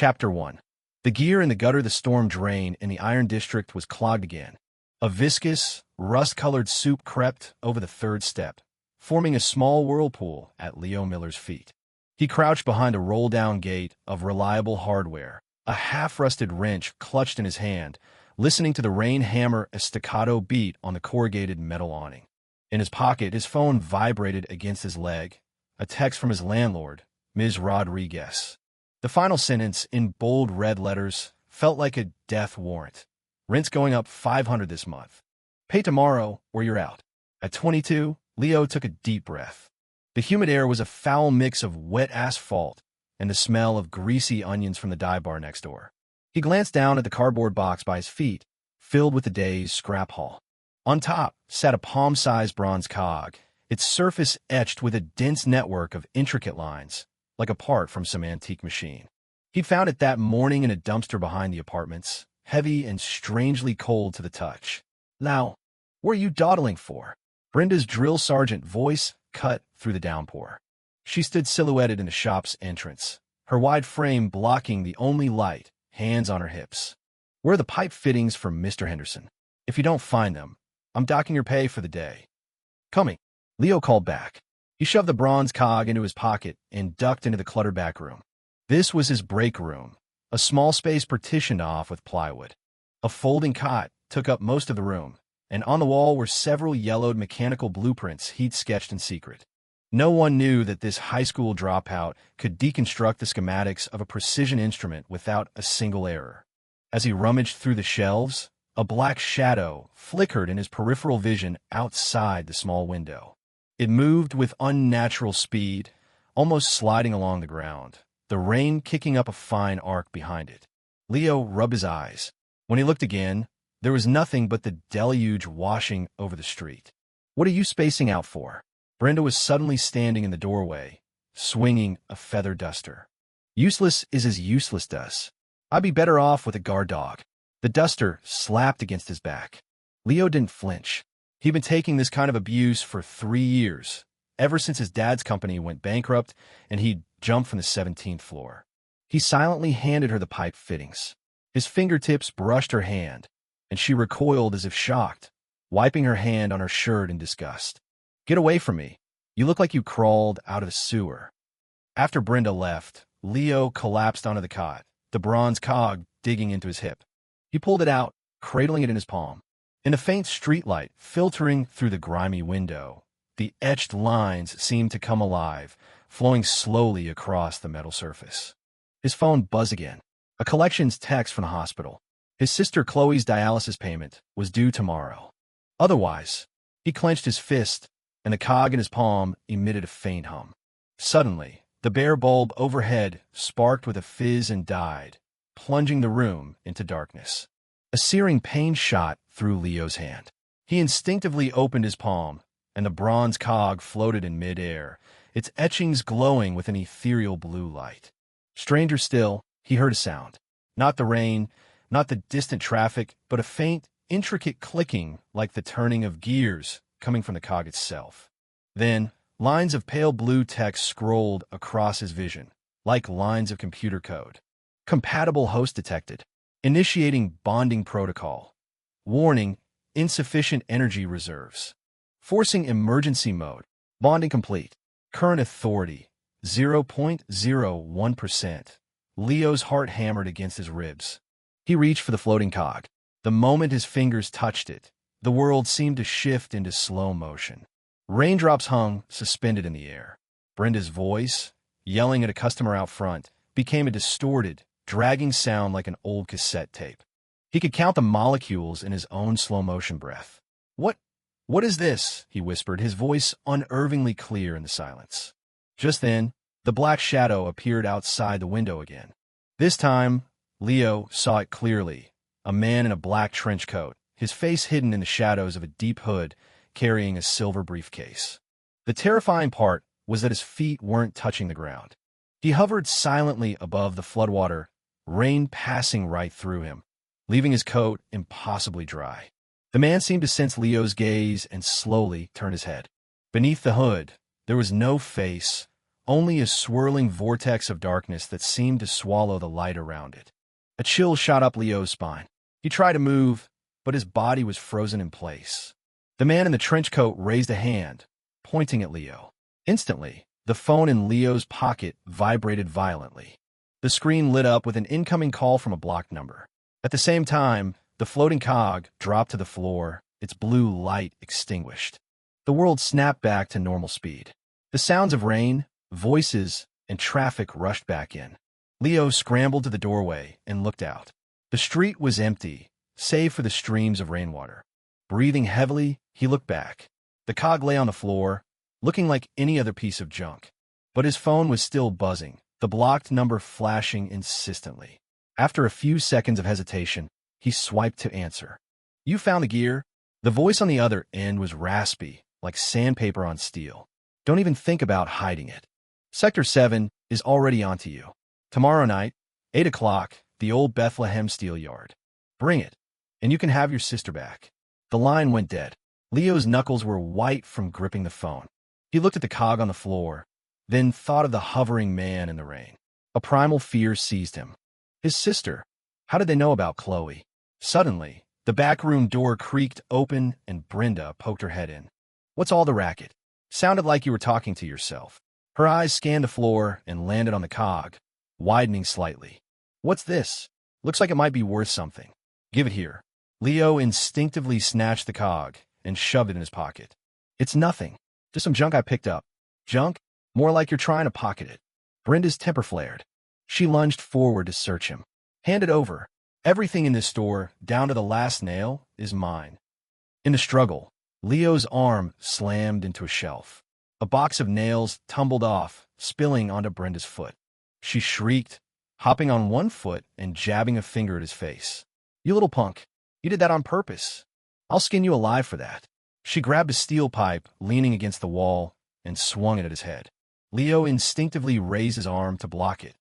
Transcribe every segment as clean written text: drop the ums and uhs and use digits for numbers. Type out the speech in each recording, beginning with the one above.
Chapter 1. The gear in the gutter the storm drain in the Iron District was clogged again. A viscous, rust-colored soup crept over the third step, forming a small whirlpool at Leo Miller's feet. He crouched behind a roll-down gate of reliable hardware, a half-rusted wrench clutched in his hand, listening to the rain hammer a staccato beat on the corrugated metal awning. In his pocket, his phone vibrated against his leg, a text from his landlord, Ms. Rodriguez. The final sentence, in bold red letters, felt like a death warrant. Rent's going up $500 this month. Pay tomorrow or you're out. At 22, Leo took a deep breath. The humid air was a foul mix of wet asphalt and the smell of greasy onions from the dive bar next door. He glanced down at the cardboard box by his feet, filled with the day's scrap haul. On top sat a palm-sized bronze cog, its surface etched with a dense network of intricate lines, like a part from some antique machine. He'd found it that morning in a dumpster behind the apartments, heavy and strangely cold to the touch. "Now, what are you dawdling for?" Brenda's drill sergeant voice cut through the downpour. She stood silhouetted in the shop's entrance, her wide frame blocking the only light, hands on her hips. "Where are the pipe fittings for Mr. Henderson? If you don't find them, I'm docking your pay for the day." "Coming," Leo called back. He shoved the bronze cog into his pocket and ducked into the cluttered back room. This was his break room, a small space partitioned off with plywood. A folding cot took up most of the room, and on the wall were several yellowed mechanical blueprints he'd sketched in secret. No one knew that this high school dropout could deconstruct the schematics of a precision instrument without a single error. As he rummaged through the shelves, a black shadow flickered in his peripheral vision outside the small window. It moved with unnatural speed, almost sliding along the ground, the rain kicking up a fine arc behind it. Leo rubbed his eyes. When he looked again, there was nothing but the deluge washing over the street. "What are you spacing out for?" Brenda was suddenly standing in the doorway, swinging a feather duster. "Useless is as useless does. I'd be better off with a guard dog." The duster slapped against his back. Leo didn't flinch. He'd been taking this kind of abuse for 3 years, ever since his dad's company went bankrupt and he'd jumped from the 17th floor. He silently handed her the pipe fittings. His fingertips brushed her hand, and she recoiled as if shocked, wiping her hand on her shirt in disgust. "Get away from me. You look like you crawled out of a sewer." After Brenda left, Leo collapsed onto the cot, the bronze cog digging into his hip. He pulled it out, cradling it in his palm. In the faint streetlight filtering through the grimy window, the etched lines seemed to come alive, flowing slowly across the metal surface. His phone buzzed again. A collections text from the hospital. His sister Chloe's dialysis payment was due tomorrow. Otherwise, he clenched his fist, and the cog in his palm emitted a faint hum. Suddenly, the bare bulb overhead sparked with a fizz and died, plunging the room into darkness. A searing pain shot through Leo's hand. He instinctively opened his palm, and the bronze cog floated in mid-air, its etchings glowing with an ethereal blue light. Stranger still, he heard a sound. Not the rain, not the distant traffic, but a faint, intricate clicking like the turning of gears coming from the cog itself. Then, lines of pale blue text scrolled across his vision, like lines of computer code. "Compatible host detected. Initiating bonding protocol. Warning, insufficient energy reserves. Forcing emergency mode. Bonding complete. Current authority, 0.01%. Leo's heart hammered against his ribs. He reached for the floating cog. The moment his fingers touched it, the world seemed to shift into slow motion. Raindrops hung, suspended in the air. Brenda's voice, yelling at a customer out front, became a distorted, dragging sound like an old cassette tape. He could count the molecules in his own slow-motion breath. What is this?" he whispered, his voice unnervingly clear in the silence. Just then, the black shadow appeared outside the window again. This time, Leo saw it clearly, a man in a black trench coat, his face hidden in the shadows of a deep hood, carrying a silver briefcase. The terrifying part was that his feet weren't touching the ground. He hovered silently above the floodwater, rain passing right through him, leaving his coat impossibly dry. The man seemed to sense Leo's gaze and slowly turned his head. Beneath the hood, there was no face, only a swirling vortex of darkness that seemed to swallow the light around it. A chill shot up Leo's spine. He tried to move, but his body was frozen in place. The man in the trench coat raised a hand, pointing at Leo. Instantly, the phone in Leo's pocket vibrated violently. The screen lit up with an incoming call from a blocked number. At the same time, the floating cog dropped to the floor, its blue light extinguished. The world snapped back to normal speed. The sounds of rain, voices, and traffic rushed back in. Leo scrambled to the doorway and looked out. The street was empty, save for the streams of rainwater. Breathing heavily, he looked back. The cog lay on the floor, looking like any other piece of junk. But his phone was still buzzing, the blocked number flashing insistently. After a few seconds of hesitation, he swiped to answer. "You found the gear?" The voice on the other end was raspy, like sandpaper on steel. "Don't even think about hiding it. Sector 7 is already onto you. Tomorrow night, 8 o'clock, the old Bethlehem steel yard. Bring it, and you can have your sister back." The line went dead. Leo's knuckles were white from gripping the phone. He looked at the cog on the floor, then thought of the hovering man in the rain. A primal fear seized him. His sister. How did they know about Chloe? Suddenly, the back room door creaked open and Brenda poked her head in. "What's all the racket?" "Sounded like you were talking to yourself." Her eyes scanned the floor and landed on the cog, widening slightly. "What's this? Looks like it might be worth something." "Give it here." Leo instinctively snatched the cog and shoved it in his pocket. "It's nothing. Just some junk I picked up." "Junk? More like you're trying to pocket it." Brenda's temper flared. She lunged forward to search him. "Hand it over. Everything in this store, down to the last nail, is mine." In the struggle, Leo's arm slammed into a shelf. A box of nails tumbled off, spilling onto Brenda's foot. She shrieked, hopping on one foot and jabbing a finger at his face. "You little punk. You did that on purpose. I'll skin you alive for that." She grabbed a steel pipe leaning against the wall and swung it at his head. Leo instinctively raised his arm to block it.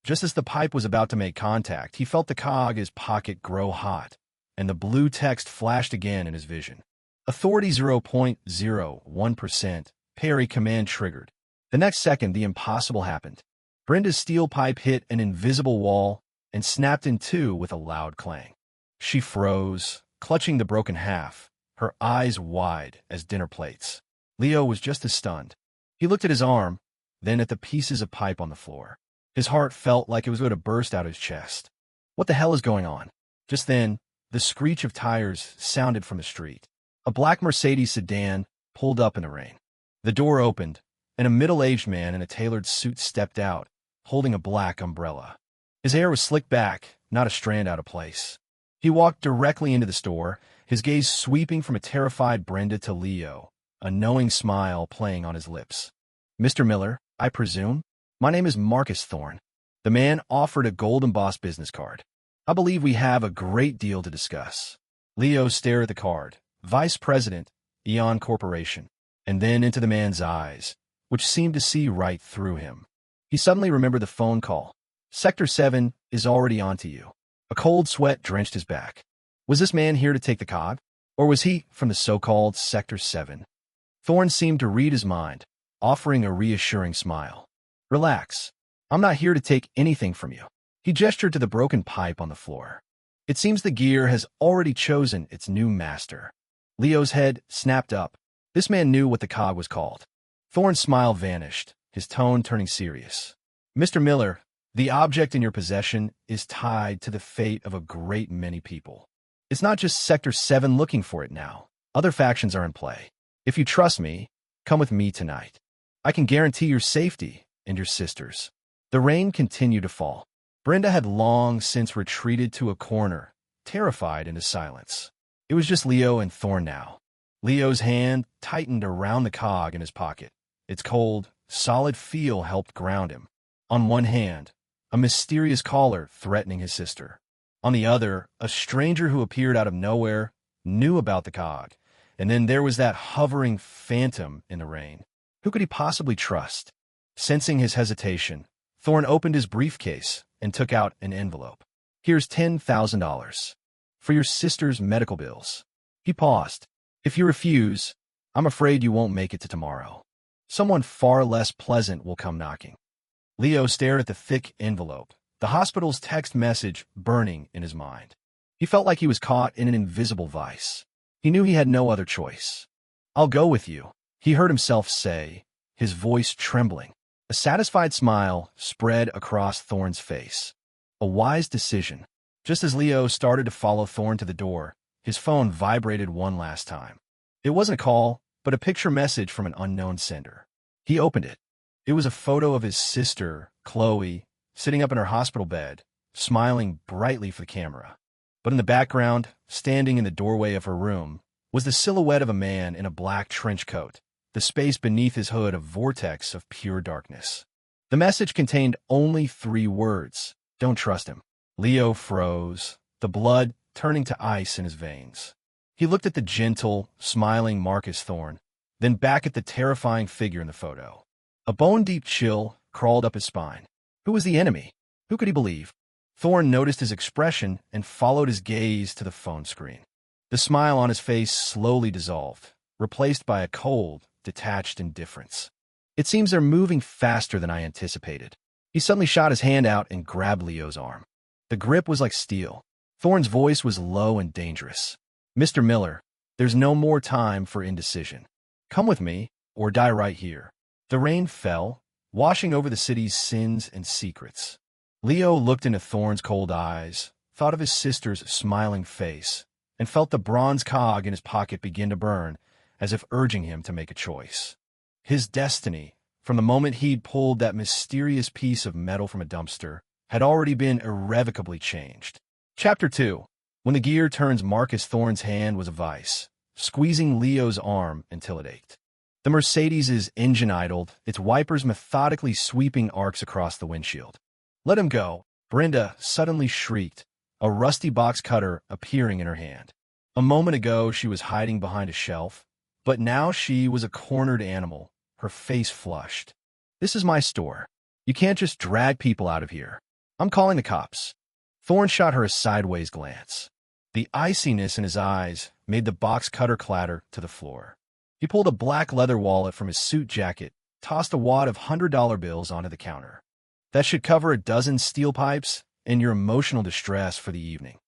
Just as the pipe was about to make contact, he felt the cog in his pocket grow hot, and the blue text flashed again in his vision. "Authority 0.01%, parry command triggered." The next second, the impossible happened. Brenda's steel pipe hit an invisible wall and snapped in two with a loud clang. She froze, clutching the broken half, her eyes wide as dinner plates. Leo was just as stunned. He looked at his arm, then at the pieces of pipe on the floor. His heart felt like it was going to burst out his chest. What the hell is going on? Just then, the screech of tires sounded from the street. A black Mercedes sedan pulled up in the rain. The door opened, and a middle-aged man in a tailored suit stepped out, holding a black umbrella. His hair was slicked back, not a strand out of place. He walked directly into the store, his gaze sweeping from a terrified Brenda to Leo, a knowing smile playing on his lips. "Mr. Miller, I presume? My name is Marcus Thorne." The man offered a gold-embossed business card. "I believe we have a great deal to discuss." Leo stared at the card. Vice President, Eon Corporation, and then into the man's eyes, which seemed to see right through him. He suddenly remembered the phone call. "Sector 7 is already onto you." A cold sweat drenched his back. Was this man here to take the cog? Or was he from the so-called Sector 7? Thorne seemed to read his mind, offering a reassuring smile. "Relax. I'm not here to take anything from you." He gestured to the broken pipe on the floor. "It seems the gear has already chosen its new master." Leo's head snapped up. This man knew what the cog was called. Thorne's smile vanished, his tone turning serious. "Mr. Miller, the object in your possession is tied to the fate of a great many people. It's not just Sector 7 looking for it now. Other factions are in play. If you trust me, come with me tonight. I can guarantee your safety and your sister's." The rain continued to fall. Brenda had long since retreated to a corner, terrified into silence. It was just Leo and Thorne now. Leo's hand tightened around the cog in his pocket. Its cold, solid feel helped ground him. On one hand, a mysterious caller threatening his sister. On the other, a stranger who appeared out of nowhere, knew about the cog. And then there was that hovering phantom in the rain. Who could he possibly trust? Sensing his hesitation, Thorne opened his briefcase and took out an envelope. "Here's $10,000. For your sister's medical bills." He paused. "If you refuse, I'm afraid you won't make it to tomorrow." Someone far less pleasant will come knocking. Leo stared at the thick envelope, the hospital's text message burning in his mind. He felt like he was caught in an invisible vice. He knew he had no other choice. "I'll go with you," he heard himself say, his voice trembling. A satisfied smile spread across Thorne's face. A wise decision. Just as Leo started to follow Thorne to the door, his phone vibrated one last time. It wasn't a call, but a picture message from an unknown sender. He opened it. It was a photo of his sister, Chloe, sitting up in her hospital bed, smiling brightly for the camera. But in the background, standing in the doorway of her room, was the silhouette of a man in a black trench coat, the space beneath his hood a vortex of pure darkness. The message contained only 3 words: "Don't trust him." Leo froze, the blood turning to ice in his veins. He looked at the gentle, smiling Marcus Thorne, then back at the terrifying figure in the photo. A bone-deep chill crawled up his spine. Who was the enemy? Who could he believe? Thorne noticed his expression and followed his gaze to the phone screen. The smile on his face slowly dissolved, replaced by a cold, detached indifference. "It seems they're moving faster than I anticipated." He suddenly shot his hand out and grabbed Leo's arm. The grip was like steel. Thorne's voice was low and dangerous. "Mr. Miller, there's no more time for indecision. Come with me, or die right here." The rain fell, washing over the city's sins and secrets. Leo looked into Thorne's cold eyes, thought of his sister's smiling face, and felt the bronze cog in his pocket begin to burn, as if urging him to make a choice. His destiny, from the moment he'd pulled that mysterious piece of metal from a dumpster, had already been irrevocably changed. Chapter 2. When the gear turns, Marcus Thorne's hand was a vice, squeezing Leo's arm until it ached. The Mercedes' engine idled, its wipers methodically sweeping arcs across the windshield. "Let him go," Brenda suddenly shrieked, a rusty box cutter appearing in her hand. A moment ago she was hiding behind a shelf, but now she was a cornered animal, her face flushed. "This is my store. You can't just drag people out of here. I'm calling the cops." Thorne shot her a sideways glance. The iciness in his eyes made the box cutter clatter to the floor. He pulled a black leather wallet from his suit jacket, tossed a wad of $100 bills onto the counter. "That should cover a dozen steel pipes and your emotional distress for the evening."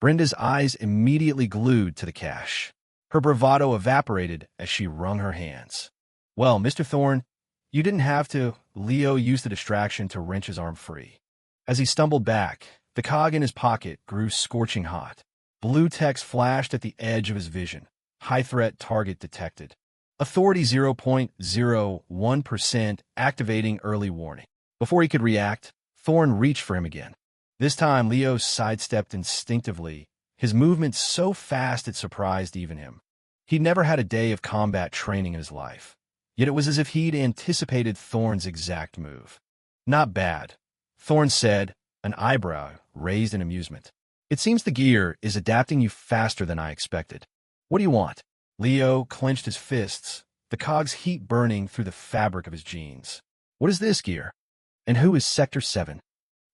Brenda's eyes immediately glued to the cash. Her bravado evaporated as she wrung her hands. "Well, Mr. Thorne, you didn't have to." Leo used the distraction to wrench his arm free. As he stumbled back, the cog in his pocket grew scorching hot. Blue text flashed at the edge of his vision. "High threat target detected. Authority 0.01%, activating early warning." Before he could react, Thorne reached for him again. This time, Leo sidestepped instinctively, his movement so fast it surprised even him. He'd never had a day of combat training in his life, yet it was as if he'd anticipated Thorne's exact move. "Not bad," Thorne said, an eyebrow raised in amusement. "It seems the gear is adapting you faster than I expected. What do you want?" Leo clenched his fists, the cog's heat burning through the fabric of his jeans. "What is this gear? And who is Sector 7?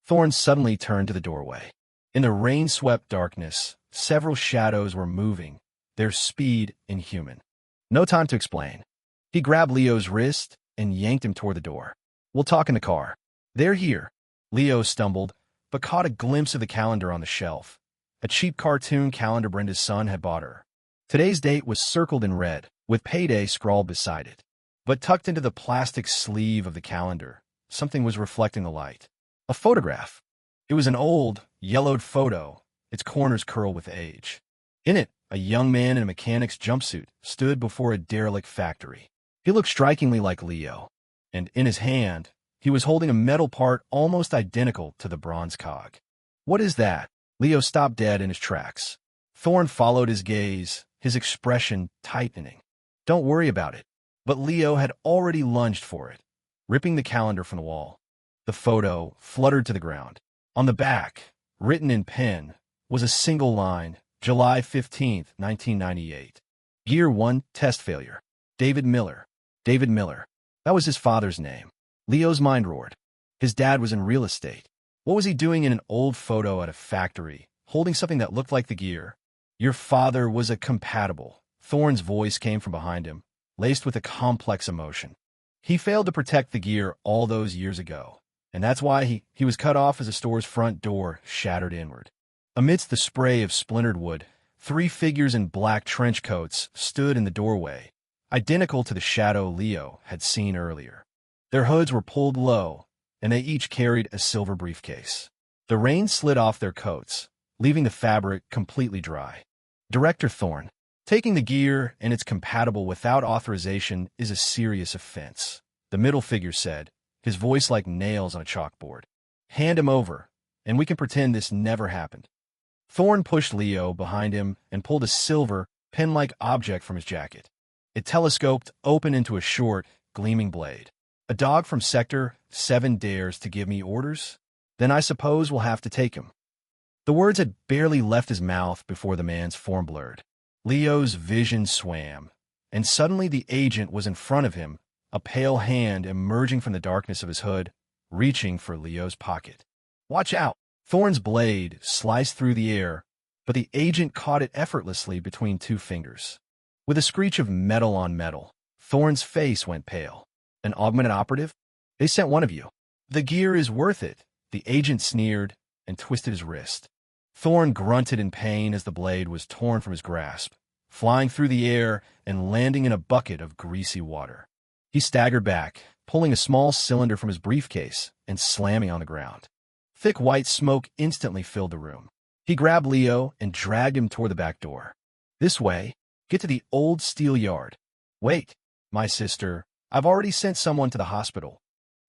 Thorne suddenly turned to the doorway. In the rain-swept darkness, several shadows were moving, their speed inhuman. No time to explain. He grabbed Leo's wrist and yanked him toward the door. "We'll talk in the car." "They're here." Leo stumbled, but caught a glimpse of the calendar on the shelf, a cheap cartoon calendar Brenda's son had bought her. Today's date was circled in red, with payday scrawled beside it. But tucked into the plastic sleeve of the calendar, something was reflecting the light. A photograph. It was an old, yellowed photo, its corners curled with age. In it, a young man in a mechanic's jumpsuit stood before a derelict factory. He looked strikingly like Leo, and in his hand, he was holding a metal part almost identical to the bronze cog. "What is that?" Leo stopped dead in his tracks. Thorne followed his gaze, his expression tightening. "Don't worry about it." But Leo had already lunged for it, ripping the calendar from the wall. The photo fluttered to the ground. On the back, written in pen, was a single line: July 15th, 1998. Gear 1, test failure. David Miller. David Miller. That was his father's name. Leo's mind roared. His dad was in real estate. What was he doing in an old photo at a factory, holding something that looked like the gear? "Your father was a compatible." Thorne's voice came from behind him, laced with a complex emotion. He failed to protect the gear all those years ago, and that's why he was cut off as the store's front door shattered inward. Amidst the spray of splintered wood, 3 figures in black trench coats stood in the doorway, identical to the shadow Leo had seen earlier. Their hoods were pulled low, and they each carried a silver briefcase. The rain slid off their coats, leaving the fabric completely dry. Director Thorne, taking the gear and it's compatible without authorization is a serious offense, the middle figure said, his voice like nails on a chalkboard. Hand him over, and we can pretend this never happened. Thorne pushed Leo behind him and pulled a silver, pen-like object from his jacket. It telescoped open into a short, gleaming blade. A dog from Sector 7 dares to give me orders? Then I suppose we'll have to take him. The words had barely left his mouth before the man's form blurred. Leo's vision swam, and suddenly the agent was in front of him, a pale hand emerging from the darkness of his hood, reaching for Leo's pocket. Watch out! Thorne's blade sliced through the air, but the agent caught it effortlessly between 2 fingers. With a screech of metal on metal, Thorne's face went pale. An augmented operative? They sent one of you. The gear is worth it, the agent sneered and twisted his wrist. Thorne grunted in pain as the blade was torn from his grasp, flying through the air and landing in a bucket of greasy water. He staggered back, pulling a small cylinder from his briefcase and slamming on the ground. Thick white smoke instantly filled the room. He grabbed Leo and dragged him toward the back door. This way, get to the old steel yard. Wait, my sister, I've already sent someone to the hospital.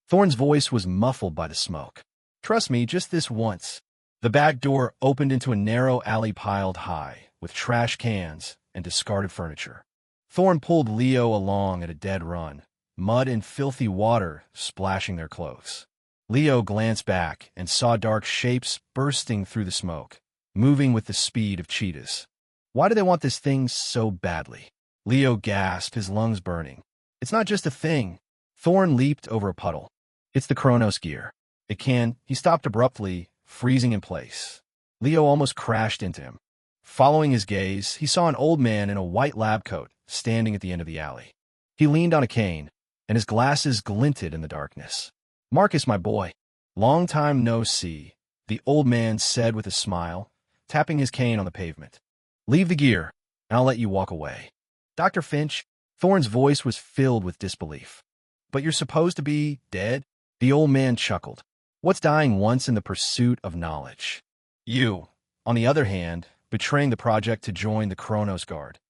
Thorne's voice was muffled by the smoke. Trust me, just this once. The back door opened into a narrow alley piled high, with trash cans and discarded furniture. Thorne pulled Leo along at a dead run, mud and filthy water splashing their clothes. Leo glanced back and saw dark shapes bursting through the smoke, moving with the speed of cheetahs. Why do they want this thing so badly? Leo gasped, his lungs burning. It's not just a thing. Thorne leaped over a puddle. It's the Chronos gear. He stopped abruptly, freezing in place. Leo almost crashed into him. Following his gaze, he saw an old man in a white lab coat standing at the end of the alley. He leaned on a cane, and his glasses glinted in the darkness. Marcus, my boy. Long time no see, the old man said with a smile, tapping his cane on the pavement. Leave the gear, and I'll let you walk away. Dr. Finch, Thorne's voice was filled with disbelief. But you're supposed to be dead? The old man chuckled. What's dying once in the pursuit of knowledge? You, on the other hand, betraying the project to join the Chronos Guard.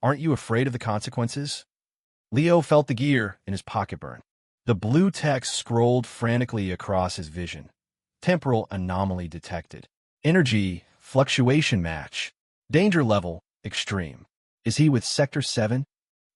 Aren't you afraid of the consequences? Leo felt the gear in his pocket burn. The blue text scrolled frantically across his vision. Temporal anomaly detected. Energy fluctuation match. Danger level extreme. Is he with Sector 7?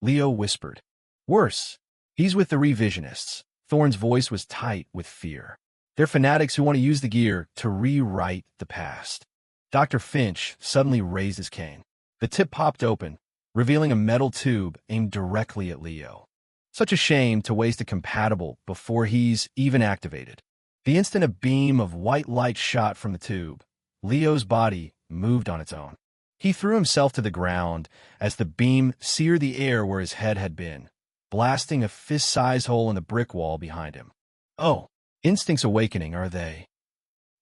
Leo whispered. Worse. He's with the revisionists. Thorne's voice was tight with fear. They're fanatics who want to use the gear to rewrite the past. Dr. Finch suddenly raised his cane. The tip popped open, revealing a metal tube aimed directly at Leo. Such a shame to waste a compatible before he's even activated. The instant a beam of white light shot from the tube, Leo's body moved on its own. He threw himself to the ground as the beam seared the air where his head had been, blasting a fist-sized hole in the brick wall behind him. Oh, instincts awakening, are they?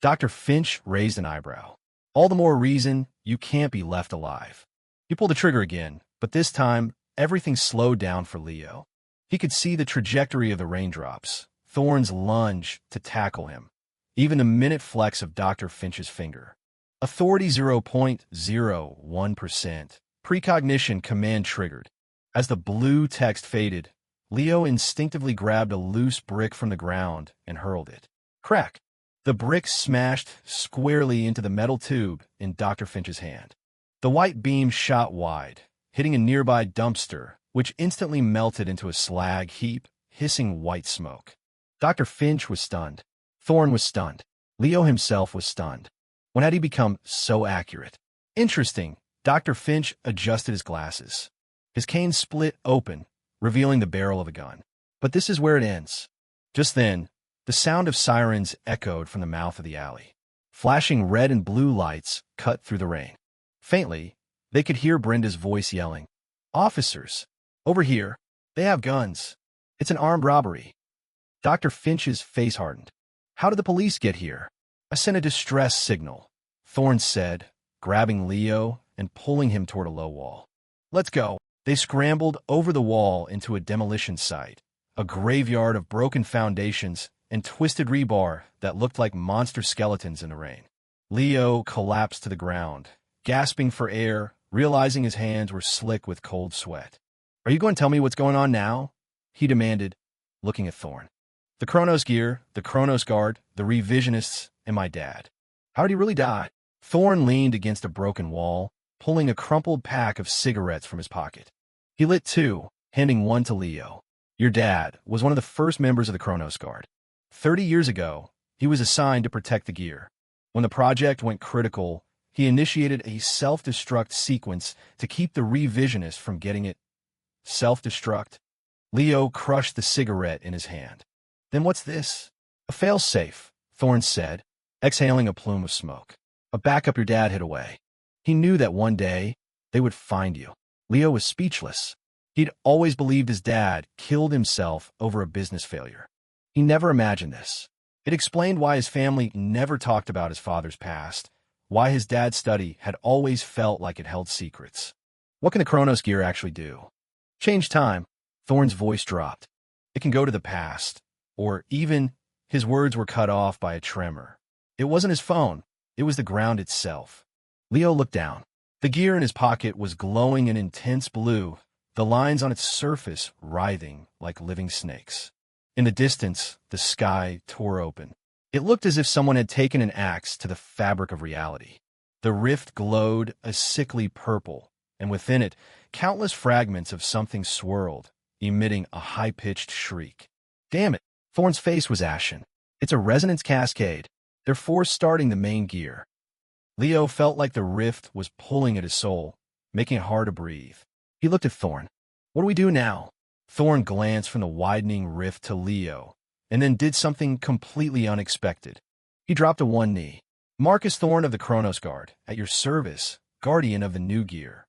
Dr. Finch raised an eyebrow. All the more reason you can't be left alive. He pulled the trigger again, but this time, everything slowed down for Leo. He could see the trajectory of the raindrops, Thorne's lunge to tackle him, even the minute flex of Dr. Finch's finger. Authority 0.01%. Precognition command triggered. As the blue text faded, Leo instinctively grabbed a loose brick from the ground and hurled it. Crack! The brick smashed squarely into the metal tube in Dr. Finch's hand. The white beam shot wide, hitting a nearby dumpster, which instantly melted into a slag heap, hissing white smoke. Dr. Finch was stunned. Thorne was stunned. Leo himself was stunned. When had he become so accurate? Interesting. Dr. Finch adjusted his glasses. His cane split open, revealing the barrel of a gun. But this is where it ends. Just then, the sound of sirens echoed from the mouth of the alley. Flashing red and blue lights cut through the rain. Faintly, they could hear Brenda's voice yelling, "Officers! Over here! They have guns!" It's an armed robbery. Dr. Finch's face hardened. How did the police get here? I sent a distress signal, Thorne said, grabbing Leo and pulling him toward a low wall. Let's go. They scrambled over the wall into a demolition site, a graveyard of broken foundations and twisted rebar that looked like monster skeletons in the rain. Leo collapsed to the ground, gasping for air, realizing his hands were slick with cold sweat. Are you going to tell me what's going on now? He demanded, looking at Thorne. The Chronos gear, the Chronos guard, the revisionists, and my dad. How did he really die? Thorne leaned against a broken wall, pulling a crumpled pack of cigarettes from his pocket. He lit two, handing one to Leo. Your dad was one of the first members of the Chronos Guard. 30 years ago, he was assigned to protect the gear. When the project went critical, he initiated a self-destruct sequence to keep the revisionists from getting it. Self-destruct? Leo crushed the cigarette in his hand. Then what's this? A fail-safe, Thorne said, exhaling a plume of smoke. A backup your dad hid away. He knew that one day, they would find you. Leo was speechless. He'd always believed his dad killed himself over a business failure. He never imagined this. It explained why his family never talked about his father's past, why his dad's study had always felt like it held secrets. What can the Chronos gear actually do? Change time. Thorne's voice dropped. It can go to the past. Or even, his words were cut off by a tremor. It wasn't his phone. It was the ground itself. Leo looked down. The gear in his pocket was glowing an intense blue, the lines on its surface writhing like living snakes. In the distance, the sky tore open. It looked as if someone had taken an axe to the fabric of reality. The rift glowed a sickly purple, and within it, countless fragments of something swirled, emitting a high-pitched shriek. Damn it! Thorne's face was ashen. It's a resonance cascade. They're force-starting the main gear. Leo felt like the rift was pulling at his soul, making it hard to breathe. He looked at Thorne. What do we do now? Thorne glanced from the widening rift to Leo, and then did something completely unexpected. He dropped to one knee. Marcus Thorne of the Chronos Guard, at your service, guardian of the new gear.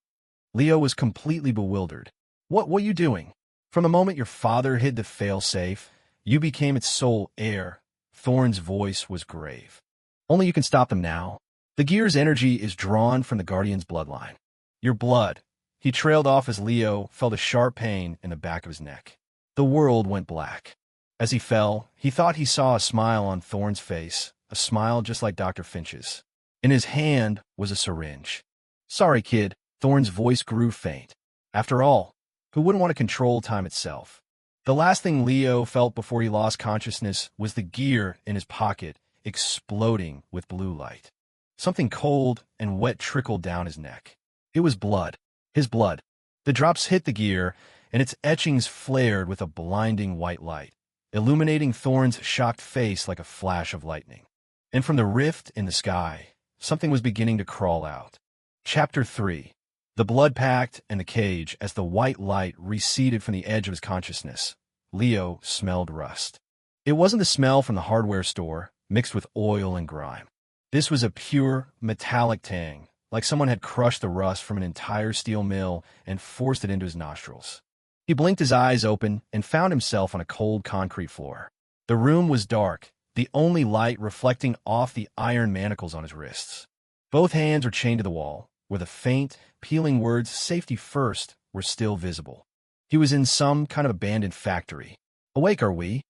Leo was completely bewildered. What are you doing? From the moment your father hid the fail-safe, you became its sole heir. Thorne's voice was grave. Only you can stop them now. The gear's energy is drawn from the Guardian's bloodline. Your blood. He trailed off as Leo felt a sharp pain in the back of his neck. The world went black. As he fell, he thought he saw a smile on Thorne's face, a smile just like Dr. Finch's. In his hand was a syringe. Sorry, kid. Thorne's voice grew faint. After all, who wouldn't want to control time itself? The last thing Leo felt before he lost consciousness was the gear in his pocket exploding with blue light. Something cold and wet trickled down his neck. It was blood. His blood. The drops hit the gear, and its etchings flared with a blinding white light, illuminating Thorne's shocked face like a flash of lightning. And from the rift in the sky, something was beginning to crawl out. Chapter 3. The blood packed and the cage as the white light receded from the edge of his consciousness. Leo smelled rust. It wasn't the smell from the hardware store, mixed with oil and grime. This was a pure, metallic tang, like someone had crushed the rust from an entire steel mill and forced it into his nostrils. He blinked his eyes open and found himself on a cold concrete floor. The room was dark, the only light reflecting off the iron manacles on his wrists. Both hands were chained to the wall, where the faint, peeling words, "safety first," were still visible. He was in some kind of abandoned factory. Awake, are we?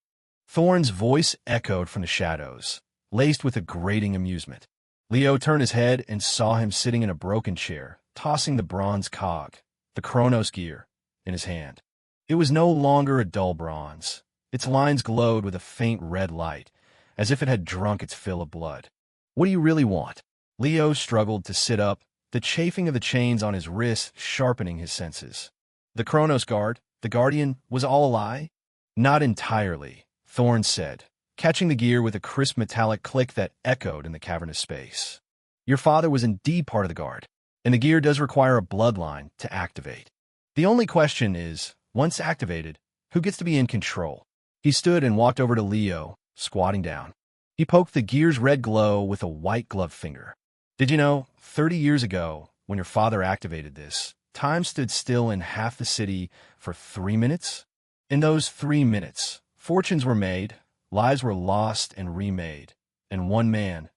Thorne's voice echoed from the shadows, laced with a grating amusement. Leo turned his head and saw him sitting in a broken chair, tossing the bronze cog, the Chronos gear, in his hand. It was no longer a dull bronze. Its lines glowed with a faint red light, as if it had drunk its fill of blood. What do you really want? Leo struggled to sit up, the chafing of the chains on his wrists sharpening his senses. The Chronos Guard, the Guardian, was all a lie? Not entirely, Thorne said, catching the gear with a crisp metallic click that echoed in the cavernous space. Your father was indeed part of the Guard, and the gear does require a bloodline to activate. The only question is, once activated, who gets to be in control? He stood and walked over to Leo, squatting down. He poked the gear's red glow with a white gloved finger. Did you know, 30 years ago, when your father activated this, time stood still in half the city for 3 minutes? In those 3 minutes, fortunes were made, lives were lost and remade, and one man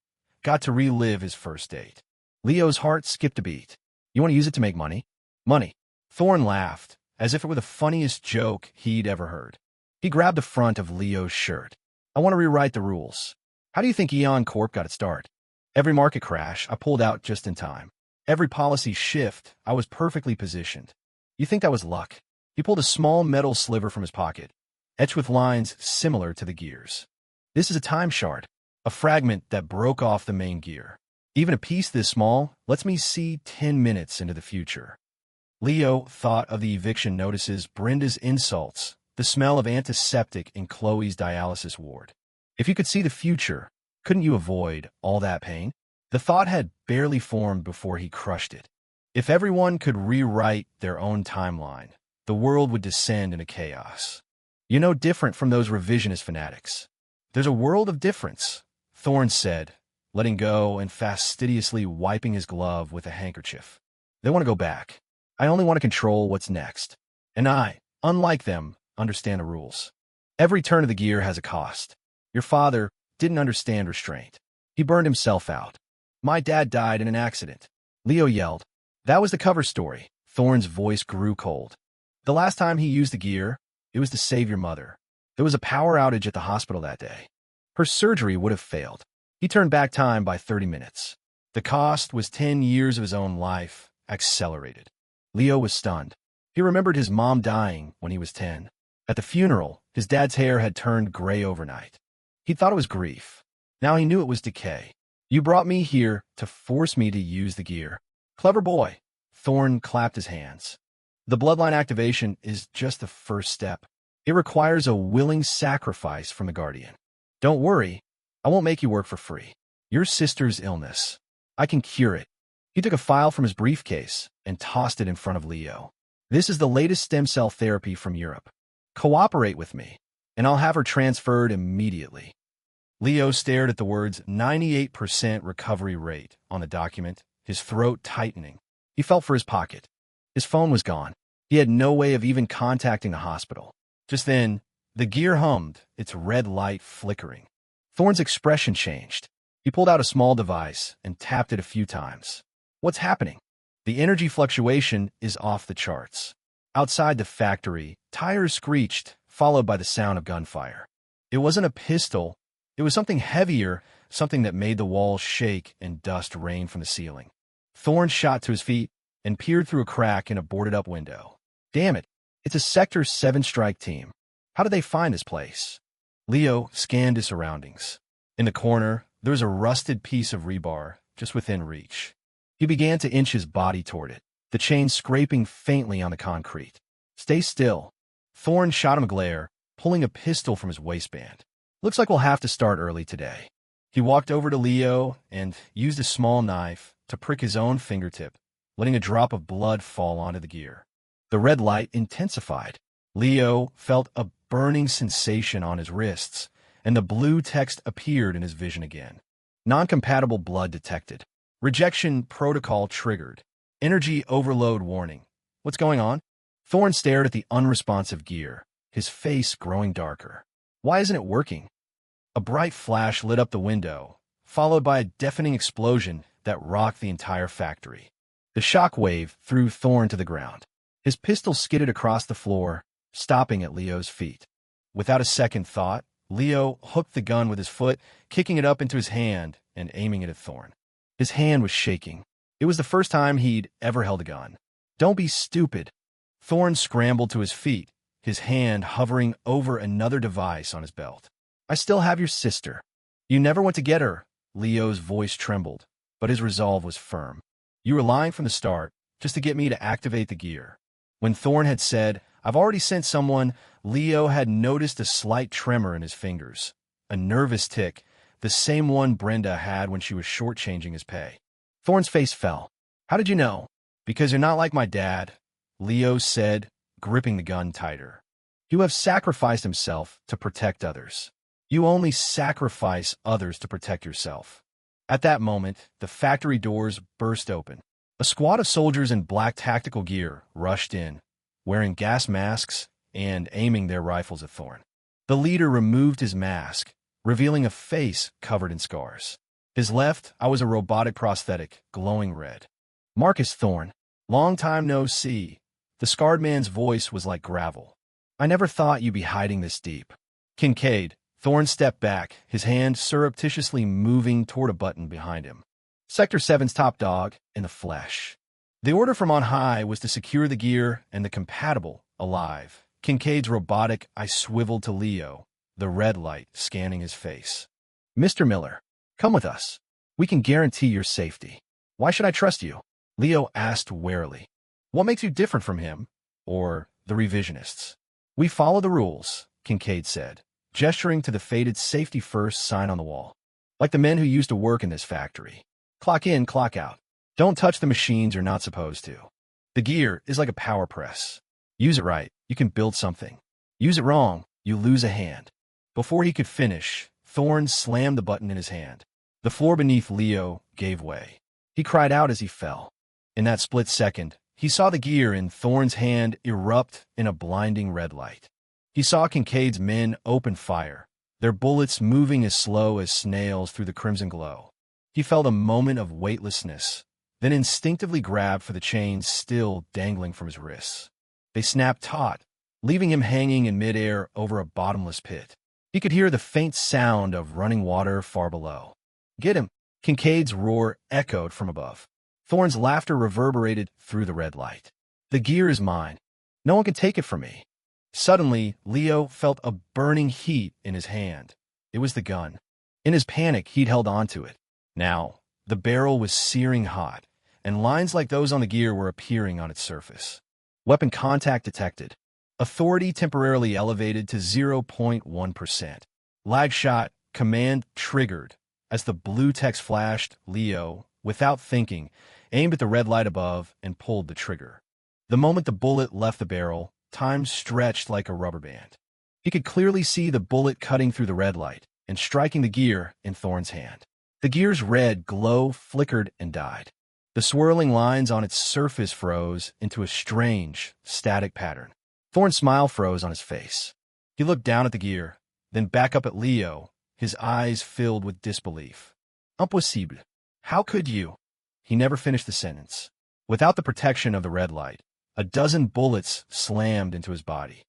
got to relive his first date. Leo's heart skipped a beat. You want to use it to make money? Money. Thorn laughed, as if it were the funniest joke he'd ever heard. He grabbed the front of Leo's shirt. I want to rewrite the rules. How do you think Eon Corp got its start? Every market crash, I pulled out just in time. Every policy shift, I was perfectly positioned. You think that was luck? He pulled a small metal sliver from his pocket, etched with lines similar to the gears. This is a time shard, a fragment that broke off the main gear. Even a piece this small lets me see 10 minutes into the future. Leo thought of the eviction notices, Brenda's insults, the smell of antiseptic in Chloe's dialysis ward. If you could see the future, couldn't you avoid all that pain? The thought had barely formed before he crushed it. If everyone could rewrite their own timeline, the world would descend into chaos. You're no different from those revisionist fanatics. There's a world of difference, Thorn said, letting go and fastidiously wiping his glove with a handkerchief. They want to go back. I only want to control what's next. And I, unlike them, understand the rules. Every turn of the gear has a cost. Your father didn't understand restraint. He burned himself out. My dad died in an accident. Leo yelled. That was the cover story. Thorn's voice grew cold. The last time he used the gear, it was to save your mother. There was a power outage at the hospital that day. Her surgery would have failed. He turned back time by 30 minutes. The cost was 10 years of his own life, accelerated. Leo was stunned. He remembered his mom dying when he was 10. At the funeral, his dad's hair had turned gray overnight. He thought it was grief. Now he knew it was decay. You brought me here to force me to use the gear. Clever boy. Thorn clapped his hands. The bloodline activation is just the first step. It requires a willing sacrifice from the Guardian. Don't worry, I won't make you work for free. Your sister's illness. I can cure it. He took a file from his briefcase and tossed it in front of Leo. This is the latest stem cell therapy from Europe. Cooperate with me, and I'll have her transferred immediately. Leo stared at the words 98% recovery rate on the document, his throat tightening. He felt for his pocket. His phone was gone. He had no way of even contacting the hospital. Just then, the gear hummed, its red light flickering. Thorn's expression changed. He pulled out a small device and tapped it a few times. What's happening? The energy fluctuation is off the charts. Outside the factory, tires screeched, followed by the sound of gunfire. It wasn't a pistol. It was something heavier, something that made the walls shake and dust rain from the ceiling. Thorn shot to his feet and peered through a crack in a boarded-up window. Damn it, it's a Sector 7 strike team. How did they find this place? Leo scanned his surroundings. In the corner, there was a rusted piece of rebar just within reach. He began to inch his body toward it, the chain scraping faintly on the concrete. Stay still. Thorn shot him a glare, pulling a pistol from his waistband. Looks like we'll have to start early today. He walked over to Leo and used a small knife to prick his own fingertip, letting a drop of blood fall onto the gear. The red light intensified. Leo felt a burning sensation on his wrists, and the blue text appeared in his vision again. Non-compatible blood detected. Rejection protocol triggered. Energy overload warning. What's going on? Thorn stared at the unresponsive gear, his face growing darker. Why isn't it working? A bright flash lit up the window, followed by a deafening explosion that rocked the entire factory. The shock wave threw Thorn to the ground. His pistol skidded across the floor, stopping at Leo's feet. Without a second thought, Leo hooked the gun with his foot, kicking it up into his hand and aiming it at Thorn. His hand was shaking. It was the first time he'd ever held a gun. Don't be stupid. Thorn scrambled to his feet, his hand hovering over another device on his belt. I still have your sister. You never went to get her. Leo's voice trembled, but his resolve was firm. You were lying from the start, just to get me to activate the gear. When Thorn had said, I've already sent someone, Leo had noticed a slight tremor in his fingers, a nervous tick, the same one Brenda had when she was shortchanging his pay. Thorn's face fell. How did you know? Because you're not like my dad, Leo said, gripping the gun tighter. You have sacrificed himself to protect others. You only sacrifice others to protect yourself. At that moment, the factory doors burst open. A squad of soldiers in black tactical gear rushed in, wearing gas masks, and aiming their rifles at Thorn. The leader removed his mask, revealing a face covered in scars. His left eye was a robotic prosthetic, glowing red. Marcus Thorn. Long time no see. The scarred man's voice was like gravel. I never thought you'd be hiding this deep. Kincaid. Thorn stepped back, his hand surreptitiously moving toward a button behind him. Sector 7's top dog, in the flesh. The order from on high was to secure the gear and the compatible alive. Kincaid's robotic eye swiveled to Leo, the red light scanning his face. Mr. Miller, come with us. We can guarantee your safety. Why should I trust you? Leo asked warily. What makes you different from him, or the revisionists? We follow the rules, Kincaid said, gesturing to the faded safety first sign on the wall. Like the men who used to work in this factory. Clock in, clock out. Don't touch the machines you're not supposed to. The gear is like a power press. Use it right, you can build something. Use it wrong, you lose a hand. Before he could finish, Thorn slammed the button in his hand. The floor beneath Leo gave way. He cried out as he fell. In that split second, he saw the gear in Thorn's hand erupt in a blinding red light. He saw Kincaid's men open fire, their bullets moving as slow as snails through the crimson glow. He felt a moment of weightlessness, then instinctively grabbed for the chains still dangling from his wrists. They snapped taut, leaving him hanging in midair over a bottomless pit. He could hear the faint sound of running water far below. Get him! Kincaid's roar echoed from above. Thorn's laughter reverberated through the red light. The gear is mine. No one can take it from me. Suddenly, Leo felt a burning heat in his hand. It was the gun. In his panic, he'd held onto it. Now, the barrel was searing hot, and lines like those on the gear were appearing on its surface. Weapon contact detected. Authority temporarily elevated to 0.1%. Lag shot, command triggered. As the blue text flashed, Leo, without thinking, aimed at the red light above and pulled the trigger. The moment the bullet left the barrel, time stretched like a rubber band. He could clearly see the bullet cutting through the red light and striking the gear in Thorn's hand. The gear's red glow flickered and died. The swirling lines on its surface froze into a strange, static pattern. Thorn's smile froze on his face. He looked down at the gear, then back up at Leo, his eyes filled with disbelief. Impossible. How could you? He never finished the sentence. Without the protection of the red light, a dozen bullets slammed into his body.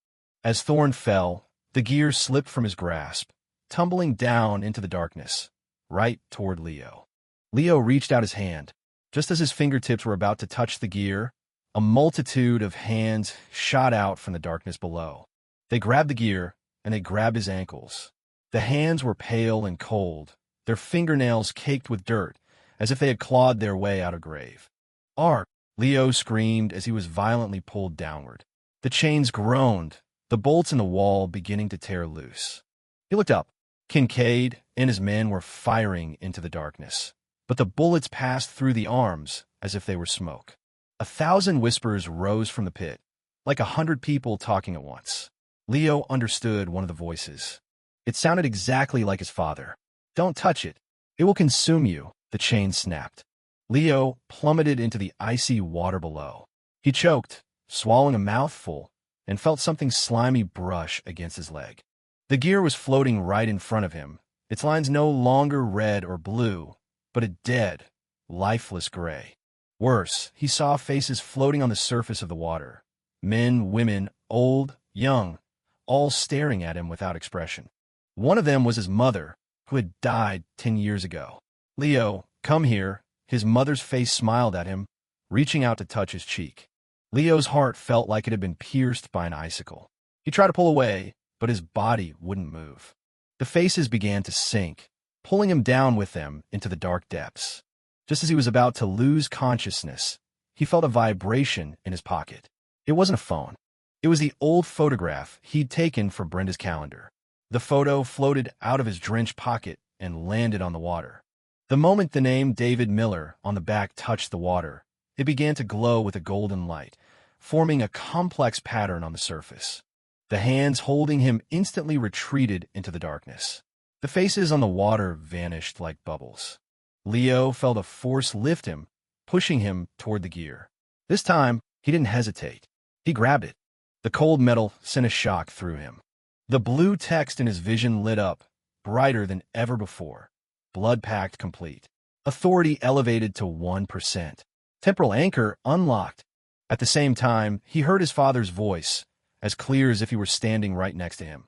As Thorn fell, the gear slipped from his grasp, tumbling down into the darkness, right toward Leo. Leo reached out his hand. Just as his fingertips were about to touch the gear, a multitude of hands shot out from the darkness below. They grabbed the gear, and they grabbed his ankles. The hands were pale and cold, their fingernails caked with dirt, as if they had clawed their way out of grave. Ark! Leo screamed as he was violently pulled downward. The chains groaned, the bolts in the wall beginning to tear loose. He looked up. Kincaid and his men were firing into the darkness, but the bullets passed through the arms as if they were smoke. 1,000 whispers rose from the pit, like 100 people talking at once. Leo understood one of the voices. It sounded exactly like his father. Don't touch it. It will consume you, the chain snapped. Leo plummeted into the icy water below. He choked, swallowing a mouthful, and felt something slimy brush against his leg. The gear was floating right in front of him, its lines no longer red or blue, but a dead, lifeless gray. Worse, he saw faces floating on the surface of the water. Men, women, old, young, all staring at him without expression. One of them was his mother, who had died 10 years ago. Leo, come here. His mother's face smiled at him, reaching out to touch his cheek. Leo's heart felt like it had been pierced by an icicle. He tried to pull away, but his body wouldn't move. The faces began to sink, pulling him down with them into the dark depths. Just as he was about to lose consciousness, he felt a vibration in his pocket. It wasn't a phone. It was the old photograph he'd taken for Brenda's calendar. The photo floated out of his drenched pocket and landed on the water. The moment the name David Miller on the back touched the water, it began to glow with a golden light, forming a complex pattern on the surface. The hands holding him instantly retreated into the darkness. The faces on the water vanished like bubbles. Leo felt a force lift him, pushing him toward the gear. This time, he didn't hesitate. He grabbed it. The cold metal sent a shock through him. The blue text in his vision lit up, brighter than ever before. Blood pact complete. Authority elevated to 1%. Temporal anchor unlocked. At the same time, he heard his father's voice, as clear as if he were standing right next to him.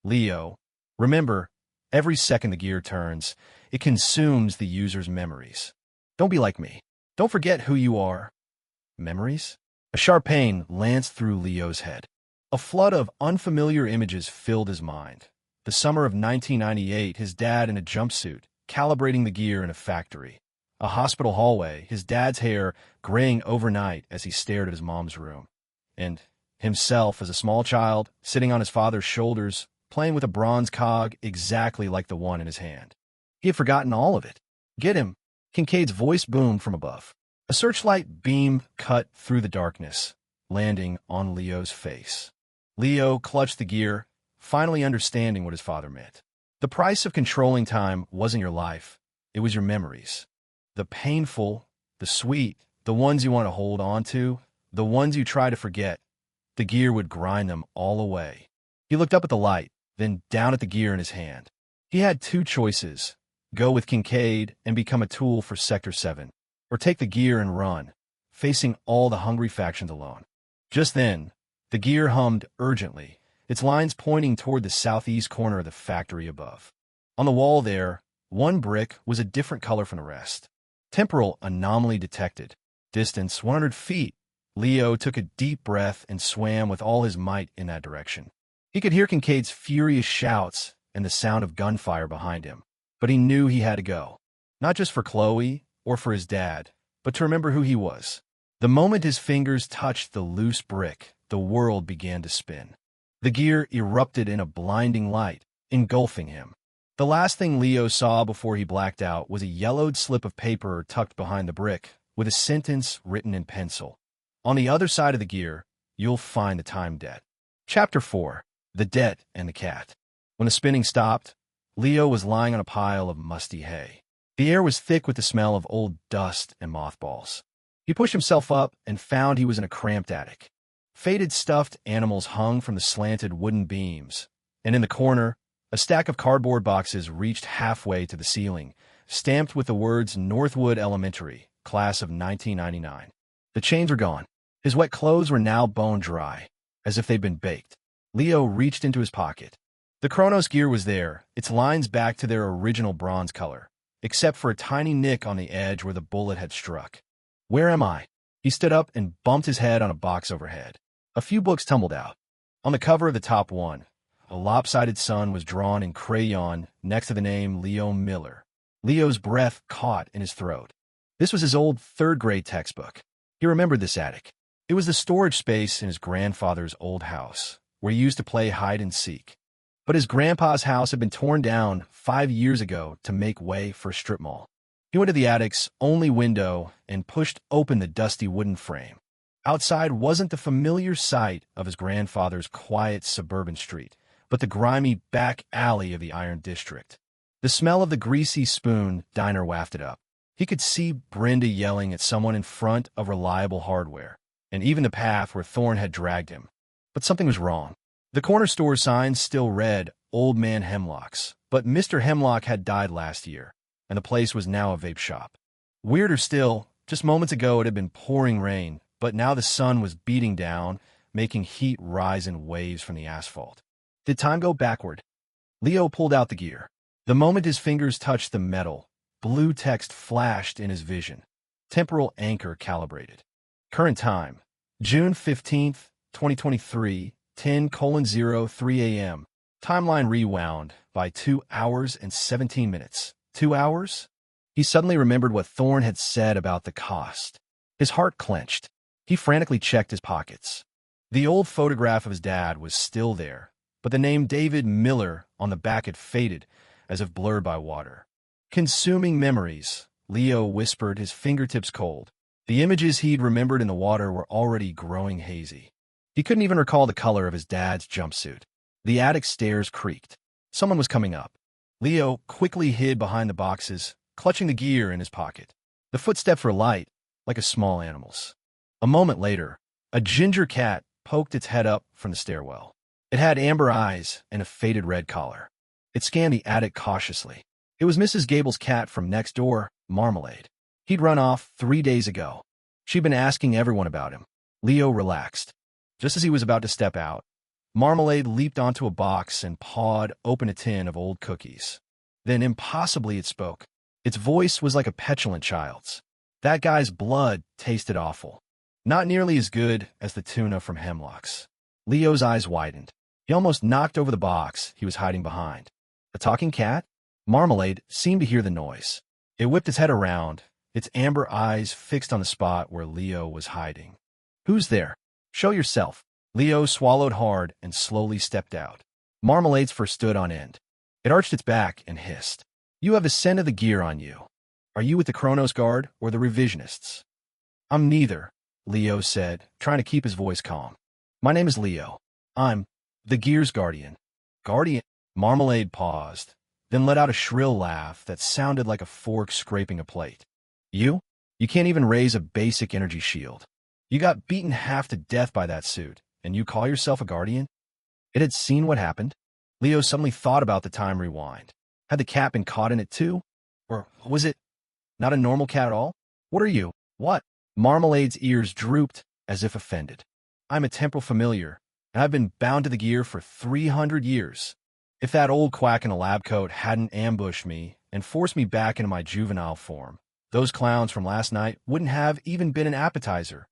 Leo, remember, every second the gear turns, it consumes the user's memories. Don't be like me. Don't forget who you are. Memories? A sharp pain lanced through Leo's head. A flood of unfamiliar images filled his mind. The summer of 1998, his dad in a jumpsuit, calibrating the gear in a factory. A hospital hallway, his dad's hair graying overnight as he stared at his mom's room. And himself as a small child, sitting on his father's shoulders, playing with a bronze cog exactly like the one in his hand. He had forgotten all of it. Get him! Kincaid's voice boomed from above. A searchlight beam cut through the darkness, landing on Leo's face. Leo clutched the gear, finally understanding what his father meant. The price of controlling time wasn't your life, it was your memories. The painful, the sweet, the ones you want to hold on to, the ones you try to forget. The gear would grind them all away. He looked up at the light, then down at the gear in his hand. He had two choices: go with Kincaid and become a tool for Sector 7, or take the gear and run, facing all the hungry factions alone. Just then, the gear hummed urgently, its lines pointing toward the southeast corner of the factory above. On the wall there, one brick was a different color from the rest. Temporal anomaly detected. Distance 100 feet. Leo took a deep breath and swam with all his might in that direction. He could hear Kincaid's furious shouts and the sound of gunfire behind him, but he knew he had to go. Not just for Chloe or for his dad, but to remember who he was. The moment his fingers touched the loose brick, the world began to spin. The gear erupted in a blinding light, engulfing him. The last thing Leo saw before he blacked out was a yellowed slip of paper tucked behind the brick, with a sentence written in pencil. On the other side of the gear, you'll find the time debt. Chapter 4. The Debt and the Cat. When the spinning stopped, Leo was lying on a pile of musty hay. The air was thick with the smell of old dust and mothballs. He pushed himself up and found he was in a cramped attic. Faded stuffed animals hung from the slanted wooden beams, and in the corner, a stack of cardboard boxes reached halfway to the ceiling, stamped with the words Northwood Elementary, class of 1999. The chains were gone. His wet clothes were now bone dry, as if they'd been baked. Leo reached into his pocket. The Chronos gear was there, its lines back to their original bronze color, except for a tiny nick on the edge where the bullet had struck. Where am I? He stood up and bumped his head on a box overhead. A few books tumbled out. On the cover of the top one, a lopsided sun was drawn in crayon next to the name Leo Miller. Leo's breath caught in his throat. This was his old third-grade textbook. He remembered this attic. It was the storage space in his grandfather's old house, where he used to play hide-and-seek. But his grandpa's house had been torn down 5 years ago to make way for a strip mall. He went to the attic's only window and pushed open the dusty wooden frame. Outside wasn't the familiar sight of his grandfather's quiet suburban street, but the grimy back alley of the Iron District. The smell of the greasy spoon diner wafted up. He could see Brenda yelling at someone in front of Reliable Hardware, and even the path where Thorne had dragged him. But something was wrong. The corner store sign still read Old Man Hemlock's, but Mr. Hemlock had died last year, and the place was now a vape shop. Weirder still, just moments ago it had been pouring rain, but now the sun was beating down, making heat rise in waves from the asphalt. Did time go backward? Leo pulled out the gear. The moment his fingers touched the metal, blue text flashed in his vision. Temporal anchor calibrated. Current time, June 15th, 2023, 10:03 a.m. Timeline rewound by 2 hours and 17 minutes. 2 hours? He suddenly remembered what Thorne had said about the cost. His heart clenched. He frantically checked his pockets. The old photograph of his dad was still there, but the name David Miller on the back had faded, as if blurred by water. Consuming memories, Leo whispered, his fingertips cold. The images he'd remembered in the water were already growing hazy. He couldn't even recall the color of his dad's jumpsuit. The attic stairs creaked. Someone was coming up. Leo quickly hid behind the boxes, clutching the gear in his pocket. The footsteps were light, like a small animal's. A moment later, a ginger cat poked its head up from the stairwell. It had amber eyes and a faded red collar. It scanned the attic cautiously. It was Mrs. Gable's cat from next door, Marmalade. He'd run off 3 days ago. She'd been asking everyone about him. Leo relaxed. Just as he was about to step out, Marmalade leaped onto a box and pawed open a tin of old cookies. Then impossibly it spoke. Its voice was like a petulant child's. That guy's blood tasted awful. Not nearly as good as the tuna from Hemlock's. Leo's eyes widened. He almost knocked over the box he was hiding behind. A talking cat? Marmalade seemed to hear the noise. It whipped its head around, its amber eyes fixed on the spot where Leo was hiding. "Who's there? Show yourself." Leo swallowed hard and slowly stepped out. Marmalade's fur stood on end. It arched its back and hissed. "You have the scent of the gear on you. Are you with the Kronos Guard or the Revisionists?" "I'm neither," Leo said, trying to keep his voice calm. "My name is Leo. I'm the Gear's Guardian." "Guardian?" Marmalade paused, then let out a shrill laugh that sounded like a fork scraping a plate. "You? You can't even raise a basic energy shield. You got beaten half to death by that suit, and you call yourself a Guardian?" It had seen what happened. Leo suddenly thought about the time rewind. Had the cat been caught in it too? Or was it not a normal cat at all? "What are you? What?" Marmalade's ears drooped as if offended. "I'm a temporal familiar, and I've been bound to the gear for 300 years. If that old quack in a lab coat hadn't ambushed me and forced me back into my juvenile form, those clowns from last night wouldn't have even been an appetizer."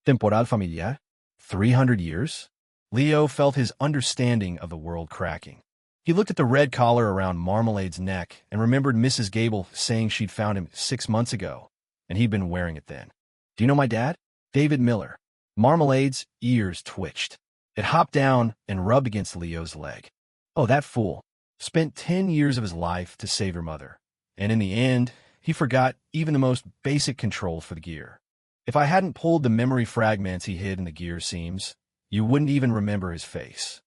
Temporal familiar? 300 years? Leo felt his understanding of the world cracking. He looked at the red collar around Marmalade's neck and remembered Mrs. Gable saying she'd found him 6 months ago, and he'd been wearing it then. "Do you know my dad?" "David Miller." Marmalade's ears twitched. It hopped down and rubbed against Leo's leg. "Oh, that fool. Spent 10 years of his life to save your mother. And in the end, he forgot even the most basic controls for the gear. If I hadn't pulled the memory fragments he hid in the gear seams, you wouldn't even remember his face."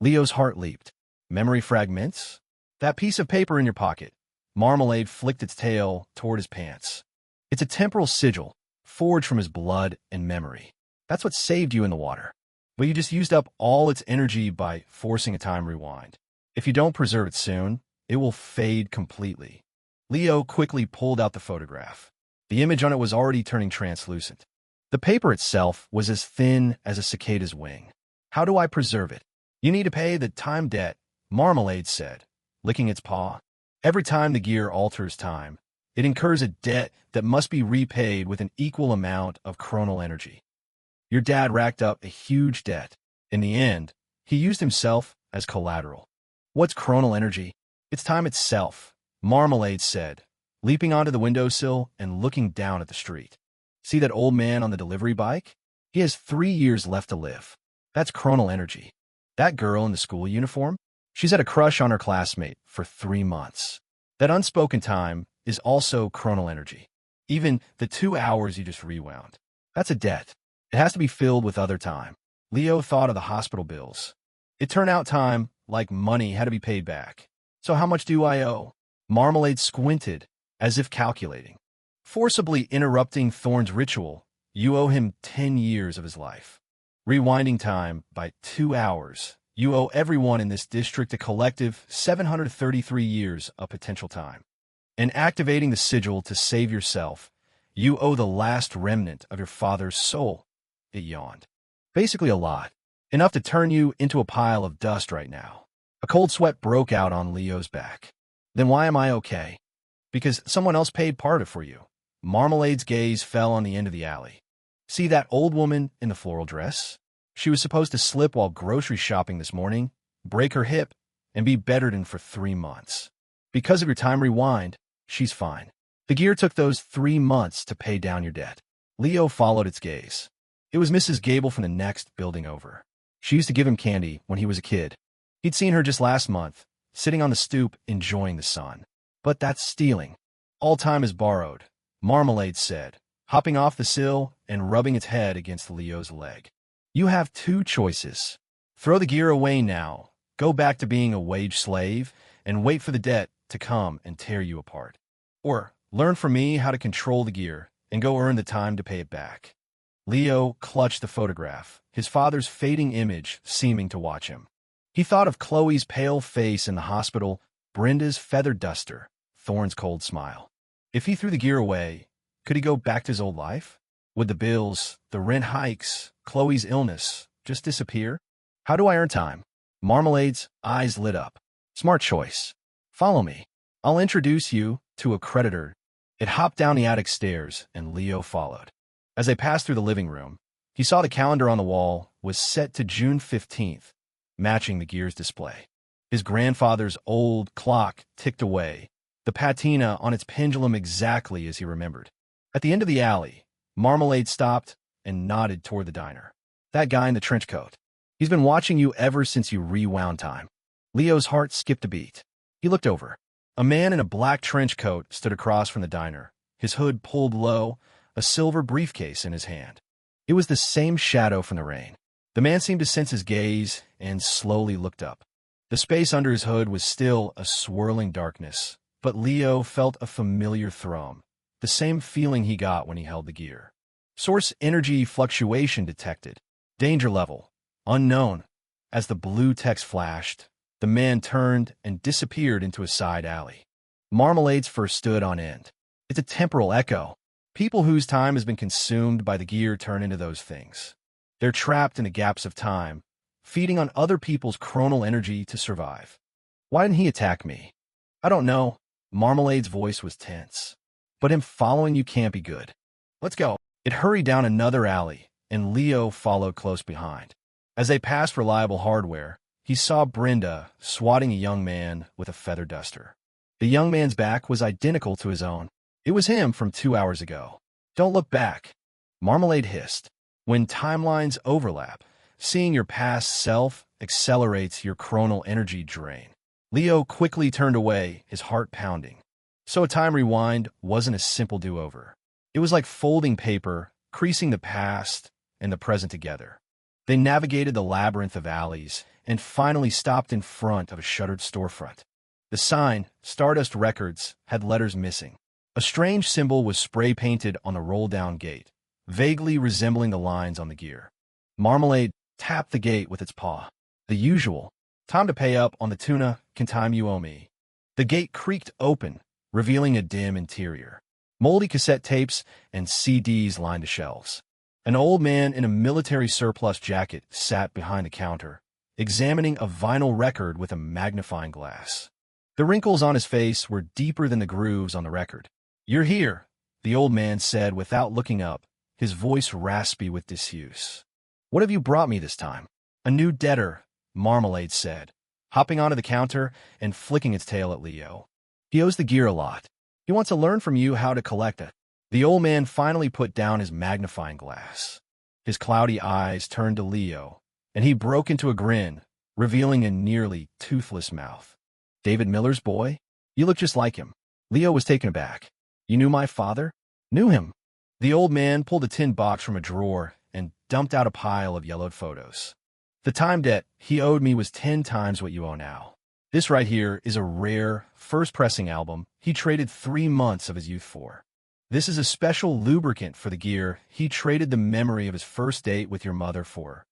Leo's heart leaped. "Memory fragments? That piece of paper in your pocket." Marmalade flicked its tail toward his pants. "It's a temporal sigil, forged from his blood and memory. That's what saved you in the water. But you just used up all its energy by forcing a time rewind. If you don't preserve it soon, it will fade completely." Leo quickly pulled out the photograph. The image on it was already turning translucent. The paper itself was as thin as a cicada's wing. "How do I preserve it?" "You need to pay the time debt," Marmalade said, licking its paw. "Every time the gear alters time, it incurs a debt that must be repaid with an equal amount of chronal energy. Your dad racked up a huge debt. In the end, he used himself as collateral." "What's chronal energy?" "It's time itself," Marmalade said, leaping onto the windowsill and looking down at the street. "See that old man on the delivery bike? He has 3 years left to live. That's chronal energy. That girl in the school uniform? She's had a crush on her classmate for 3 months. That unspoken time is also chronal energy. Even the 2 hours you just rewound. That's a debt. It has to be filled with other time." Leo thought of the hospital bills. It turned out time, like money, had to be paid back. "So how much do I owe?" Marmalade squinted, as if calculating. "Forcibly interrupting Thorne's ritual, you owe him 10 years of his life. Rewinding time by 2 hours, you owe everyone in this district a collective 733 years of potential time. And activating the sigil to save yourself, you owe the last remnant of your father's soul." It yawned. "Basically a lot. Enough to turn you into a pile of dust right now." A cold sweat broke out on Leo's back. "Then why am I okay?" "Because someone else paid part of it for you." Marmalade's gaze fell on the end of the alley. "See that old woman in the floral dress? She was supposed to slip while grocery shopping this morning, break her hip, and be bedridden for 3 months. Because of your time rewind, she's fine. The gear took those 3 months to pay down your debt." Leo followed its gaze. It was Mrs. Gable from the next building over. She used to give him candy when he was a kid. He'd seen her just last month, sitting on the stoop enjoying the sun. "But that's stealing. All time is borrowed," Marmalade said, hopping off the sill and rubbing its head against Leo's leg. "You have 2 choices. Throw the gear away now, go back to being a wage slave, and wait for the debt to come and tear you apart. Or learn from me how to control the gear and go earn the time to pay it back." Leo clutched the photograph, his father's fading image seeming to watch him. He thought of Chloe's pale face in the hospital, Brenda's feathered duster, Thorne's cold smile. If he threw the gear away, could he go back to his old life? Would the bills, the rent hikes, Chloe's illness just disappear? How do I earn time? Marmalade's eyes lit up. Smart choice. Follow me. I'll introduce you to a creditor. It hopped down the attic stairs, and Leo followed. As they passed through the living room, he saw the calendar on the wall was set to June 15th, matching the gear's display. His grandfather's old clock ticked away, the patina on its pendulum exactly as he remembered. At the end of the alley, Marmalade stopped and nodded toward the diner. That guy in the trench coat. He's been watching you ever since you rewound time. Leo's heart skipped a beat. He looked over. A man in a black trench coat stood across from the diner, his hood pulled low, a silver briefcase in his hand. It was the same shadow from the rain. The man seemed to sense his gaze and slowly looked up. The space under his hood was still a swirling darkness, but Leo felt a familiar thrum, the same feeling he got when he held the gear. Source energy fluctuation detected. Danger level. Unknown. As the blue text flashed, the man turned and disappeared into a side alley. Marmalade's first stood on end. It's a temporal echo. People whose time has been consumed by the gear turn into those things. They're trapped in the gaps of time, feeding on other people's chronal energy to survive. Why didn't he attack me? I don't know. Marmalade's voice was tense. But him following you can't be good. Let's go. It hurried down another alley, and Leo followed close behind. As they passed reliable hardware, he saw Brenda swatting a young man with a feather duster. The young man's back was identical to his own. It was him from 2 hours ago. Don't look back. Marmalade hissed. When timelines overlap, seeing your past self accelerates your chronal energy drain. Leo quickly turned away, his heart pounding. So a time rewind wasn't a simple do-over. It was like folding paper, creasing the past and the present together. They navigated the labyrinth of alleys and finally stopped in front of a shuttered storefront. The sign, Stardust Records, had letters missing. A strange symbol was spray-painted on the roll-down gate, vaguely resembling the lines on the gear. Marmalade tapped the gate with its paw. The usual. Time to pay up on the tuna, can time you owe me. The gate creaked open, revealing a dim interior. Moldy cassette tapes and CDs lined the shelves. An old man in a military surplus jacket sat behind the counter, examining a vinyl record with a magnifying glass. The wrinkles on his face were deeper than the grooves on the record. "You're here," the old man said without looking up, his voice raspy with disuse. "What have you brought me this time?" "A new debtor," Marmalade said, hopping onto the counter and flicking its tail at Leo. "He owes the gear a lot. He wants to learn from you how to collect it." The old man finally put down his magnifying glass. His cloudy eyes turned to Leo, and he broke into a grin, revealing a nearly toothless mouth. "David Miller's boy? You look just like him." Leo was taken aback. "You knew my father?" "Knew him." The old man pulled a tin box from a drawer and dumped out a pile of yellowed photos. "The time debt he owed me was 10 times what you owe now. This right here is a rare, first pressing album he traded 3 months of his youth for. This is a special lubricant for the gear he traded the memory of his first date with your mother for."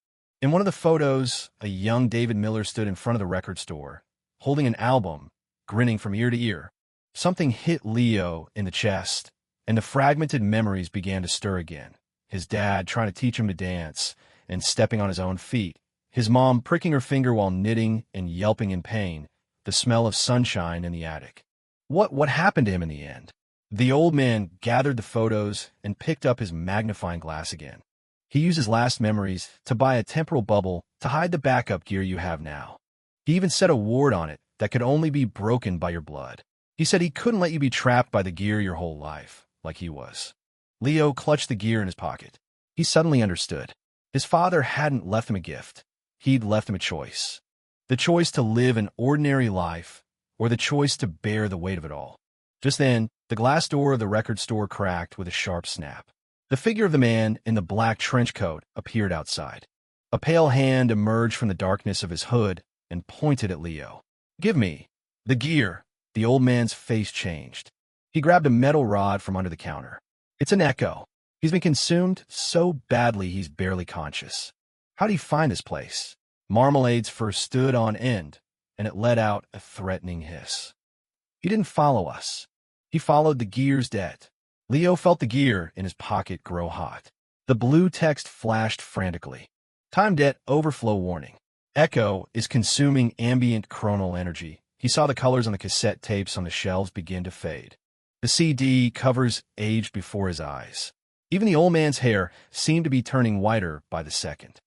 In one of the photos, a young David Miller stood in front of the record store, holding an album, grinning from ear to ear. Something hit Leo in the chest, and the fragmented memories began to stir again. His dad trying to teach him to dance and stepping on his own feet. His mom pricking her finger while knitting and yelping in pain. The smell of sunshine in the attic. What happened to him in the end? The old man gathered the photos and picked up his magnifying glass again. He used his last memories to buy a temporal bubble to hide the backup gear you have now. He even set a ward on it that could only be broken by your blood. He said he couldn't let you be trapped by the gear your whole life, like he was. Leo clutched the gear in his pocket. He suddenly understood. His father hadn't left him a gift. He'd left him a choice. The choice to live an ordinary life, or the choice to bear the weight of it all. Just then, the glass door of the record store cracked with a sharp snap. The figure of the man in the black trench coat appeared outside. A pale hand emerged from the darkness of his hood and pointed at Leo. "Give me the gear." The old man's face changed. He grabbed a metal rod from under the counter. "It's an echo. He's been consumed so badly he's barely conscious. How do you find this place? Marmalade's fur stood on end, and it let out a threatening hiss. He didn't follow us. He followed the gear's debt. Leo felt the gear in his pocket grow hot. The blue text flashed frantically. Time debt overflow warning. Echo is consuming ambient chronal energy. He saw the colors on the cassette tapes on the shelves begin to fade. The CD covers aged before his eyes. Even the old man's hair seemed to be turning whiter by the second.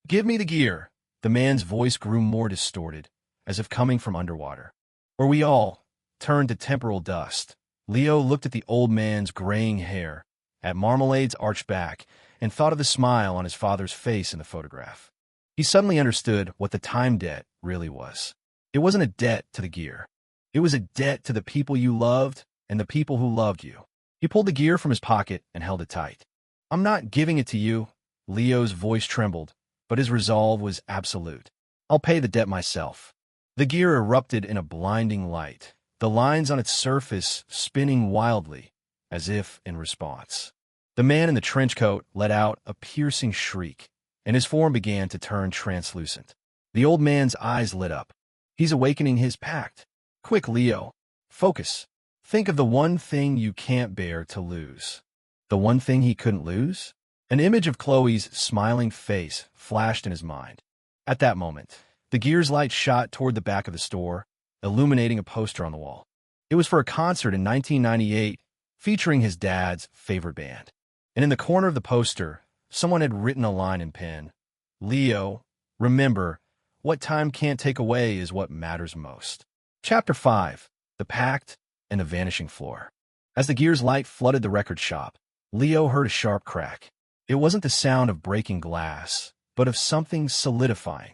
"Give me the gear." The man's voice grew more distorted, as if coming from underwater. Or we all turned to temporal dust. Leo looked at the old man's graying hair, at Marmalade's arched back, and thought of the smile on his father's face in the photograph. He suddenly understood what the time debt really was. It wasn't a debt to the gear. It was a debt to the people you loved and the people who loved you. He pulled the gear from his pocket and held it tight. "I'm not giving it to you." Leo's voice trembled, but his resolve was absolute. "I'll pay the debt myself." The gear erupted in a blinding light, the lines on its surface spinning wildly, as if in response. The man in the trench coat let out a piercing shriek, and his form began to turn translucent. The old man's eyes lit up. "He's awakening his pact. Quick, Leo. Focus. Think of the one thing you can't bear to lose." The one thing he couldn't lose? An image of Chloe's smiling face flashed in his mind. At that moment, the gear's light shot toward the back of the store, illuminating a poster on the wall. It was for a concert in 1998 featuring his dad's favorite band. And in the corner of the poster, someone had written a line in pen. "Leo, remember, what time can't take away is what matters most." Chapter 5. The Pact and the Vanishing Floor. As the gear's light flooded the record shop, Leo heard a sharp crack. It wasn't the sound of breaking glass, but of something solidifying.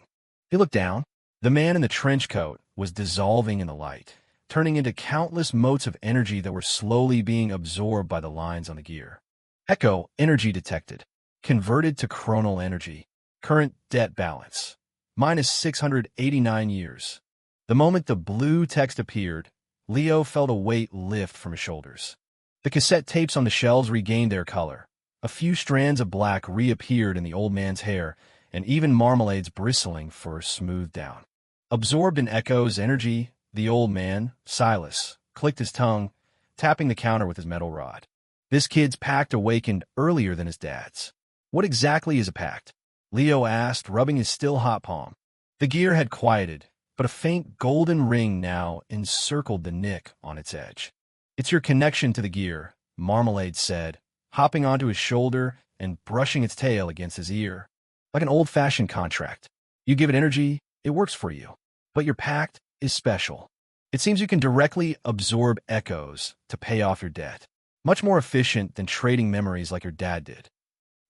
He looked down. The man in the trench coat was dissolving in the light, turning into countless motes of energy that were slowly being absorbed by the lines on the gear. Echo energy detected. Converted to chronal energy. Current debt balance. Minus 689 years. The moment the blue text appeared, Leo felt a weight lift from his shoulders. The cassette tapes on the shelves regained their color. A few strands of black reappeared in the old man's hair, and even Marmalade's bristling fur smoothed down. Absorbed in Echo's energy, the old man, Silas, clicked his tongue, tapping the counter with his metal rod. This kid's pact awakened earlier than his dad's. "What exactly is a pact?" Leo asked, rubbing his still hot palm. The gear had quieted, but a faint golden ring now encircled the nick on its edge. "It's your connection to the gear," Marmalade said, hopping onto his shoulder and brushing its tail against his ear. "Like an old-fashioned contract. You give it energy, it works for you. But your pact is special. It seems you can directly absorb echoes to pay off your debt. Much more efficient than trading memories like your dad did."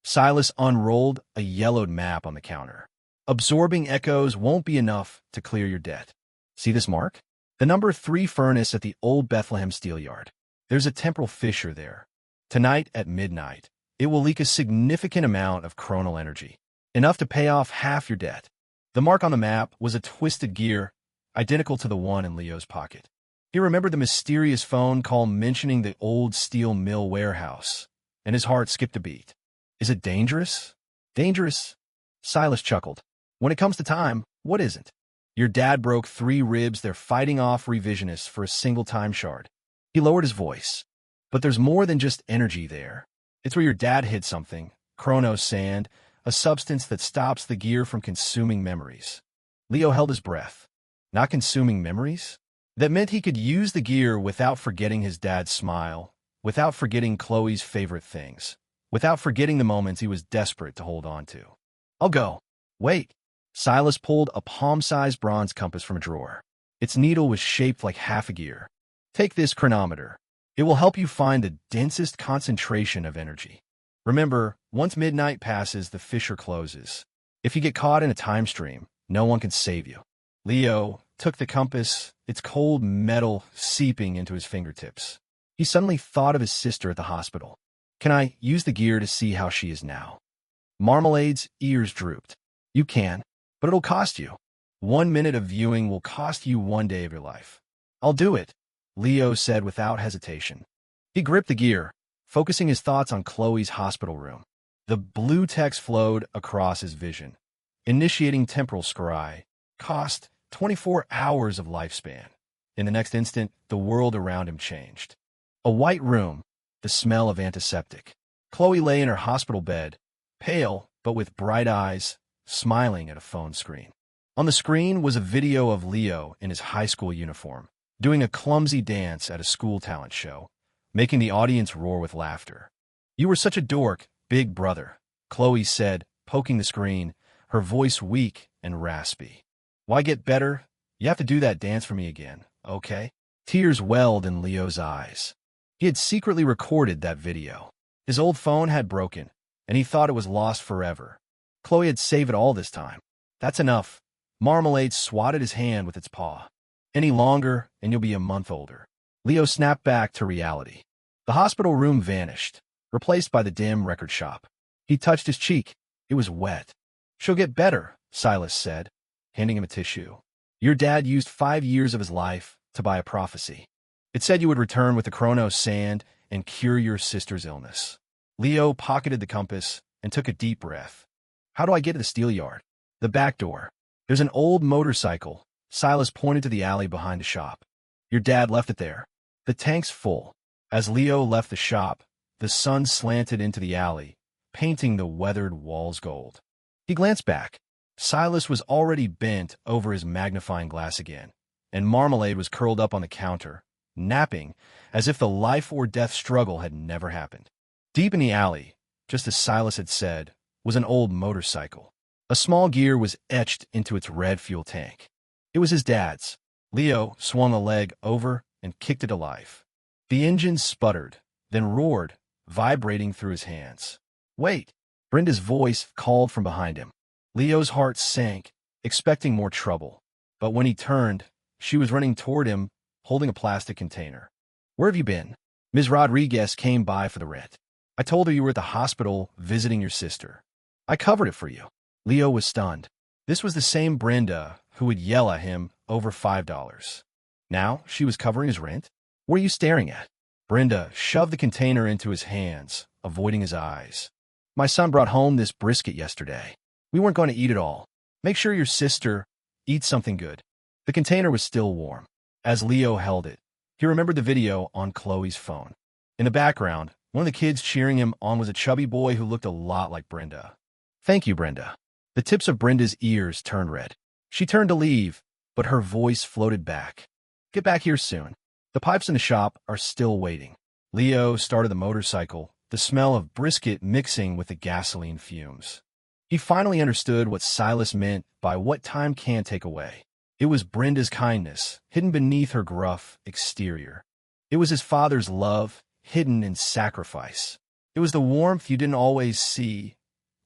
Silas unrolled a yellowed map on the counter. "Absorbing echoes won't be enough to clear your debt. See this mark? The number 3 furnace at the old Bethlehem steel yard. There's a temporal fissure there. Tonight at midnight, it will leak a significant amount of chronal energy, enough to pay off half your debt." The mark on the map was a twisted gear, identical to the one in Leo's pocket. He remembered the mysterious phone call mentioning the old steel mill warehouse, and his heart skipped a beat. "Is it dangerous?" "Dangerous?" Silas chuckled. "When it comes to time, what isn't? Your dad broke 3 ribs. They're fighting off revisionists for a single time shard." He lowered his voice. "But there's more than just energy there. It's where your dad hid something, chronos sand, a substance that stops the gear from consuming memories." Leo held his breath. Not consuming memories? That meant he could use the gear without forgetting his dad's smile, without forgetting Chloe's favorite things, without forgetting the moments he was desperate to hold on to. "I'll go." "Wait." Silas pulled a palm-sized bronze compass from a drawer. Its needle was shaped like half a gear. "Take this chronometer. It will help you find the densest concentration of energy. Remember, once midnight passes, the fissure closes. If you get caught in a time stream, no one can save you." Leo took the compass, its cold metal seeping into his fingertips. He suddenly thought of his sister at the hospital. "Can I use the gear to see how she is now?" Marmalade's ears drooped. "You can, but it'll cost you. 1 minute of viewing will cost you 1 day of your life." "I'll do it," Leo said without hesitation. He gripped the gear, focusing his thoughts on Chloe's hospital room. The blue text flowed across his vision. Initiating temporal scry. Cost 24 hours of lifespan. In the next instant, the world around him changed. A white room, the smell of antiseptic. Chloe lay in her hospital bed, pale but with bright eyes, smiling at a phone screen. On the screen was a video of Leo in his high school uniform, doing a clumsy dance at a school talent show, making the audience roar with laughter. "You were such a dork, big brother," Chloe said, poking the screen, her voice weak and raspy. "Why get better? You have to do that dance for me again, okay?" Tears welled in Leo's eyes. He had secretly recorded that video. His old phone had broken, and he thought it was lost forever. Chloe had saved it all this time. "That's enough." Marmalade swatted his hand with its paw. "Any longer, and you'll be a month older." Leo snapped back to reality. The hospital room vanished, replaced by the dim record shop. He touched his cheek. It was wet. "She'll get better," Silas said, handing him a tissue. "Your dad used 5 years of his life to buy a prophecy. It said you would return with the Chronos sand and cure your sister's illness." Leo pocketed the compass and took a deep breath. "How do I get to the steel yard?" "The back door. There's an old motorcycle." Silas pointed to the alley behind the shop. "Your dad left it there. The tank's full." As Leo left the shop, the sun slanted into the alley, painting the weathered walls gold. He glanced back. Silas was already bent over his magnifying glass again, and Marmalade was curled up on the counter, napping as if the life-or-death struggle had never happened. Deep in the alley, just as Silas had said, was an old motorcycle. A small gear was etched into its red fuel tank. It was his dad's. Leo swung the leg over and kicked it to life. The engine sputtered, then roared, vibrating through his hands. "Wait!" Brenda's voice called from behind him. Leo's heart sank, expecting more trouble. But when he turned, she was running toward him, holding a plastic container. "Where have you been?" "Ms. Rodriguez came by for the rent. I told her you were at the hospital visiting your sister. I covered it for you." Leo was stunned. This was the same Brenda who would yell at him over $5. Now she was covering his rent? "What are you staring at?" Brenda shoved the container into his hands, avoiding his eyes. "My son brought home this brisket yesterday. We weren't going to eat it all. Make sure your sister eats something good." The container was still warm. As Leo held it, he remembered the video on Chloe's phone. In the background, one of the kids cheering him on was a chubby boy who looked a lot like Brenda. "Thank you, Brenda." The tips of Brenda's ears turned red. She turned to leave, but her voice floated back. "Get back here soon. The pipes in the shop are still waiting." Leo started the motorcycle, the smell of brisket mixing with the gasoline fumes. He finally understood what Silas meant by what time can take away. It was Brenda's kindness, hidden beneath her gruff exterior. It was his father's love, hidden in sacrifice. It was the warmth you didn't always see,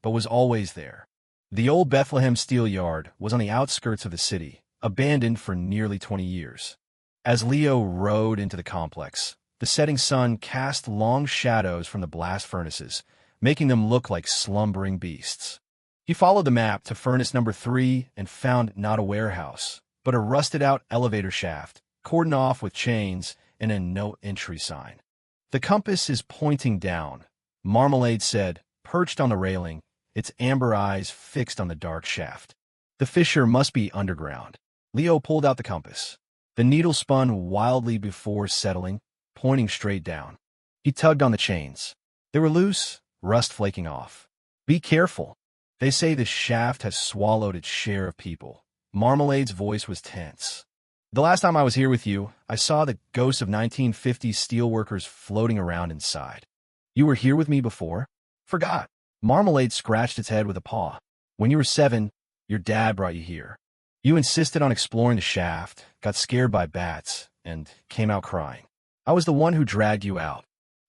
but was always there. The old Bethlehem steel yard was on the outskirts of the city, abandoned for nearly 20 years. As Leo rode into the complex, the setting sun cast long shadows from the blast furnaces, making them look like slumbering beasts. He followed the map to furnace number 3 and found not a warehouse, but a rusted-out elevator shaft, cordoned off with chains and a no-entry sign. "The compass is pointing down," Marmalade said, perched on the railing, its amber eyes fixed on the dark shaft. "The fissure must be underground." Leo pulled out the compass. The needle spun wildly before settling, pointing straight down. He tugged on the chains. They were loose, rust flaking off. "Be careful. They say the shaft has swallowed its share of people." Marmalade's voice was tense. "The last time I was here with you, I saw the ghosts of 1950s steelworkers floating around inside." "You were here with me before?" "Forgot." Marmalade scratched its head with a paw. "When you were 7, your dad brought you here. You insisted on exploring the shaft, got scared by bats, and came out crying. I was the one who dragged you out."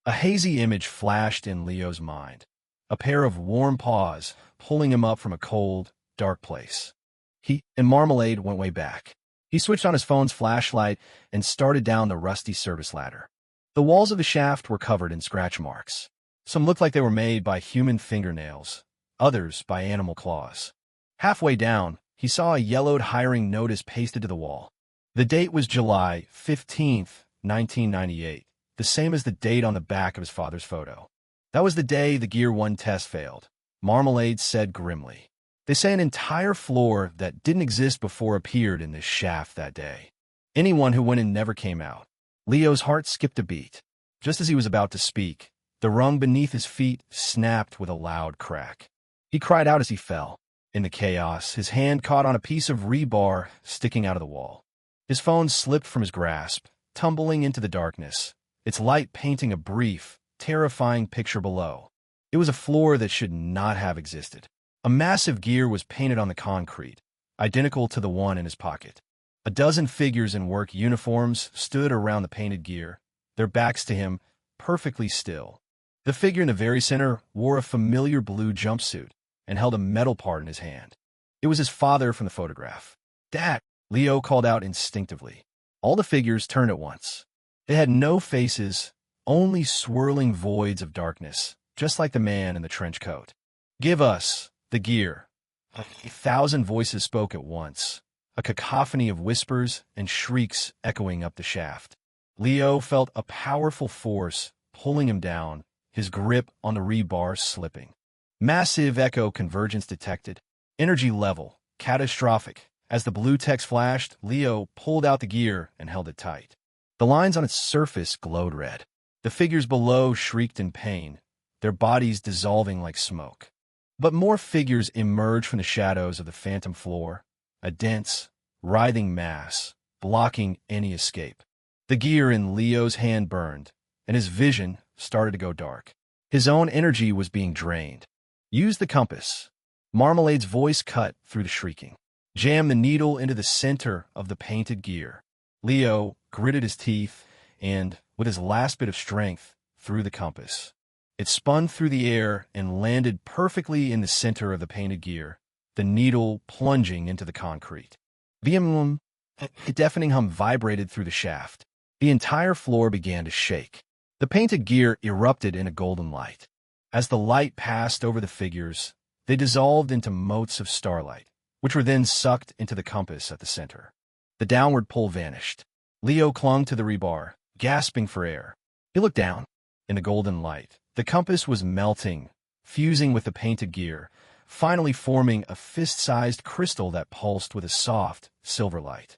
A hazy image flashed in Leo's mind. A pair of warm paws pulling him up from a cold, dark place. He and Marmalade went way back. He switched on his phone's flashlight and started down the rusty service ladder. The walls of the shaft were covered in scratch marks. Some looked like they were made by human fingernails, others by animal claws. Halfway down, he saw a yellowed hiring notice pasted to the wall. The date was July 15th, 1998, the same as the date on the back of his father's photo. That was the day the Gear 1 test failed, Marmalade said grimly. They say an entire floor that didn't exist before appeared in this shaft that day. Anyone who went in never came out. Leo's heart skipped a beat. Just as he was about to speak, the rung beneath his feet snapped with a loud crack. He cried out as he fell. In the chaos, his hand caught on a piece of rebar sticking out of the wall. His phone slipped from his grasp, tumbling into the darkness, its light painting a brief, terrifying picture below. It was a floor that should not have existed. A massive gear was painted on the concrete, identical to the one in his pocket. A dozen figures in work uniforms stood around the painted gear, their backs to him, perfectly still. The figure in the very center wore a familiar blue jumpsuit and held a metal part in his hand. It was his father from the photograph. "Dad!" Leo called out instinctively. All the figures turned at once. They had no faces, only swirling voids of darkness, just like the man in the trench coat. "Give us the gear." 1,000 voices spoke at once, a cacophony of whispers and shrieks echoing up the shaft. Leo felt a powerful force pulling him down, his grip on the rebar slipping. Massive echo convergence detected. Energy level, catastrophic. As the blue text flashed, Leo pulled out the gear and held it tight. The lines on its surface glowed red. The figures below shrieked in pain, their bodies dissolving like smoke. But more figures emerged from the shadows of the phantom floor, a dense, writhing mass, blocking any escape. The gear in Leo's hand burned, and his vision started to go dark. His own energy was being drained. "Use the compass." Marmalade's voice cut through the shrieking. "Jam the needle into the center of the painted gear." Leo gritted his teeth and, with his last bit of strength, threw the compass. It spun through the air and landed perfectly in the center of the painted gear, the needle plunging into the concrete. A deafening hum vibrated through the shaft. The entire floor began to shake. The painted gear erupted in a golden light. As the light passed over the figures, they dissolved into motes of starlight, which were then sucked into the compass at the center. The downward pull vanished. Leo clung to the rebar, gasping for air. He looked down. In the golden light, the compass was melting, fusing with the painted gear, finally forming a fist-sized crystal that pulsed with a soft, silver light.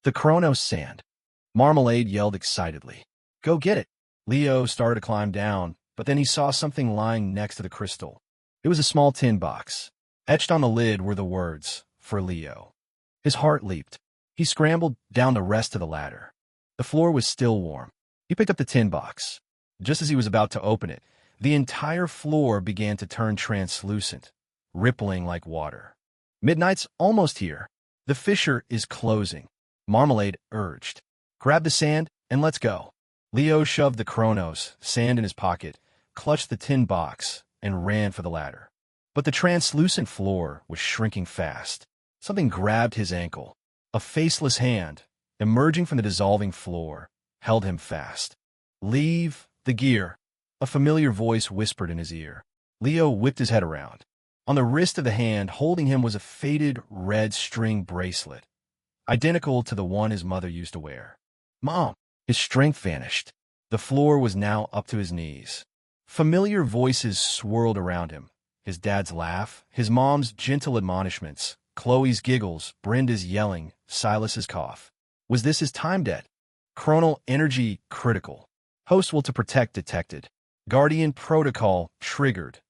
"The Chronos sand!" Marmalade yelled excitedly. "Go get it!" Leo started to climb down, but then he saw something lying next to the crystal. It was a small tin box. Etched on the lid were the words, "For Leo." His heart leaped. He scrambled down the rest of the ladder. The floor was still warm. He picked up the tin box. Just as he was about to open it, the entire floor began to turn translucent, rippling like water. "Midnight's almost here. The fissure is closing," Marmalade urged. "Grab the sand and let's go." Leo shoved the Chronos sand in his pocket, clutched the tin box, and ran for the ladder. But the translucent floor was shrinking fast. Something grabbed his ankle. A faceless hand, emerging from the dissolving floor, held him fast. "Leave the gear," a familiar voice whispered in his ear. Leo whipped his head around. On the wrist of the hand holding him was a faded red string bracelet, identical to the one his mother used to wear. "Mom!" His strength vanished. The floor was now up to his knees. Familiar voices swirled around him. His dad's laugh, his mom's gentle admonishments, Chloe's giggles, Brenda's yelling, Silas's cough. Was this his time debt? Chronal energy critical. Host will to protect detected. Guardian protocol triggered.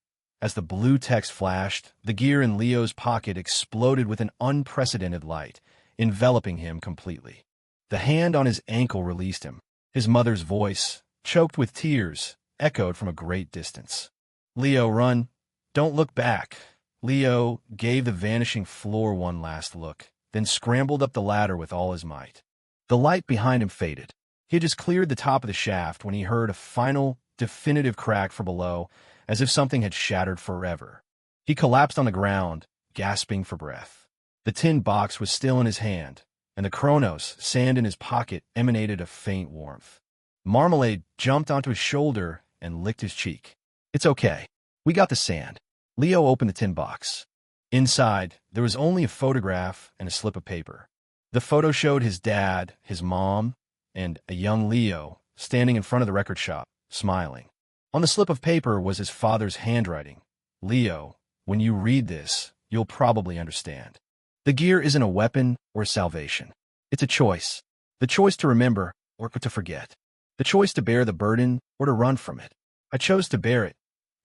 As the blue text flashed, the gear in Leo's pocket exploded with an unprecedented light, enveloping him completely. The hand on his ankle released him. His mother's voice, choked with tears, echoed from a great distance. "Leo, run. Don't look back." Leo gave the vanishing floor one last look, then scrambled up the ladder with all his might. The light behind him faded. He had just cleared the top of the shaft when he heard a final, definitive crack from below, as if something had shattered forever. He collapsed on the ground, gasping for breath. The tin box was still in his hand, and the Chronos sand in his pocket emanated a faint warmth. Marmalade jumped onto his shoulder and licked his cheek. "It's okay. We got the sand." Leo opened the tin box. Inside, there was only a photograph and a slip of paper. The photo showed his dad, his mom, and a young Leo standing in front of the record shop, smiling. On the slip of paper was his father's handwriting. Leo, when you read this, you'll probably understand. The gear isn't a weapon or salvation. It's a choice. The choice to remember or to forget. The choice to bear the burden or to run from it. I chose to bear it,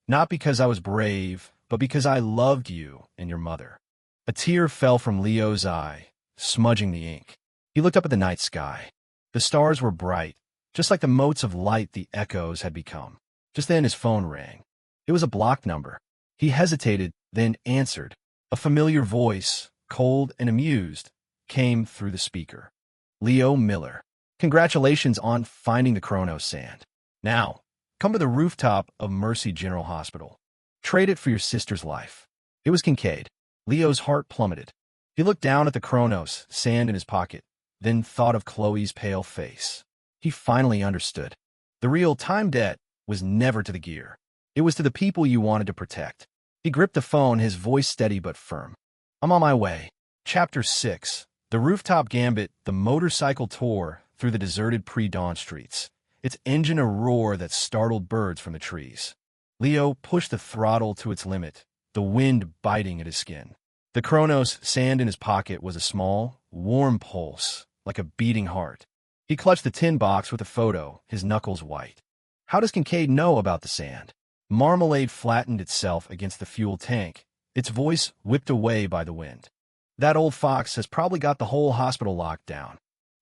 not because I was brave, but because I loved you and your mother. A tear fell from Leo's eye, smudging the ink. He looked up at the night sky. The stars were bright, just like the motes of light the echoes had become. Just then his phone rang. It was a blocked number. He hesitated, then answered. A familiar voice, cold and amused, came through the speaker. Leo Miller. Congratulations on finding the Chronos sand. Now, come to the rooftop of Mercy General Hospital. Trade it for your sister's life. It was Kincaid. Leo's heart plummeted. He looked down at the Chronos sand in his pocket, then thought of Chloe's pale face. He finally understood. The real time debt was never to the gear. It was to the people you wanted to protect. He gripped the phone, his voice steady but firm. I'm on my way. Chapter 6. The Rooftop Gambit, the motorcycle tour through the deserted pre-dawn streets, its engine a roar that startled birds from the trees. Leo pushed the throttle to its limit, the wind biting at his skin. The Chronos sand in his pocket was a small, warm pulse, like a beating heart. He clutched the tin box with a photo, his knuckles white. How does Kincaid know about the sand? Marmalade flattened itself against the fuel tank, its voice whipped away by the wind. That old fox has probably got the whole hospital locked down.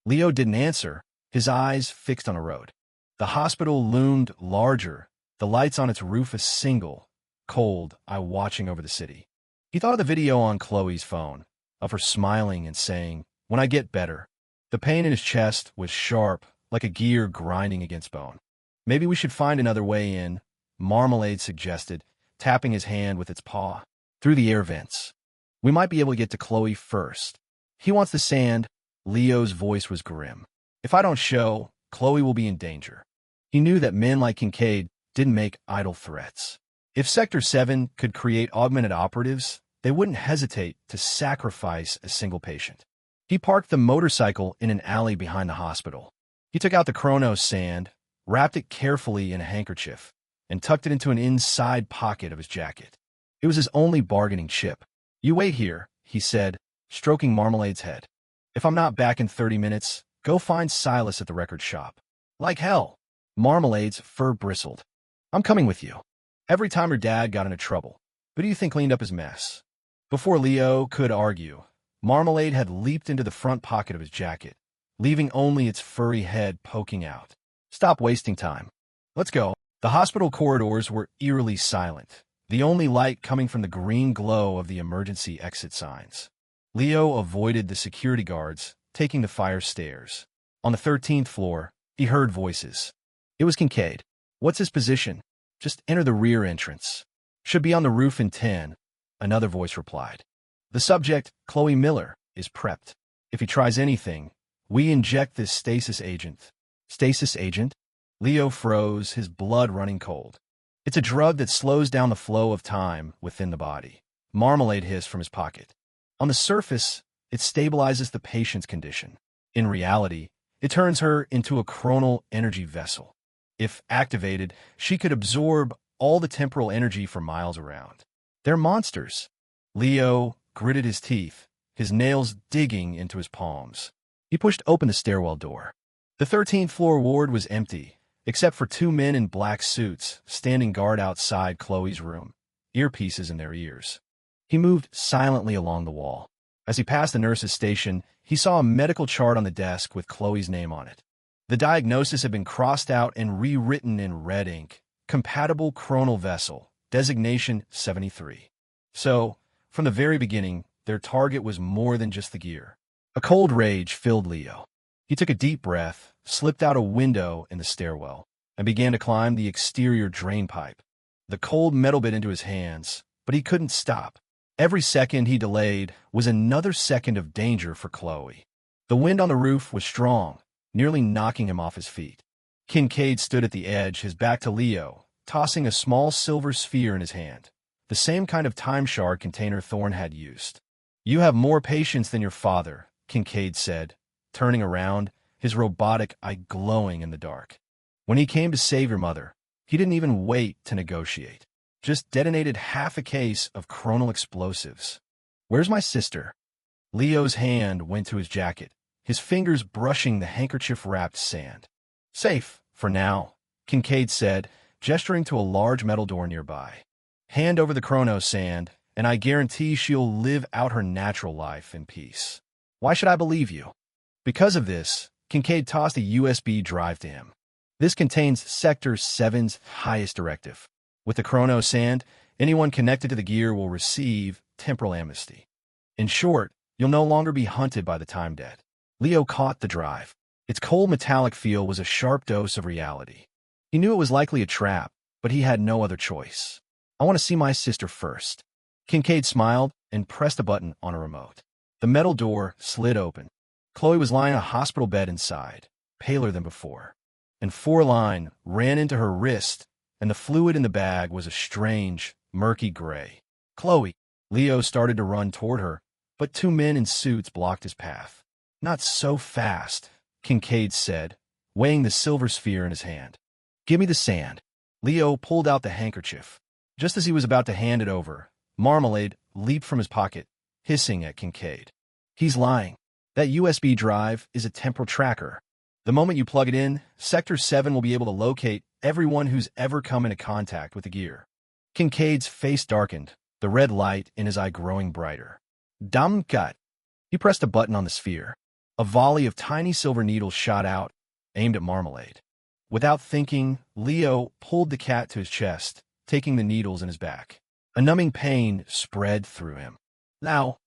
Leo didn't answer, his eyes fixed on a road. The hospital loomed larger, the lights on its roof a single, cold eye watching over the city. He thought of the video on Chloe's phone, of her smiling and saying, "When I get better." The pain in his chest was sharp, like a gear grinding against bone. Maybe we should find another way in, Marmalade suggested, tapping his hand with its paw. Through the air vents. We might be able to get to Chloe first. He wants the sand. Leo's voice was grim. If I don't show, Chloe will be in danger. He knew that men like Kincaid didn't make idle threats. If Sector 7 could create augmented operatives, they wouldn't hesitate to sacrifice a single patient. He parked the motorcycle in an alley behind the hospital. He took out the Chronos sand, wrapped it carefully in a handkerchief, and tucked it into an inside pocket of his jacket. It was his only bargaining chip. You wait here, he said, stroking Marmalade's head. If I'm not back in 30 minutes, go find Silas at the record shop. Like hell. Marmalade's fur bristled. I'm coming with you. Every time her dad got into trouble, who do you think cleaned up his mess? Before Leo could argue, Marmalade had leaped into the front pocket of his jacket, leaving only its furry head poking out. Stop wasting time. Let's go. The hospital corridors were eerily silent, the only light coming from the green glow of the emergency exit signs. Leo avoided the security guards, taking the fire stairs. On the 13th floor, he heard voices. It was Kincaid. What's his position? Just enter the rear entrance. Should be on the roof in 10, another voice replied. The subject, Chloe Miller, is prepped. If he tries anything, we inject this stasis agent. Stasis agent? Leo froze, his blood running cold. It's a drug that slows down the flow of time within the body. Marmalade hissed from his pocket. On the surface, it stabilizes the patient's condition. In reality, it turns her into a chronal energy vessel. If activated, she could absorb all the temporal energy for miles around. They're monsters. Leo gritted his teeth, his nails digging into his palms. He pushed open the stairwell door. The 13th floor ward was empty, except for two men in black suits standing guard outside Chloe's room, earpieces in their ears. He moved silently along the wall. As he passed the nurse's station, he saw a medical chart on the desk with Chloe's name on it. The diagnosis had been crossed out and rewritten in red ink. Compatible chronal vessel, designation 73. So, from the very beginning, their target was more than just the gear. A cold rage filled Leo. He took a deep breath, slipped out a window in the stairwell, and began to climb the exterior drain pipe. The cold metal bit into his hands, but he couldn't stop. Every second he delayed was another second of danger for Chloe. The wind on the roof was strong, nearly knocking him off his feet. Kincaid stood at the edge, his back to Leo, tossing a small silver sphere in his hand, the same kind of time shard container Thorne had used. You have more patience than your father, Kincaid said, turning around, his robotic eye glowing in the dark. When he came to save your mother, he didn't even wait to negotiate. Just detonated half a case of chronal explosives. Where's my sister? Leo's hand went to his jacket, his fingers brushing the handkerchief-wrapped sand. Safe, for now, Kincaid said, gesturing to a large metal door nearby. Hand over the chrono sand, and I guarantee she'll live out her natural life in peace. Why should I believe you? Because of this, Kincaid tossed a USB drive to him. This contains Sector 7's highest directive. With the chrono sand, anyone connected to the gear will receive temporal amnesty. In short, you'll no longer be hunted by the time dead. Leo caught the drive. Its cold metallic feel was a sharp dose of reality. He knew it was likely a trap, but he had no other choice. I want to see my sister first. Kincaid smiled and pressed a button on a remote. The metal door slid open. Chloe was lying on a hospital bed inside, paler than before. And 4-line ran into her wrist, and the fluid in the bag was a strange, murky gray. Chloe! Leo started to run toward her, but 2 men in suits blocked his path. Not so fast, Kincaid said, weighing the silver sphere in his hand. Give me the sand. Leo pulled out the handkerchief. Just as he was about to hand it over, Marmalade leaped from his pocket, hissing at Kincaid. He's lying. That USB drive is a temporal tracker. The moment you plug it in, Sector 7 will be able to locate everyone who's ever come into contact with the gear. Kincaid's face darkened, the red light in his eye growing brighter. Dumb gut. He pressed a button on the sphere. A volley of tiny silver needles shot out, aimed at Marmalade. Without thinking, Leo pulled the cat to his chest, taking the needles in his back. A numbing pain spread through him. Now,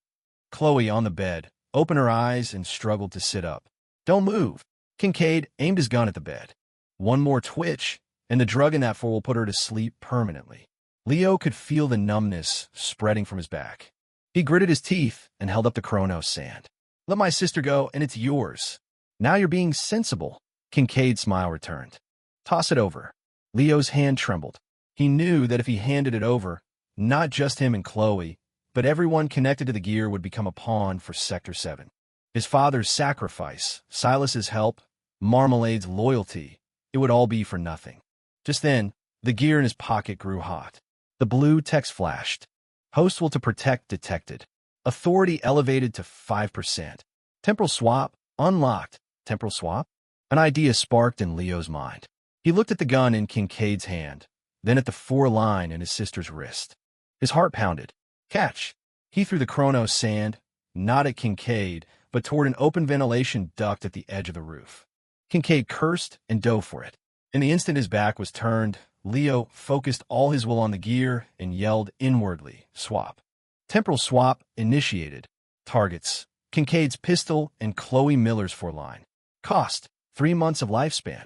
Chloe, on the bed, opened her eyes and struggled to sit up. Don't move. Kincaid aimed his gun at the bed. One more twitch, and the drug in that four will put her to sleep permanently. Leo could feel the numbness spreading from his back. He gritted his teeth and held up the chrono sand. Let my sister go, and it's yours. Now you're being sensible. Kincaid's smile returned. Toss it over. Leo's hand trembled. He knew that if he handed it over, not just him and Chloe, but everyone connected to the gear would become a pawn for Sector 7. His father's sacrifice, Silas's help, Marmalade's loyalty, it would all be for nothing. Just then, the gear in his pocket grew hot. The blue text flashed. Host will to protect detected. Authority elevated to 5%. Temporal swap unlocked. Temporal swap? An idea sparked in Leo's mind. He looked at the gun in Kincaid's hand, then at the 4-line in his sister's wrist. His heart pounded. Catch! He threw the chrono sand, not at Kincaid, but toward an open ventilation duct at the edge of the roof. Kincaid cursed and dove for it. In the instant his back was turned, Leo focused all his will on the gear and yelled inwardly, swap. Temporal swap initiated. Targets: Kincaid's pistol and Chloe Miller's 4-line. Cost: 3 months of lifespan.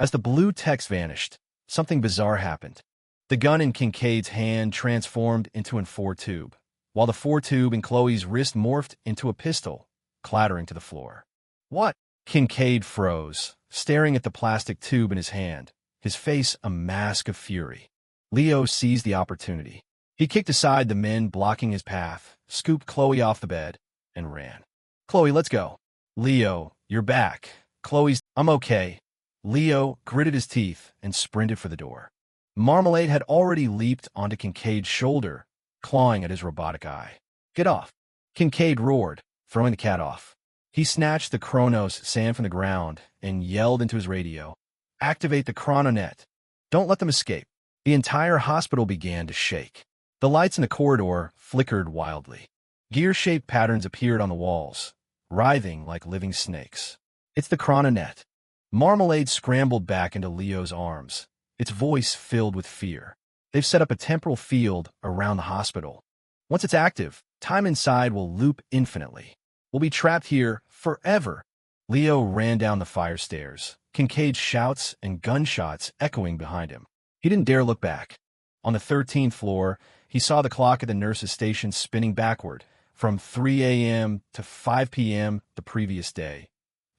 As the blue text vanished, something bizarre happened. The gun in Kincaid's hand transformed into an 4-tube, while the 4-tube in Chloe's wrist morphed into a pistol, clattering to the floor. What? Kincaid froze, staring at the plastic tube in his hand, his face a mask of fury. Leo seized the opportunity. He kicked aside the men blocking his path, scooped Chloe off the bed, and ran. Chloe, let's go. Leo, you're back. Chloe's, I'm okay. Leo gritted his teeth and sprinted for the door. Marmalade had already leaped onto Kincaid's shoulder, clawing at his robotic eye. Get off. Kincaid roared, throwing the cat off. He snatched the chronos sand from the ground and yelled into his radio. Activate the chrononet. Don't let them escape. The entire hospital began to shake. The lights in the corridor flickered wildly. Gear-shaped patterns appeared on the walls, writhing like living snakes. It's the chrononet. Marmalade scrambled back into Leo's arms, its voice filled with fear. They've set up a temporal field around the hospital. Once it's active, time inside will loop infinitely. We'll be trapped here forever. Leo ran down the fire stairs, Kincaid's shouts and gunshots echoing behind him. He didn't dare look back. On the 13th floor, he saw the clock at the nurse's station spinning backward, from 3 a.m. to 5 p.m. the previous day,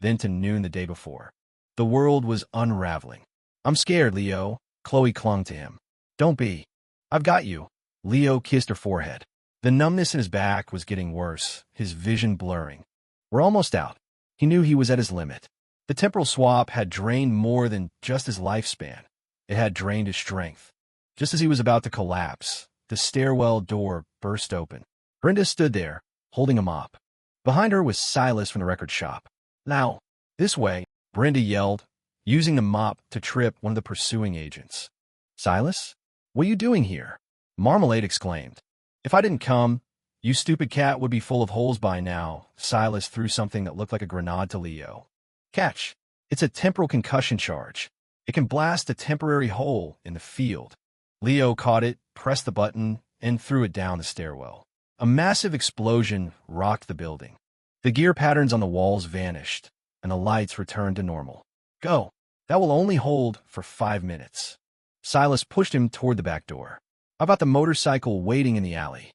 then to noon the day before. The world was unraveling. I'm scared, Leo. Chloe clung to him. Don't be. I've got you. Leo kissed her forehead. The numbness in his back was getting worse, his vision blurring. We're almost out. He knew he was at his limit. The temporal swap had drained more than just his lifespan. It had drained his strength. Just as he was about to collapse, the stairwell door burst open. Brenda stood there, holding a mop. Behind her was Silas from the record shop. "Now, this way," Brenda yelled, using the mop to trip one of the pursuing agents. "Silas? What are you doing here?" Marmalade exclaimed. "If I didn't come, you stupid cat would be full of holes by now." Silas threw something that looked like a grenade to Leo. "Catch. It's a temporal concussion charge. It can blast a temporary hole in the field." Leo caught it, pressed the button, and threw it down the stairwell. A massive explosion rocked the building. The gear patterns on the walls vanished, and the lights returned to normal. "Go. That will only hold for 5 minutes." Silas pushed him toward the back door. "How about the motorcycle waiting in the alley?"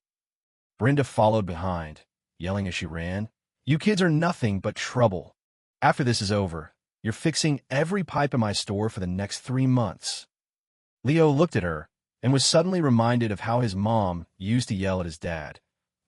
Brenda followed behind, yelling as she ran, "You kids are nothing but trouble. After this is over, you're fixing every pipe in my store for the next 3 months." Leo looked at her and was suddenly reminded of how his mom used to yell at his dad,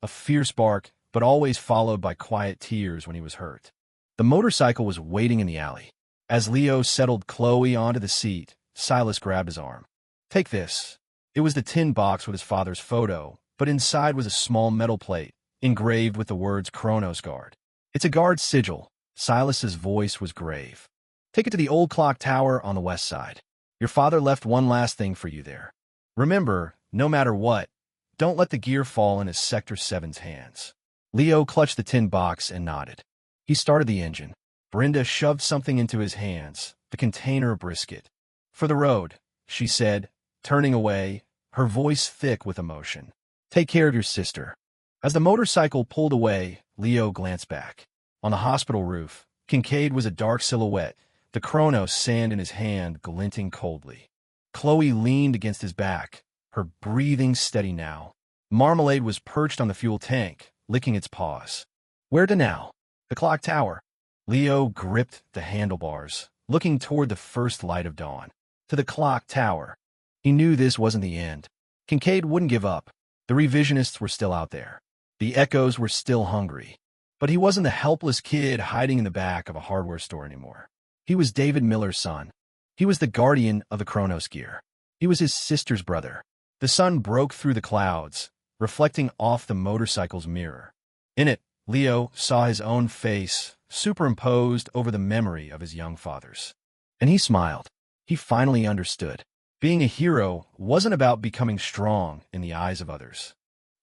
a fierce bark, but always followed by quiet tears when he was hurt. The motorcycle was waiting in the alley. As Leo settled Chloe onto the seat, Silas grabbed his arm. "Take this." It was the tin box with his father's photo, but inside was a small metal plate, engraved with the words Kronos Guard. "It's a guard sigil." Silas's voice was grave. "Take it to the old clock tower on the west side. Your father left one last thing for you there. Remember, no matter what, don't let the gear fall into Sector 7's hands." Leo clutched the tin box and nodded. He started the engine. Brenda shoved something into his hands, the container of brisket. "For the road," she said, turning away, her voice thick with emotion. "Take care of your sister." As the motorcycle pulled away, Leo glanced back. On the hospital roof, Kincaid was a dark silhouette, the Kronos sand in his hand glinting coldly. Chloe leaned against his back, her breathing steady now. Marmalade was perched on the fuel tank, licking its paws. "Where to now?" "The clock tower." Leo gripped the handlebars, looking toward the first light of dawn. To the clock tower. He knew this wasn't the end. Kincaid wouldn't give up. The revisionists were still out there. The echoes were still hungry. But he wasn't the helpless kid hiding in the back of a hardware store anymore. He was David Miller's son. He was the guardian of the Kronos gear. He was his sister's brother. The sun broke through the clouds, reflecting off the motorcycle's mirror. In it, Leo saw his own face superimposed over the memory of his young father's. And he smiled. He finally understood. Being a hero wasn't about becoming strong in the eyes of others.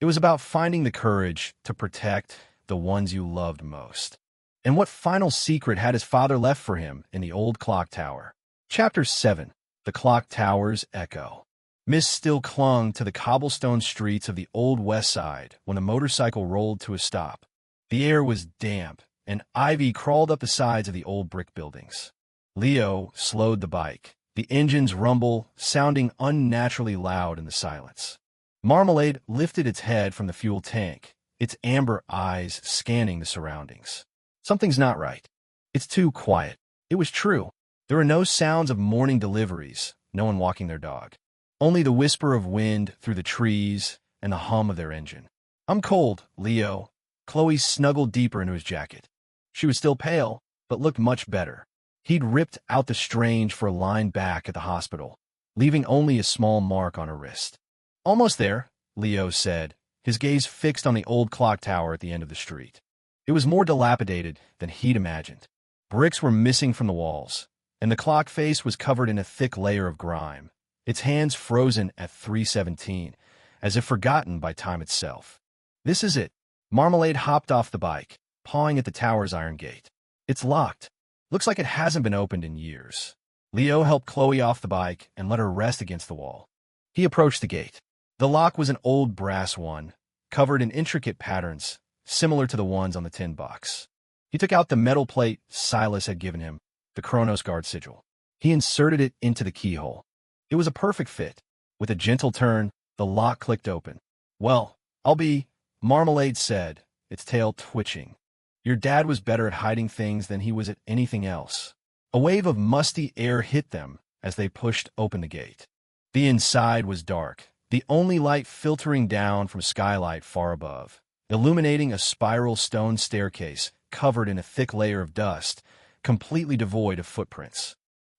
It was about finding the courage to protect the ones you loved most. And what final secret had his father left for him in the old clock tower? Chapter 7. The Clock Tower's Echo. Mist still clung to the cobblestone streets of the old west side when the motorcycle rolled to a stop. The air was damp, and ivy crawled up the sides of the old brick buildings. Leo slowed the bike, the engine's rumble sounding unnaturally loud in the silence. Marmalade lifted its head from the fuel tank, its amber eyes scanning the surroundings. Something's not right. It's too quiet. It was true. There were no sounds of morning deliveries, no one walking their dog. Only the whisper of wind through the trees and the hum of their engine. "I'm cold, Leo." Chloe snuggled deeper into his jacket. She was still pale, but looked much better. He'd ripped out the strange for a line back at the hospital, leaving only a small mark on her wrist. "Almost there," Leo said, his gaze fixed on the old clock tower at the end of the street. It was more dilapidated than he'd imagined. Bricks were missing from the walls, and the clock face was covered in a thick layer of grime, its hands frozen at 3:17, as if forgotten by time itself. "This is it." Marmalade hopped off the bike, pawing at the tower's iron gate. "It's locked. Looks like it hasn't been opened in years." Leo helped Chloe off the bike and let her rest against the wall. He approached the gate. The lock was an old brass one, covered in intricate patterns, similar to the ones on the tin box. He took out the metal plate Silas had given him, the Kronos Guard sigil. He inserted it into the keyhole. It was a perfect fit. With a gentle turn, the lock clicked open. "Well, I'll be," Marmalade said, its tail twitching. "Your dad was better at hiding things than he was at anything else." A wave of musty air hit them as they pushed open the gate. The inside was dark, the only light filtering down from skylight far above, illuminating a spiral stone staircase covered in a thick layer of dust, completely devoid of footprints.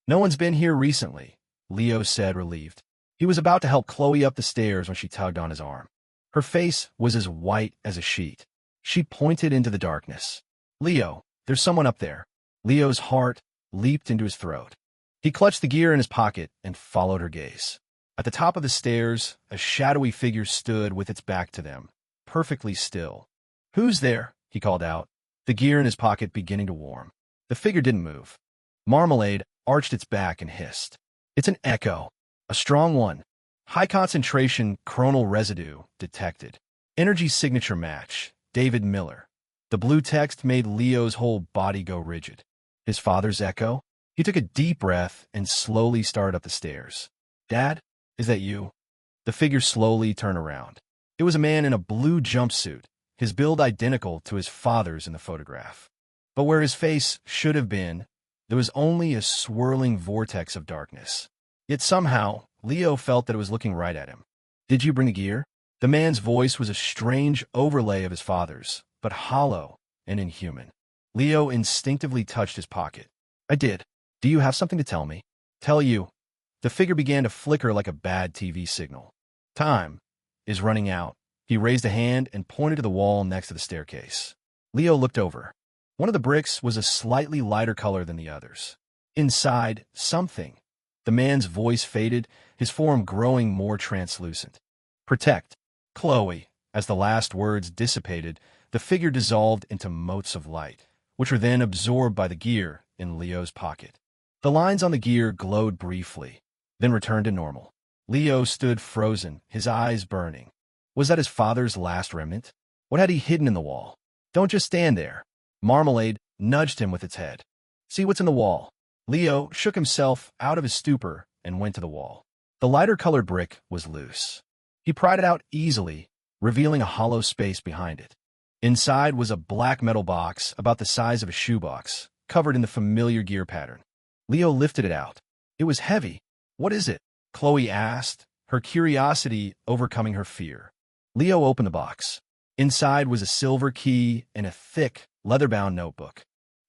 No one's been here recently, Leo said, relieved. He was about to help Chloe up the stairs when she tugged on his arm. Her face was as white as a sheet. She pointed into the darkness. Leo, there's someone up there. Leo's heart leaped into his throat. He clutched the gear in his pocket and followed her gaze. At the top of the stairs, a shadowy figure stood with its back to them, perfectly still. Who's there? He called out, the gear in his pocket beginning to warm. The figure didn't move. Marmalade arched its back and hissed. It's an echo. A strong one. High concentration chronal residue detected. Energy signature match. David Miller. The blue text made Leo's whole body go rigid. His father's echo? He took a deep breath and slowly started up the stairs. Dad, is that you? The figure slowly turned around. It was a man in a blue jumpsuit, his build identical to his father's in the photograph. But where his face should have been, there was only a swirling vortex of darkness. Yet somehow, Leo felt that it was looking right at him. Did you bring the gear? The man's voice was a strange overlay of his father's, but hollow and inhuman. Leo instinctively touched his pocket. I did. Do you have something to tell me? Tell you. The figure began to flicker like a bad TV signal. Time is running out. He raised a hand and pointed to the wall next to the staircase. Leo looked over. One of the bricks was a slightly lighter color than the others. Inside, something. The man's voice faded, his form growing more translucent. Protect. Chloe. As the last words dissipated, the figure dissolved into motes of light, which were then absorbed by the gear in Leo's pocket. The lines on the gear glowed briefly, then returned to normal. Leo stood frozen, his eyes burning. Was that his father's last remnant? What had he hidden in the wall? Don't just stand there. Marmalade nudged him with its head. See what's in the wall. Leo shook himself out of his stupor and went to the wall. The lighter-colored brick was loose. He pried it out easily, revealing a hollow space behind it. Inside was a black metal box about the size of a shoebox, covered in the familiar gear pattern. Leo lifted it out. It was heavy. What is it? Chloe asked, her curiosity overcoming her fear. Leo opened the box. Inside was a silver key and a thick, leather-bound notebook.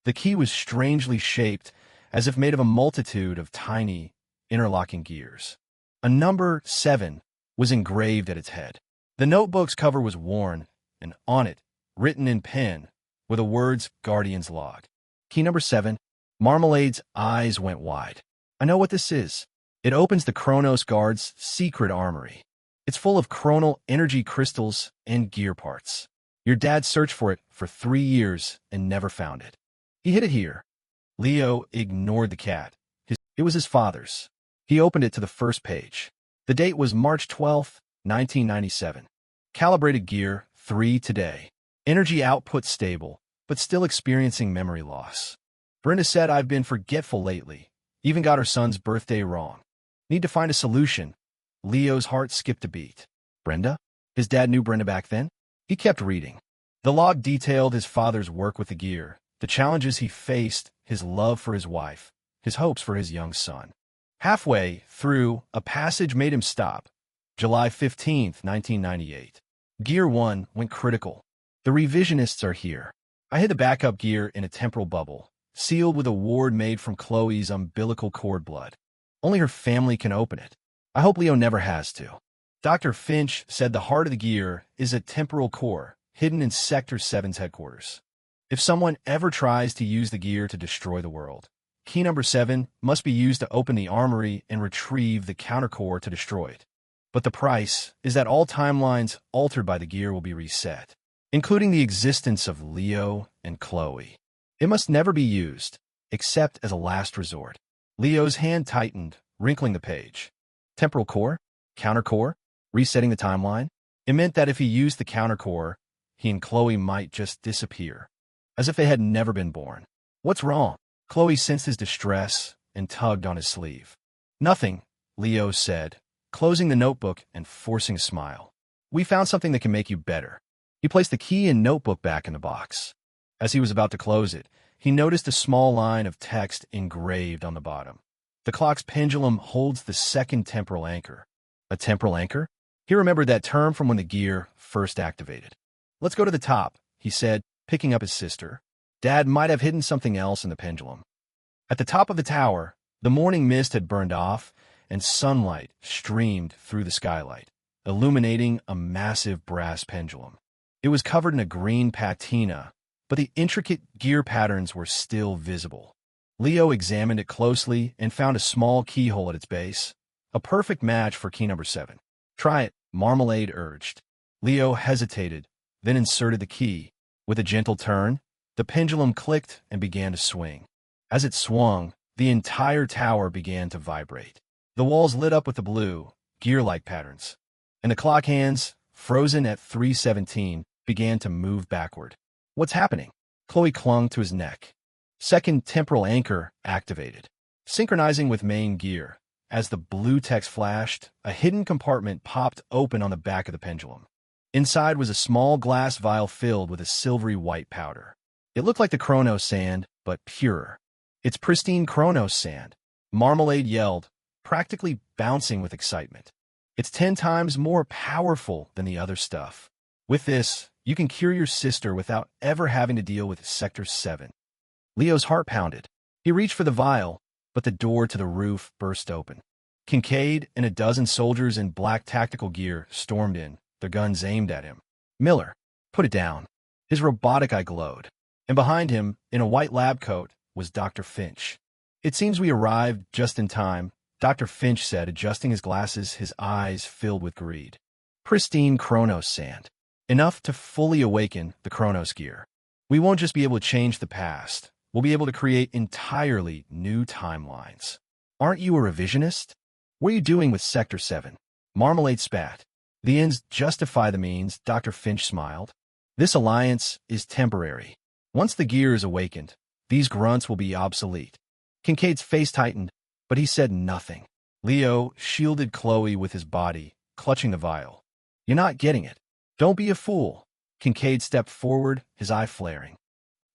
The key was strangely shaped, as if made of a multitude of tiny, interlocking gears. A number 7 was engraved at its head. The notebook's cover was worn, and on it, written in pen, were the words Guardian's Log. Key number 7. Marmalade's eyes went wide. I know what this is. It opens the Chronos Guard's secret armory. It's full of chronal energy crystals and gear parts. Your dad searched for it for 3 years and never found it. He hid it here. Leo ignored the cat. It was his father's. He opened it to the first page. The date was March 12, 1997. Calibrated gear, 3 today. Energy output stable, but still experiencing memory loss. Brenda said I've been forgetful lately. Even got her son's birthday wrong. Need to find a solution. Leo's heart skipped a beat. Brenda? His dad knew Brenda back then? He kept reading. The log detailed his father's work with the gear, the challenges he faced, his love for his wife, his hopes for his young son. Halfway through, a passage made him stop. July 15, 1998. Gear 1 went critical. The revisionists are here. I hid the backup gear in a temporal bubble, sealed with a ward made from Chloe's umbilical cord blood. Only her family can open it. I hope Leo never has to. Dr. Finch said the heart of the gear is a temporal core, hidden in Sector 7's headquarters. If someone ever tries to use the gear to destroy the world, key number 7 must be used to open the armory and retrieve the countercore to destroy it. But the price is that all timelines altered by the gear will be reset, including the existence of Leo and Chloe. It must never be used, except as a last resort. Leo's hand tightened, wrinkling the page. Temporal core? Countercore? Resetting the timeline? It meant that if he used the countercore, he and Chloe might just disappear, as if they had never been born. What's wrong? Chloe sensed his distress and tugged on his sleeve. Nothing, Leo said, closing the notebook and forcing a smile. We found something that can make you better. He placed the key and notebook back in the box. As he was about to close it, he noticed a small line of text engraved on the bottom. The clock's pendulum holds the second temporal anchor. A temporal anchor? He remembered that term from when the gear first activated. Let's go to the top, he said, picking up his sister. Dad might have hidden something else in the pendulum. At the top of the tower, the morning mist had burned off, and sunlight streamed through the skylight, illuminating a massive brass pendulum. It was covered in a green patina, but the intricate gear patterns were still visible. Leo examined it closely and found a small keyhole at its base, a perfect match for key number 7. "Try it," Marmalade urged. Leo hesitated, then inserted the key. With a gentle turn, the pendulum clicked and began to swing. As it swung, the entire tower began to vibrate. The walls lit up with the blue, gear-like patterns, and the clock hands, frozen at 3:17, began to move backward. "What's happening?" Chloe clung to his neck. Second temporal anchor activated. Synchronizing with main gear, as the blue text flashed, a hidden compartment popped open on the back of the pendulum. Inside was a small glass vial filled with a silvery white powder. It looked like the Chronos sand, but purer. "It's pristine Chronos sand," Marmalade yelled, practically bouncing with excitement. "It's 10 times more powerful than the other stuff. With this, you can cure your sister without ever having to deal with Sector 7. Leo's heart pounded. He reached for the vial, but the door to the roof burst open. Kincaid and a dozen soldiers in black tactical gear stormed in, their guns aimed at him. "Miller, put it down." His robotic eye glowed, and behind him, in a white lab coat, was Dr. Finch. "It seems we arrived just in time," Dr. Finch said, adjusting his glasses, his eyes filled with greed. "Pristine Chronos sand. Enough to fully awaken the Chronos gear. We won't just be able to change the past. We'll be able to create entirely new timelines. Aren't you a revisionist? What are you doing with Sector 7? Marmalade spat. "The ends justify the means," Dr. Finch smiled. "This alliance is temporary. Once the gear is awakened, these grunts will be obsolete." Kincaid's face tightened, but he said nothing. Leo shielded Chloe with his body, clutching the vial. "You're not getting it. Don't be a fool." Kincaid stepped forward, his eye flaring.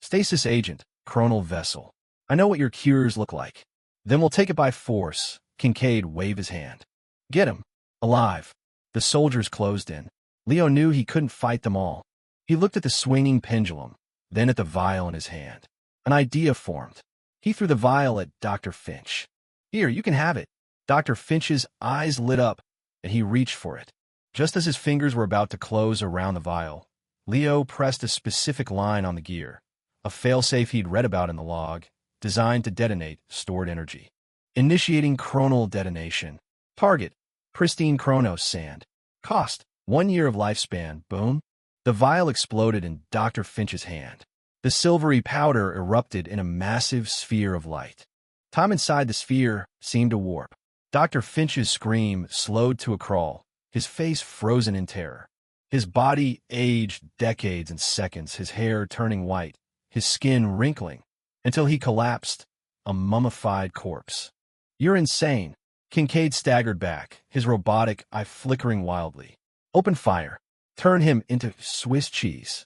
"Stasis agent, chronal vessel. I know what your cures look like. Then we'll take it by force." Kincaid waved his hand. "Get him. Alive." The soldiers closed in. Leo knew he couldn't fight them all. He looked at the swinging pendulum, then at the vial in his hand. An idea formed. He threw the vial at Dr. Finch. "Here, you can have it." Dr. Finch's eyes lit up, and he reached for it. Just as his fingers were about to close around the vial, Leo pressed a specific line on the gear, a failsafe he'd read about in the log, designed to detonate stored energy. Initiating chronal detonation. Target: pristine Chronos sand. Cost: 1 year of lifespan. Boom. The vial exploded in Dr. Finch's hand. The silvery powder erupted in a massive sphere of light. Time inside the sphere seemed to warp. Dr. Finch's scream slowed to a crawl, his face frozen in terror. His body aged decades in seconds, his hair turning white, his skin wrinkling, until he collapsed, a mummified corpse. "You're insane." Kincaid staggered back, his robotic eye flickering wildly. "Open fire. Turn him into Swiss cheese."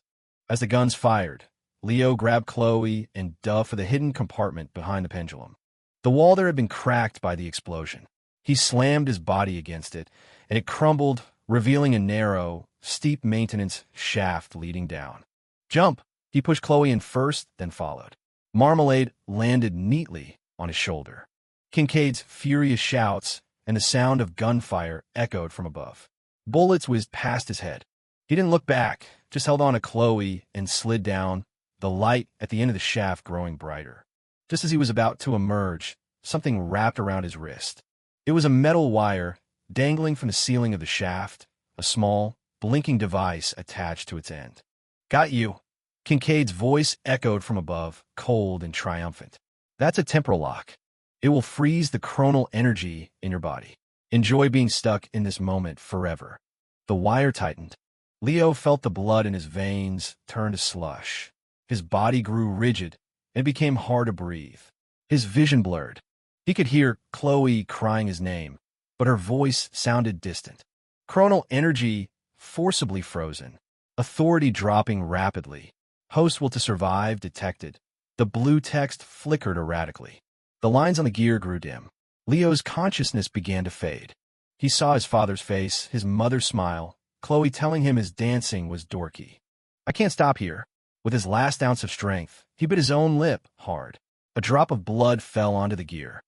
As the guns fired, Leo grabbed Chloe and dove for the hidden compartment behind the pendulum. The wall there had been cracked by the explosion. He slammed his body against it, and it crumbled, revealing a narrow, steep maintenance shaft leading down. "Jump!" He pushed Chloe in first, then followed. Marmalade landed neatly on his shoulder. Kincaid's furious shouts and the sound of gunfire echoed from above. Bullets whizzed past his head. He didn't look back, just held on to Chloe and slid down, the light at the end of the shaft growing brighter. Just as he was about to emerge, something wrapped around his wrist. It was a metal wire dangling from the ceiling of the shaft, a small, blinking device attached to its end. "Got you." Kincaid's voice echoed from above, cold and triumphant. "That's a temporal lock. It will freeze the chronal energy in your body. Enjoy being stuck in this moment forever." The wire tightened. Leo felt the blood in his veins turn to slush. His body grew rigid and became hard to breathe. His vision blurred. He could hear Chloe crying his name, but her voice sounded distant. Chronal energy forcibly frozen. Authority dropping rapidly. Host will to survive detected. The blue text flickered erratically. The lines on the gear grew dim. Leo's consciousness began to fade. He saw his father's face, his mother's smile, Chloe telling him his dancing was dorky. "I can't stop here." With his last ounce of strength, he bit his own lip hard. A drop of blood fell onto the gear.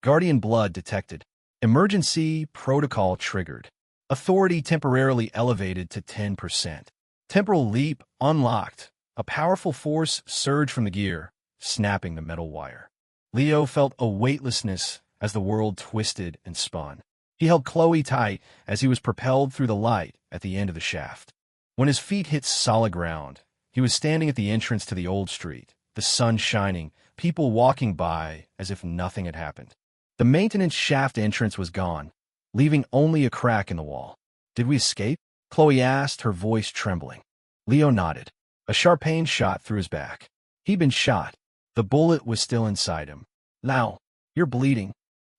Guardian blood detected. Emergency protocol triggered. Authority temporarily elevated to 10%. Temporal leap unlocked. A powerful force surged from the gear, snapping the metal wire. Leo felt a weightlessness as the world twisted and spun. He held Chloe tight as he was propelled through the light at the end of the shaft. When his feet hit solid ground, he was standing at the entrance to the old street, the sun shining, people walking by as if nothing had happened. The maintenance shaft entrance was gone, leaving only a crack in the wall. "Did we escape?" Chloe asked, her voice trembling. Leo nodded. A sharp pain shot through his back. He'd been shot. The bullet was still inside him. "Now, you're bleeding."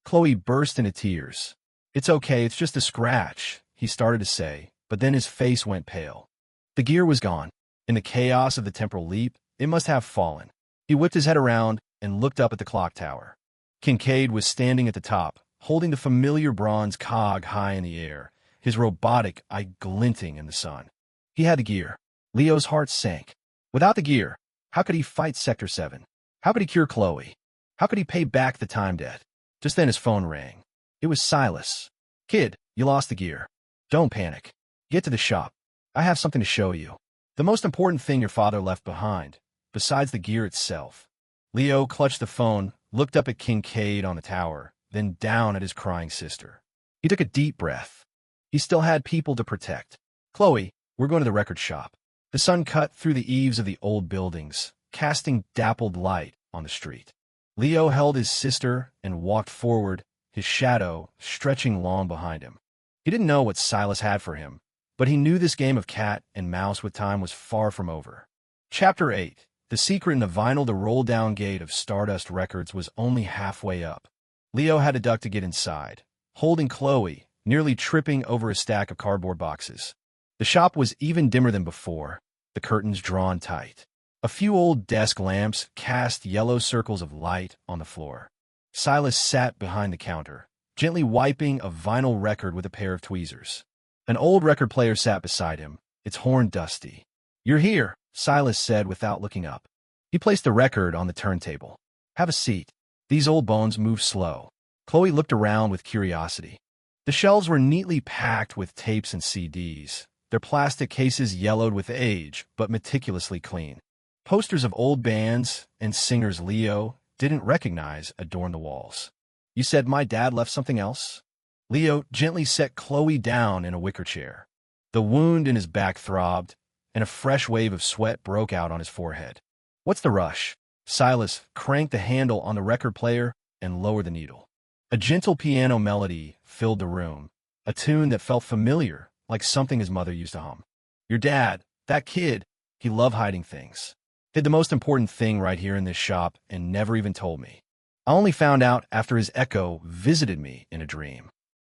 Chloe burst into tears. "It's okay, it's just a scratch," he started to say, but then his face went pale. The gear was gone. In the chaos of the temporal leap, it must have fallen. He whipped his head around and looked up at the clock tower. Kincaid was standing at the top, holding the familiar bronze cog high in the air, his robotic eye glinting in the sun. He had the gear. Leo's heart sank. Without the gear, how could he fight Sector 7? How could he cure Chloe? How could he pay back the time debt? Just then his phone rang. It was Silas. "Kid, you lost the gear. Don't panic. Get to the shop. I have something to show you. The most important thing your father left behind, besides the gear itself." Leo clutched the phone, looked up at Kincaid on the tower, then down at his crying sister. He took a deep breath. He still had people to protect. "Chloe, we're going to the record shop." The sun cut through the eaves of the old buildings, casting dappled light on the street. Leo held his sister and walked forward, his shadow stretching long behind him. He didn't know what Silas had for him, but he knew this game of cat and mouse with time was far from over. Chapter 8. The secret in the vinyl-to-roll-down gate of Stardust Records was only halfway up. Leo had to duck to get inside, holding Chloe, nearly tripping over a stack of cardboard boxes. The shop was even dimmer than before, the curtains drawn tight. A few old desk lamps cast yellow circles of light on the floor. Silas sat behind the counter, gently wiping a vinyl record with a pair of tweezers. An old record player sat beside him, its horn dusty. "You're here," Silas said without looking up. He placed the record on the turntable. "Have a seat." These old bones moved slow. Chloe looked around with curiosity. The shelves were neatly packed with tapes and CDs, their plastic cases yellowed with age, but meticulously clean. Posters of old bands and singers Leo didn't recognize adorned the walls. "You said my dad left something else?" Leo gently set Chloe down in a wicker chair. The wound in his back throbbed, and a fresh wave of sweat broke out on his forehead. "What's the rush?" Silas cranked the handle on the record player and lowered the needle. A gentle piano melody filled the room, a tune that felt familiar, like something his mother used to hum. "Your dad, that kid, he loved hiding things. Hid the most important thing right here in this shop and never even told me. I only found out after his echo visited me in a dream."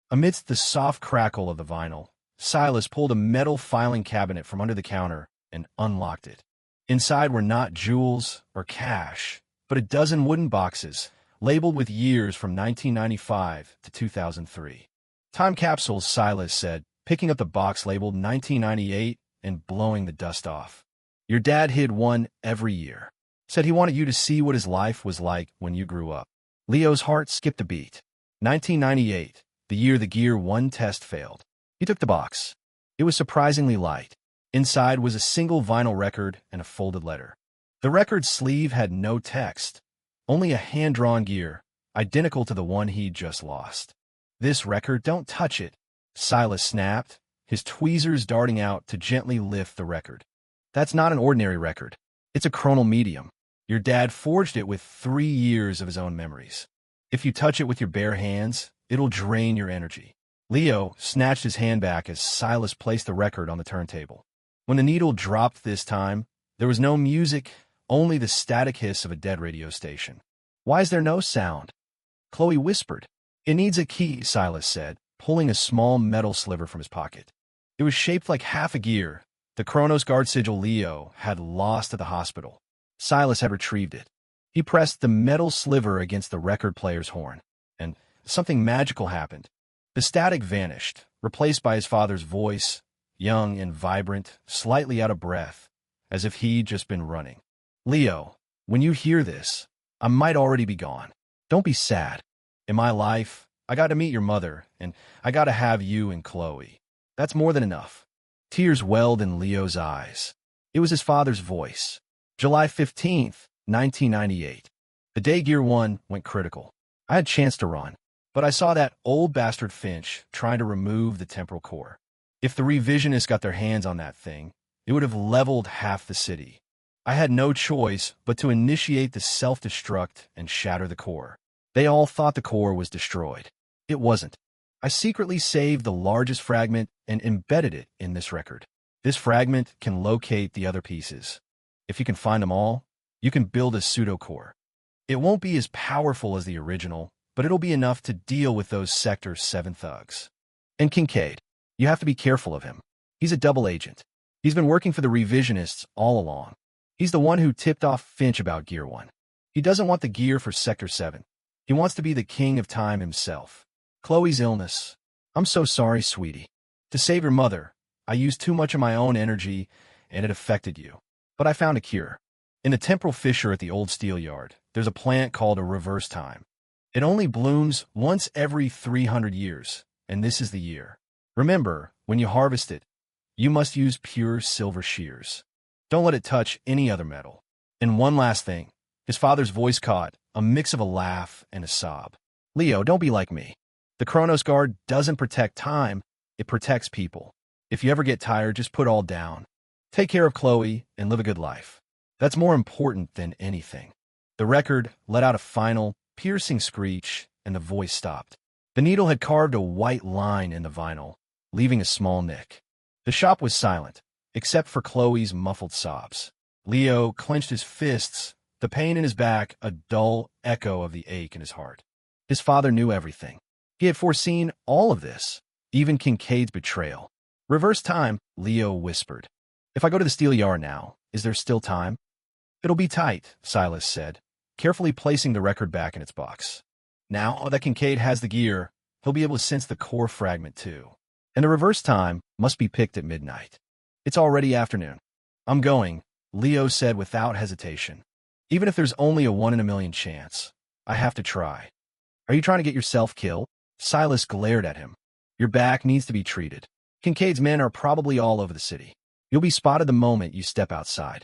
Amidst the soft crackle of the vinyl, Silas pulled a metal filing cabinet from under the counter and unlocked it. Inside were not jewels or cash, but a dozen wooden boxes, labeled with years from 1995 to 2003. "Time capsules," Silas said, picking up the box labeled 1998 and blowing the dust off. "Your dad hid one every year. Said he wanted you to see what his life was like when you grew up." Leo's heart skipped a beat. 1998, the year the Gear 1 test failed. He took the box. It was surprisingly light. Inside was a single vinyl record and a folded letter. The record's sleeve had no text, only a hand-drawn gear, identical to the one he'd just lost. "This record, don't touch it," Silas snapped, his tweezers darting out to gently lift the record. "That's not an ordinary record. It's a chronal medium. Your dad forged it with 3 years of his own memories. If you touch it with your bare hands, it'll drain your energy." Leo snatched his hand back as Silas placed the record on the turntable. When the needle dropped this time, there was no music, only the static hiss of a dead radio station. "Why is there no sound?" Chloe whispered. "It needs a key," Silas said, pulling a small metal sliver from his pocket. It was shaped like half a gear, the Chronos Guard sigil Leo had lost at the hospital. Silas had retrieved it. He pressed the metal sliver against the record player's horn, and something magical happened. The static vanished, replaced by his father's voice, young and vibrant, slightly out of breath, as if he'd just been running. "Leo, when you hear this, I might already be gone. Don't be sad. In my life, I got to meet your mother, and I got to have you and Chloe. That's more than enough. Tears welled in Leo's eyes. It was his father's voice. July 15th, 1998. The day Gear 1 went critical. I had a chance to run, but I saw that old bastard Finch trying to remove the temporal core. If the revisionists got their hands on that thing, it would have leveled half the city. I had no choice but to initiate the self-destruct and shatter the core. They all thought the core was destroyed. It wasn't. I secretly saved the largest fragment and embedded it in this record. This fragment can locate the other pieces. If you can find them all, you can build a pseudo-core. It won't be as powerful as the original, but it'll be enough to deal with those Sector 7 thugs. And Kincaid, you have to be careful of him. He's a double agent. He's been working for the revisionists all along. He's the one who tipped off Finch about Gear 1. He doesn't want the gear for Sector 7. He wants to be the king of time himself. Chloe's illness. I'm so sorry, sweetie. To save your mother, I used too much of my own energy, and it affected you. But I found a cure. In the temporal fissure at the old steel yard, there's a plant called a reverse time. It only blooms once every 300 years, and this is the year. Remember, when you harvest it, you must use pure silver shears. Don't let it touch any other metal. And one last thing. His father's voice caught, a mix of a laugh and a sob. Leo, don't be like me. The Chronos Guard doesn't protect time, it protects people. If you ever get tired, just put all down. Take care of Chloe and live a good life. That's more important than anything. The record let out a final, piercing screech, and the voice stopped. The needle had carved a white line in the vinyl, leaving a small nick. The shop was silent, except for Chloe's muffled sobs. Leo clenched his fists, the pain in his back a dull echo of the ache in his heart. His father knew everything. He had foreseen all of this, even Kincaid's betrayal. Reverse time, Leo whispered. If I go to the steel yard now, is there still time? It'll be tight, Silas said, carefully placing the record back in its box. Now that Kincaid has the gear, he'll be able to sense the core fragment too. And the reverse time must be picked at midnight. It's already afternoon. I'm going, Leo said without hesitation. Even if there's only a 1 in a million chance, I have to try. Are you trying to get yourself killed? Silas glared at him. Your back needs to be treated. Kincaid's men are probably all over the city. You'll be spotted the moment you step outside.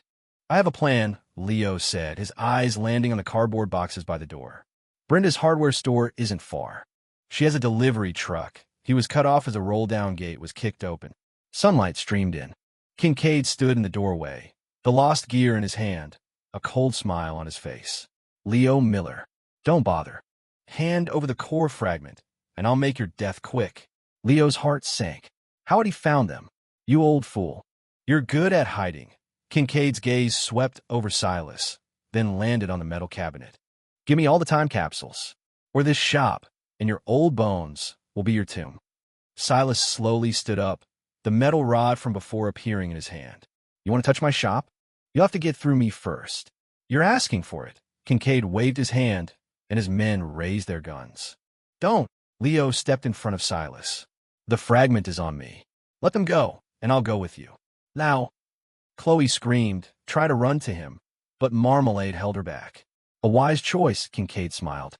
I have a plan, Leo said, his eyes landing on the cardboard boxes by the door. Brenda's hardware store isn't far. She has a delivery truck. He was cut off as a roll-down gate was kicked open. Sunlight streamed in. Kincaid stood in the doorway, the lost gear in his hand, a cold smile on his face. Leo Miller. Don't bother. Hand over the core fragment, and I'll make your death quick. Leo's heart sank. How had he found them? You old fool. You're good at hiding. Kincaid's gaze swept over Silas, then landed on the metal cabinet. Give me all the time capsules, or this shop, and your old bones will be your tomb. Silas slowly stood up, the metal rod from before appearing in his hand. You want to touch my shop? You'll have to get through me first. You're asking for it. Kincaid waved his hand, and his men raised their guns. Don't. Leo stepped in front of Silas. The fragment is on me. Let them go, and I'll go with you. Now. Chloe screamed, trying to run to him, but Marmalade held her back. A wise choice, Kincaid smiled.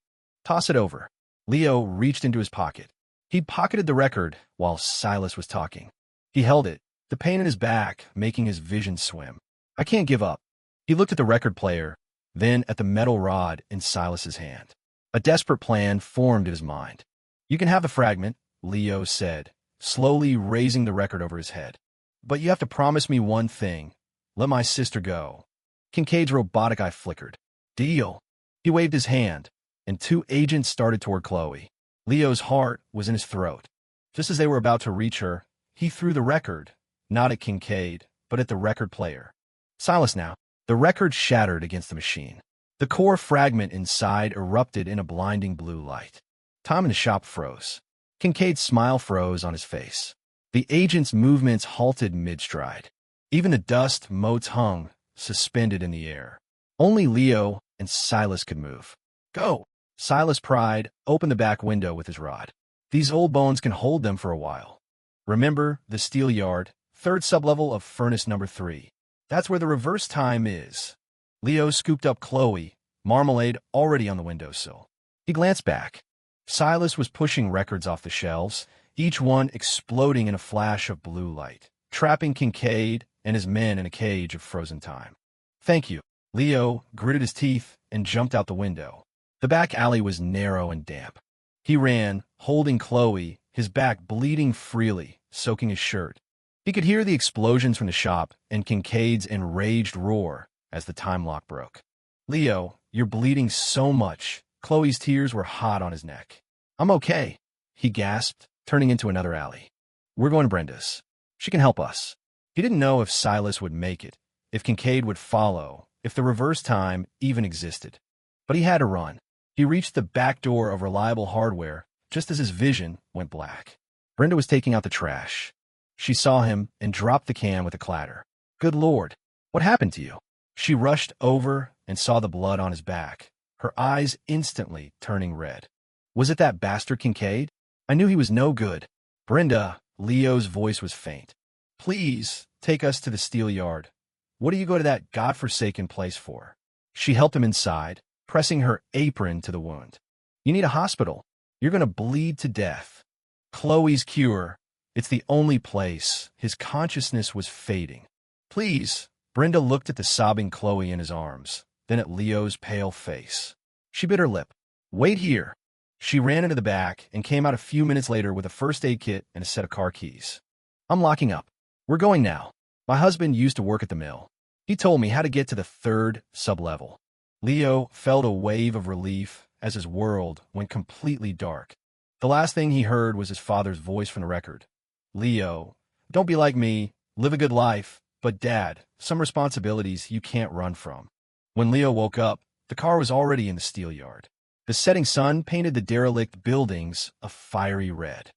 Toss it over. Leo reached into his pocket. He'd pocketed the record while Silas was talking. He held it, the pain in his back making his vision swim. I can't give up. He looked at the record player, then at the metal rod in Silas's hand. A desperate plan formed in his mind. You can have the fragment, Leo said, slowly raising the record over his head. But you have to promise me one thing. Let my sister go. Kincaid's robotic eye flickered. Deal. He waved his hand, and 2 agents started toward Chloe. Leo's heart was in his throat. Just as they were about to reach her, he threw the record, not at Kincaid, but at the record player. Silas now. The record shattered against the machine. The core fragment inside erupted in a blinding blue light. Time in the shop froze. Kincaid's smile froze on his face. The agent's movements halted mid-stride. Even the dust motes hung, suspended in the air. Only Leo and Silas could move. Go! Silas pried, opened the back window with his rod. These old bones can hold them for a while. Remember the steel yard, 3rd sublevel of furnace number 3. That's where the reverse time is. Leo scooped up Chloe, Marmalade already on the windowsill. He glanced back. Silas was pushing records off the shelves, each one exploding in a flash of blue light, trapping Kincaid and his men in a cage of frozen time. Thank you. Leo gritted his teeth and jumped out the window. The back alley was narrow and damp. He ran, holding Chloe, his back bleeding freely, soaking his shirt. He could hear the explosions from the shop and Kincaid's enraged roar as the time lock broke. Leo, you're bleeding so much. Chloe's tears were hot on his neck. I'm okay, he gasped, turning into another alley. We're going to Brenda's. She can help us. He didn't know if Silas would make it, if Kincaid would follow, if the reverse time even existed. But he had to run. He reached the back door of Reliable Hardware just as his vision went black. Brenda was taking out the trash. She saw him and dropped the can with a clatter. Good Lord, what happened to you? She rushed over and saw the blood on his back, her eyes instantly turning red. Was it that bastard Kincaid? I knew he was no good. Brenda, Leo's voice was faint. Please, take us to the steel yard. What do you go to that godforsaken place for? She helped him inside, pressing her apron to the wound. You need a hospital. You're going to bleed to death. Chloe's cure. It's the only place. His consciousness was fading. Please. Brenda looked at the sobbing Chloe in his arms, then at Leo's pale face. She bit her lip. Wait here. She ran into the back and came out a few minutes later with a first aid kit and a set of car keys. I'm locking up. We're going now. My husband used to work at the mill. He told me how to get to the 3rd sublevel. Leo felt a wave of relief as his world went completely dark. The last thing he heard was his father's voice from the record. Leo, don't be like me. Live a good life. But Dad, some responsibilities you can't run from. When Leo woke up, the car was already in the steel yard. The setting sun painted the derelict buildings a fiery red.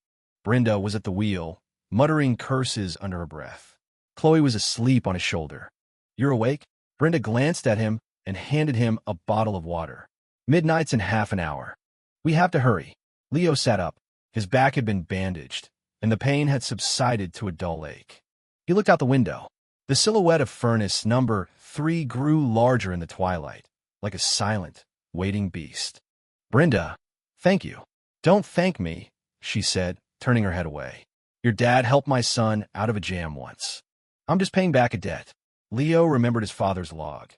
Brenda was at the wheel, muttering curses under her breath. Chloe was asleep on his shoulder. You're awake? Brenda glanced at him and handed him a bottle of water. Midnight's in half an hour. We have to hurry. Leo sat up. His back had been bandaged, and the pain had subsided to a dull ache. He looked out the window. The silhouette of furnace number 3 grew larger in the twilight, like a silent, waiting beast. Brenda, thank you. Don't thank me, she said, turning her head away. Your dad helped my son out of a jam once. I'm just paying back a debt. Leo remembered his father's log.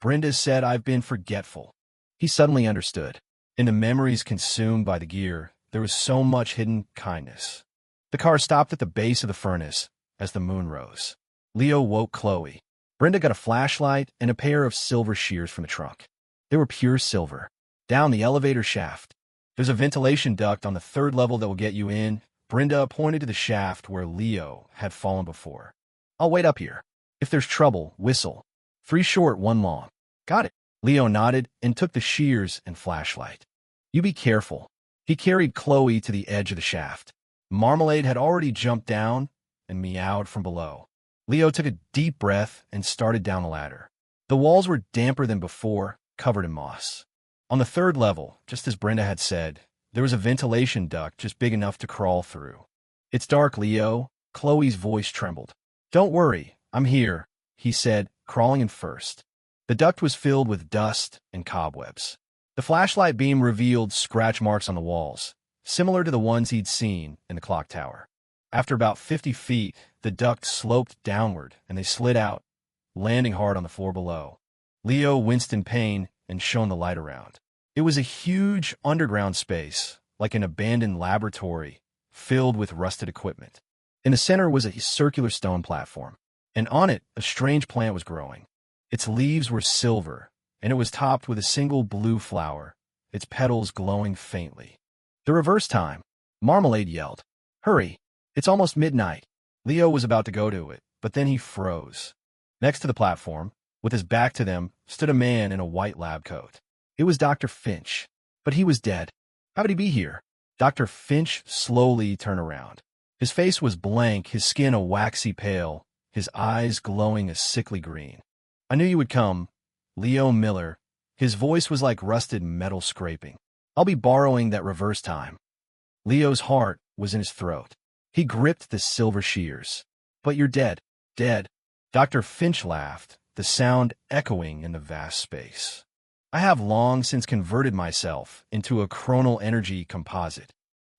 Brenda said I've been forgetful. He suddenly understood. In the memories consumed by the gear, there was so much hidden kindness. The car stopped at the base of the furnace as the moon rose. Leo woke Chloe. Brenda got a flashlight and a pair of silver shears from the trunk. They were pure silver. Down the elevator shaft. There's a ventilation duct on the 3rd level that will get you in. Brenda pointed to the shaft where Leo had fallen before. I'll wait up here. If there's trouble, whistle. 3 short, 1 long. Got it. Leo nodded and took the shears and flashlight. You be careful. He carried Chloe to the edge of the shaft. Marmalade had already jumped down and meowed from below. Leo took a deep breath and started down the ladder. The walls were damper than before, covered in moss. On the 3rd level, just as Brenda had said, there was a ventilation duct just big enough to crawl through. It's dark, Leo. Chloe's voice trembled. Don't worry, I'm here, he said, crawling in first. The duct was filled with dust and cobwebs. The flashlight beam revealed scratch marks on the walls, similar to the ones he'd seen in the clock tower. After about 50 feet, the duct sloped downward, and they slid out, landing hard on the floor below. Leo winced in pain and shone the light around. It was a huge underground space, like an abandoned laboratory, filled with rusted equipment. In the center was a circular stone platform, and on it a strange plant was growing. Its leaves were silver, and it was topped with a single blue flower, its petals glowing faintly. The reverse time, Marmalade yelled. Hurry, it's almost midnight. Leo was about to go to it, but then he froze. Next to the platform, with his back to them, stood a man in a white lab coat. It was Dr. Finch, but he was dead. How would he be here? Dr. Finch slowly turned around. His face was blank, his skin a waxy pale, his eyes glowing a sickly green. I knew you would come, Leo Miller. His voice was like rusted metal scraping. I'll be borrowing that reverse time. Leo's heart was in his throat. He gripped the silver shears. But you're dead. Dead. Dr. Finch laughed, the sound echoing in the vast space. I have long since converted myself into a chronal energy composite.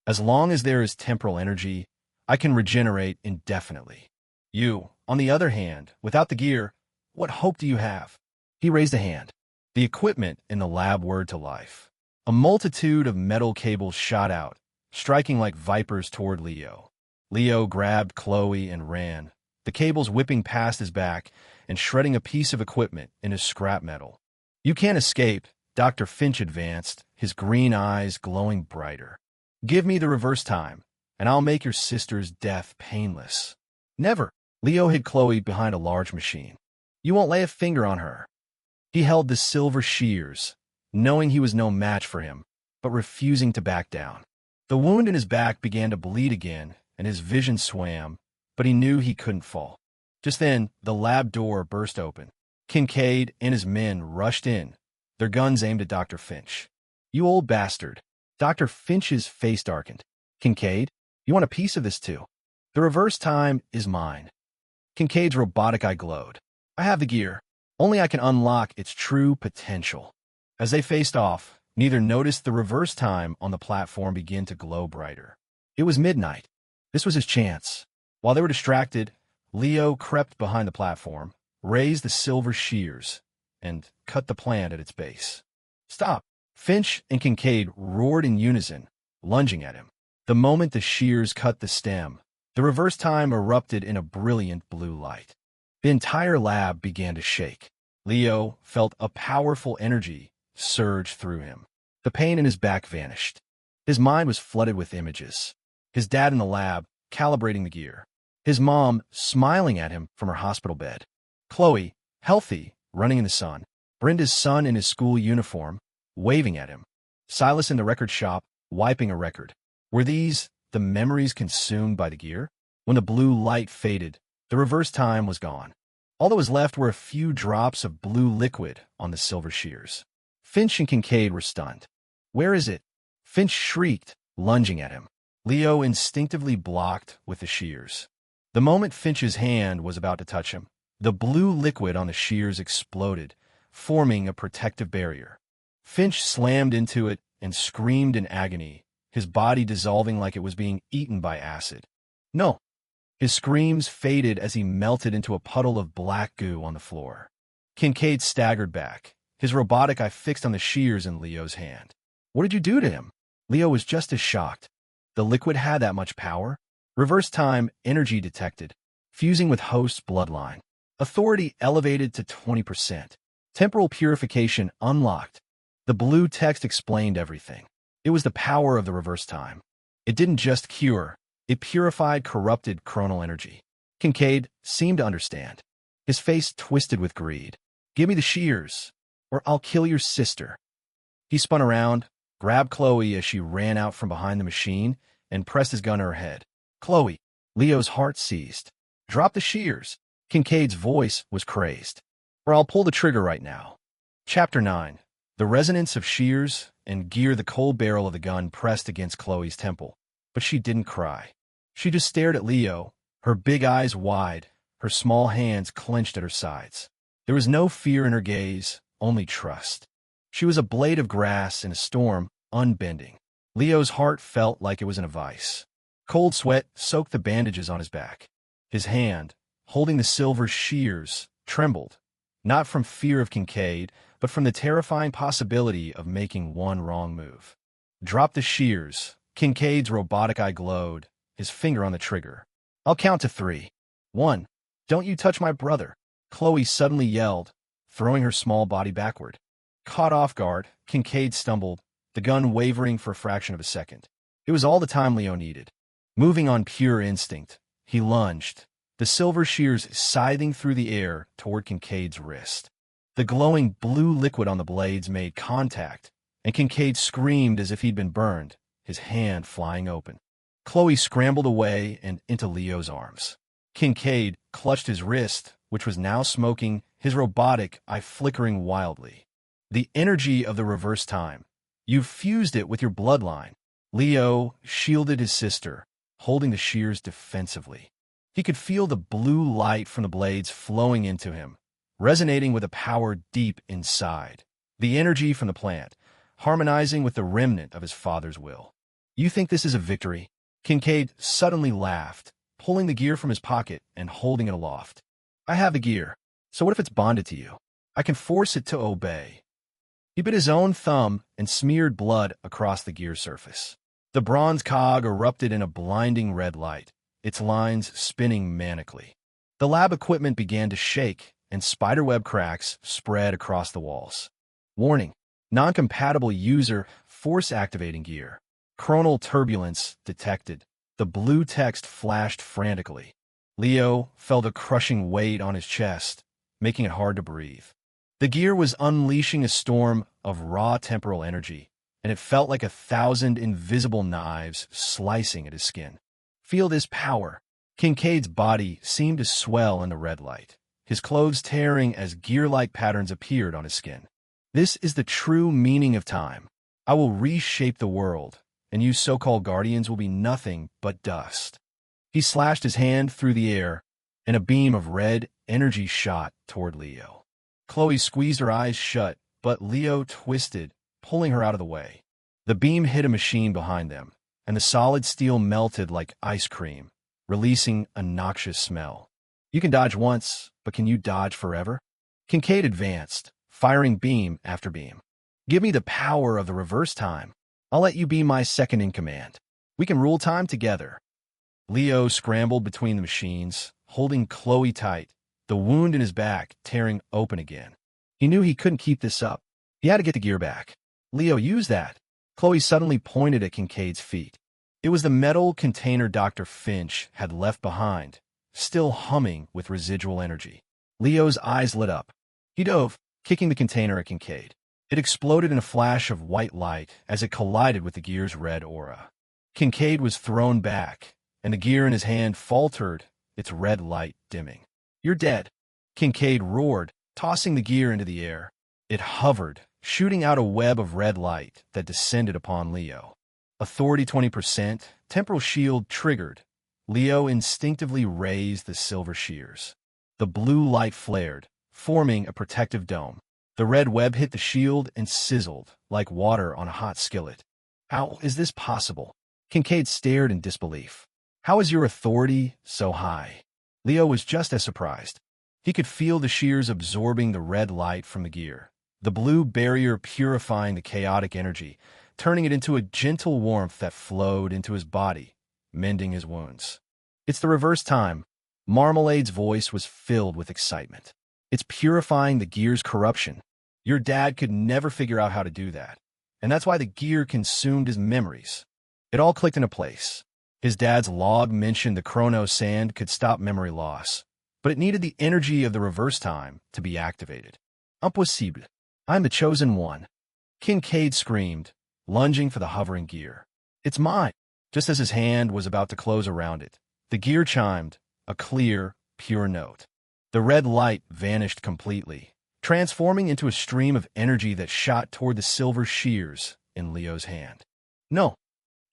As long as there is temporal energy, I can regenerate indefinitely. You, on the other hand, without the gear, what hope do you have? He raised a hand. The equipment in the lab whirred to life. A multitude of metal cables shot out, striking like vipers toward Leo. Leo grabbed Chloe and ran, the cables whipping past his back and shredding a piece of equipment into scrap metal. You can't escape, Dr. Finch advanced, his green eyes glowing brighter. Give me the reverse time, and I'll make your sister's death painless. Never. Leo hid Chloe behind a large machine. You won't lay a finger on her. He held the silver shears, knowing he was no match for him, but refusing to back down. The wound in his back began to bleed again, and his vision swam, but he knew he couldn't fall. Just then, the lab door burst open. Kincaid and his men rushed in, their guns aimed at Dr. Finch. You old bastard. Dr. Finch's face darkened. Kincaid, you want a piece of this too? The reverse time is mine. Kincaid's robotic eye glowed. I have the gear. Only I can unlock its true potential. As they faced off, neither noticed the reverse time on the platform begin to glow brighter. It was midnight. This was his chance. While they were distracted, Leo crept behind the platform, raised the silver shears, and cut the plant at its base. Stop! Finch and Kincaid roared in unison, lunging at him. The moment the shears cut the stem, the reverse time erupted in a brilliant blue light. The entire lab began to shake. Leo felt a powerful energy surge through him. The pain in his back vanished. His mind was flooded with images. His dad in the lab, calibrating the gear. His mom, smiling at him from her hospital bed. Chloe, healthy, running in the sun. Brenda's son in his school uniform, waving at him. Silas in the record shop, wiping a record. Were these the memories consumed by the gear? When the blue light faded, the reverse time was gone. All that was left were a few drops of blue liquid on the silver shears. Finch and Kincaid were stunned. Where is it? Finch shrieked, lunging at him. Leo instinctively blocked with the shears. The moment Finch's hand was about to touch him, the blue liquid on the shears exploded, forming a protective barrier. Finch slammed into it and screamed in agony, his body dissolving like it was being eaten by acid. No! His screams faded as he melted into a puddle of black goo on the floor. Kincaid staggered back, his robotic eye fixed on the shears in Leo's hand. What did you do to him? Leo was just as shocked. The liquid had that much power? Reverse time energy detected, fusing with host's bloodline. Authority elevated to 20%. Temporal purification unlocked. The blue text explained everything. It was the power of the reverse time. It didn't just cure, it purified corrupted chronal energy. Kincaid seemed to understand. His face twisted with greed. Give me the shears, or I'll kill your sister. He spun around, grabbed Chloe as she ran out from behind the machine, and pressed his gun to her head. Chloe! Leo's heart seized. Drop the shears. Kincaid's voice was crazed. Or I'll pull the trigger right now. Chapter 9. The resonance of shears and gear. The cold barrel of the gun pressed against Chloe's temple, but she didn't cry. She just stared at Leo, her big eyes wide, her small hands clenched at her sides. There was no fear in her gaze, only trust. She was a blade of grass in a storm, unbending. Leo's heart felt like it was in a vice. Cold sweat soaked the bandages on his back. His hand, holding the silver shears, trembled, not from fear of Kincaid, but from the terrifying possibility of making one wrong move. Drop the shears. Kincaid's robotic eye glowed, his finger on the trigger. I'll count to 3. 1. Don't you touch my brother. Chloe suddenly yelled, throwing her small body backward. Caught off guard, Kincaid stumbled, the gun wavering for a fraction of a second. It was all the time Leo needed. Moving on pure instinct, he lunged, the silver shears scything through the air toward Kincaid's wrist. The glowing blue liquid on the blades made contact, and Kincaid screamed as if he'd been burned, his hand flying open. Chloe scrambled away and into Leo's arms. Kincaid clutched his wrist, which was now smoking, his robotic eye flickering wildly. The energy of the reverse time. You've fused it with your bloodline. Leo shielded his sister, holding the shears defensively. He could feel the blue light from the blades flowing into him, resonating with a power deep inside. the energy from the plant, harmonizing with the remnant of his father's will. You think this is a victory? Kincaid suddenly laughed, pulling the gear from his pocket and holding it aloft. I have the gear, so what if it's bonded to you? I can force it to obey. He bit his own thumb and smeared blood across the gear surface. The bronze cog erupted in a blinding red light, its lines spinning manically. The lab equipment began to shake, and spiderweb cracks spread across the walls. Warning: non-compatible user force-activating gear. Chronal turbulence detected. The blue text flashed frantically. Leo felt a crushing weight on his chest, making it hard to breathe. The gear was unleashing a storm of raw temporal energy, and it felt like 1,000 invisible knives slicing at his skin. Feel this power. Kincaid's body seemed to swell in the red light, his clothes tearing as gear-like patterns appeared on his skin. This is the true meaning of time. I will reshape the world, and you so-called guardians will be nothing but dust. He slashed his hand through the air, and a beam of red energy shot toward Leo. Chloe squeezed her eyes shut, but Leo twisted, pulling her out of the way. The beam hit a machine behind them, and the solid steel melted like ice cream, releasing a noxious smell. You can dodge once, but can you dodge forever? Kincaid advanced, firing beam after beam. Give me the power of the reverse time. I'll let you be my second in command. We can rule time together. Leo scrambled between the machines, holding Chloe tight, the wound in his back tearing open again. He knew he couldn't keep this up. He had to get the gear back. Leo, use that. Chloe suddenly pointed at Kincaid's feet. It was the metal container Dr. Finch had left behind, still humming with residual energy. Leo's eyes lit up. He dove, kicking the container at Kincaid. It exploded in a flash of white light as it collided with the gear's red aura. Kincaid was thrown back, and the gear in his hand faltered, its red light dimming. You're dead. Kincaid roared, tossing the gear into the air. It hovered, shooting out a web of red light that descended upon Leo. Authority 20%, temporal shield triggered. Leo instinctively raised the silver shears. The blue light flared, forming a protective dome. The red web hit the shield and sizzled like water on a hot skillet. How is this possible? Kincaid stared in disbelief. How is your authority so high? Leo was just as surprised. He could feel the shears absorbing the red light from the gear, the blue barrier purifying the chaotic energy, turning it into a gentle warmth that flowed into his body, mending his wounds. It's the reverse time. Marmalade's voice was filled with excitement. It's purifying the gear's corruption. Your dad could never figure out how to do that, and that's why the gear consumed his memories. It all clicked into place. His dad's log mentioned the chrono sand could stop memory loss, but it needed the energy of the reverse time to be activated. Impossible. I'm the chosen one. Kincaid screamed, lunging for the hovering gear. It's mine. Just as his hand was about to close around it, the gear chimed, a clear, pure note. The red light vanished completely, transforming into a stream of energy that shot toward the silver shears in Leo's hand. No.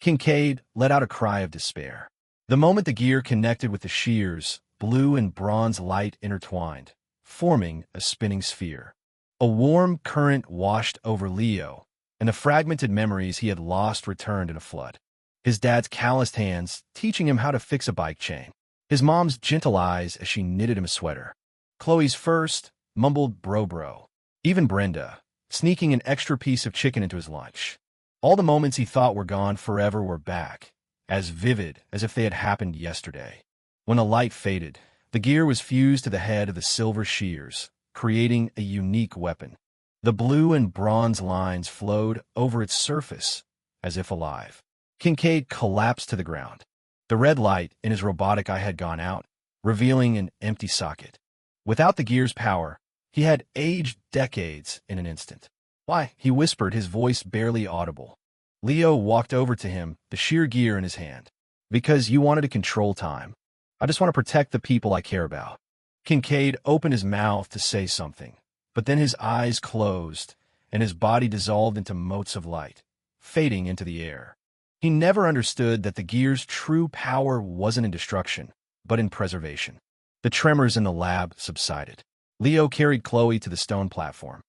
Kincaid let out a cry of despair. The moment the gear connected with the shears, blue and bronze light intertwined, forming a spinning sphere. A warm current washed over Leo, and the fragmented memories he had lost returned in a flood. His dad's calloused hands teaching him how to fix a bike chain. His mom's gentle eyes as she knitted him a sweater. Chloe's first mumbled bro. Even Brenda, sneaking an extra piece of chicken into his lunch. All the moments he thought were gone forever were back, as vivid as if they had happened yesterday. When the light faded, the gear was fused to the head of the silver shears, creating a unique weapon. The blue and bronze lines flowed over its surface, as if alive. Kincaid collapsed to the ground. The red light in his robotic eye had gone out, revealing an empty socket. Without the gear's power, he had aged decades in an instant. Why? He whispered, his voice barely audible. Leo walked over to him, the sheer gear in his hand. Because you wanted to control time. I just want to protect the people I care about. Kincaid opened his mouth to say something, but then his eyes closed, and his body dissolved into motes of light, fading into the air. He never understood that the gear's true power wasn't in destruction, but in preservation. The tremors in the lab subsided. Leo carried Chloe to the stone platform.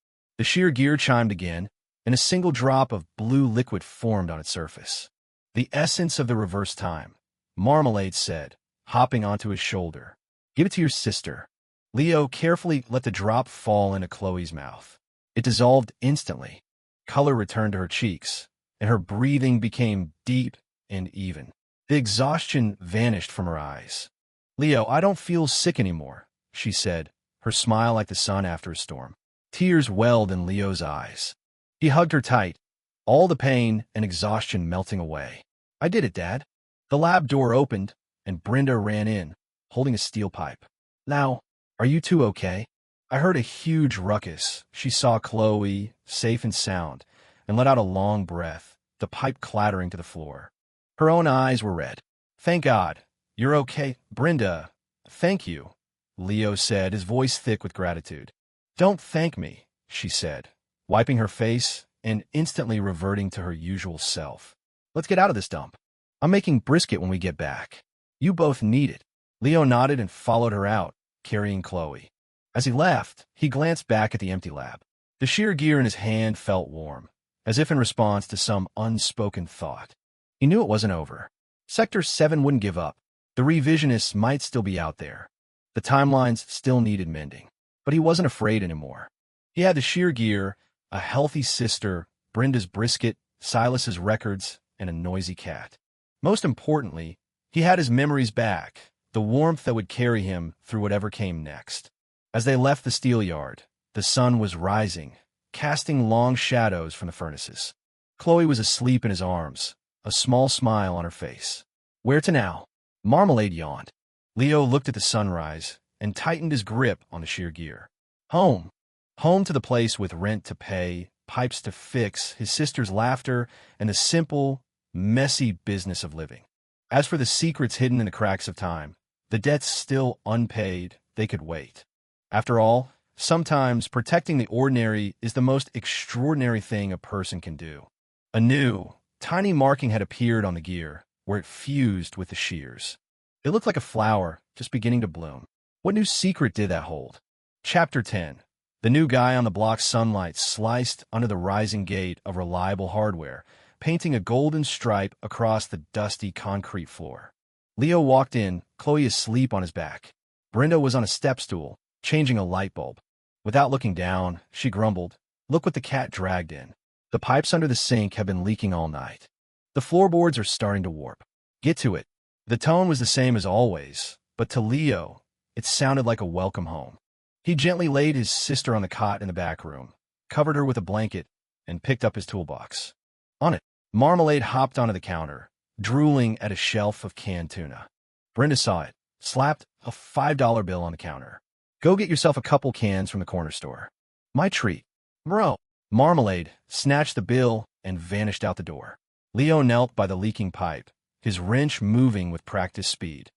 The sheer gear chimed again, and a single drop of blue liquid formed on its surface. The essence of the reverse time, Marmalade said, hopping onto his shoulder. Give it to your sister. Leo carefully let the drop fall into Chloe's mouth. It dissolved instantly. Color returned to her cheeks, and her breathing became deep and even. The exhaustion vanished from her eyes. Leo, I don't feel sick anymore, she said, her smile like the sun after a storm. Tears welled in Leo's eyes. He hugged her tight, all the pain and exhaustion melting away. I did it, Dad. The lab door opened, and Brenda ran in, holding a steel pipe. Now, are you two okay? I heard a huge ruckus. She saw Chloe, safe and sound, and let out a long breath, the pipe clattering to the floor. Her own eyes were red. Thank God. You're okay, Brenda. Thank you, Leo said, his voice thick with gratitude. Don't thank me, she said, wiping her face and instantly reverting to her usual self. Let's get out of this dump. I'm making brisket when we get back. You both need it. Leo nodded and followed her out, carrying Chloe. As he left, he glanced back at the empty lab. The sheer gear in his hand felt warm, as if in response to some unspoken thought. He knew it wasn't over. Sector 7 wouldn't give up. The revisionists might still be out there. The timelines still needed mending. But he wasn't afraid anymore. He had the sheer gear, a healthy sister, Brenda's brisket, Silas's records, and a noisy cat. Most importantly, he had his memories back, the warmth that would carry him through whatever came next. As they left the steel yard, the sun was rising, casting long shadows from the furnaces. Chloe was asleep in his arms, a small smile on her face. Where to now? Marmalade yawned. Leo looked at the sunrise and tightened his grip on the sheer gear. Home. Home to the place with rent to pay, pipes to fix, his sister's laughter, and the simple, messy business of living. As for the secrets hidden in the cracks of time, the debts still unpaid, they could wait. After all, sometimes protecting the ordinary is the most extraordinary thing a person can do. A new, tiny marking had appeared on the gear, where it fused with the shears. It looked like a flower just beginning to bloom. What new secret did that hold? Chapter 10. The new guy on the block's sunlight sliced under the rising gate of reliable hardware, painting a golden stripe across the dusty concrete floor. Leo walked in, Chloe asleep on his back. Brenda was on a step stool, changing a light bulb. Without looking down, she grumbled, Look what the cat dragged in. The pipes under the sink have been leaking all night. The floorboards are starting to warp. Get to it. The tone was the same as always, but to Leo, it sounded like a welcome home. He gently laid his sister on the cot in the back room, covered her with a blanket, and picked up his toolbox. On it, Marmalade hopped onto the counter, drooling at a shelf of canned tuna. Brenda saw it, slapped a $5 bill on the counter. Go get yourself a couple cans from the corner store. My treat. Bro. Marmalade snatched the bill and vanished out the door. Leo knelt by the leaking pipe, his wrench moving with practiced speed.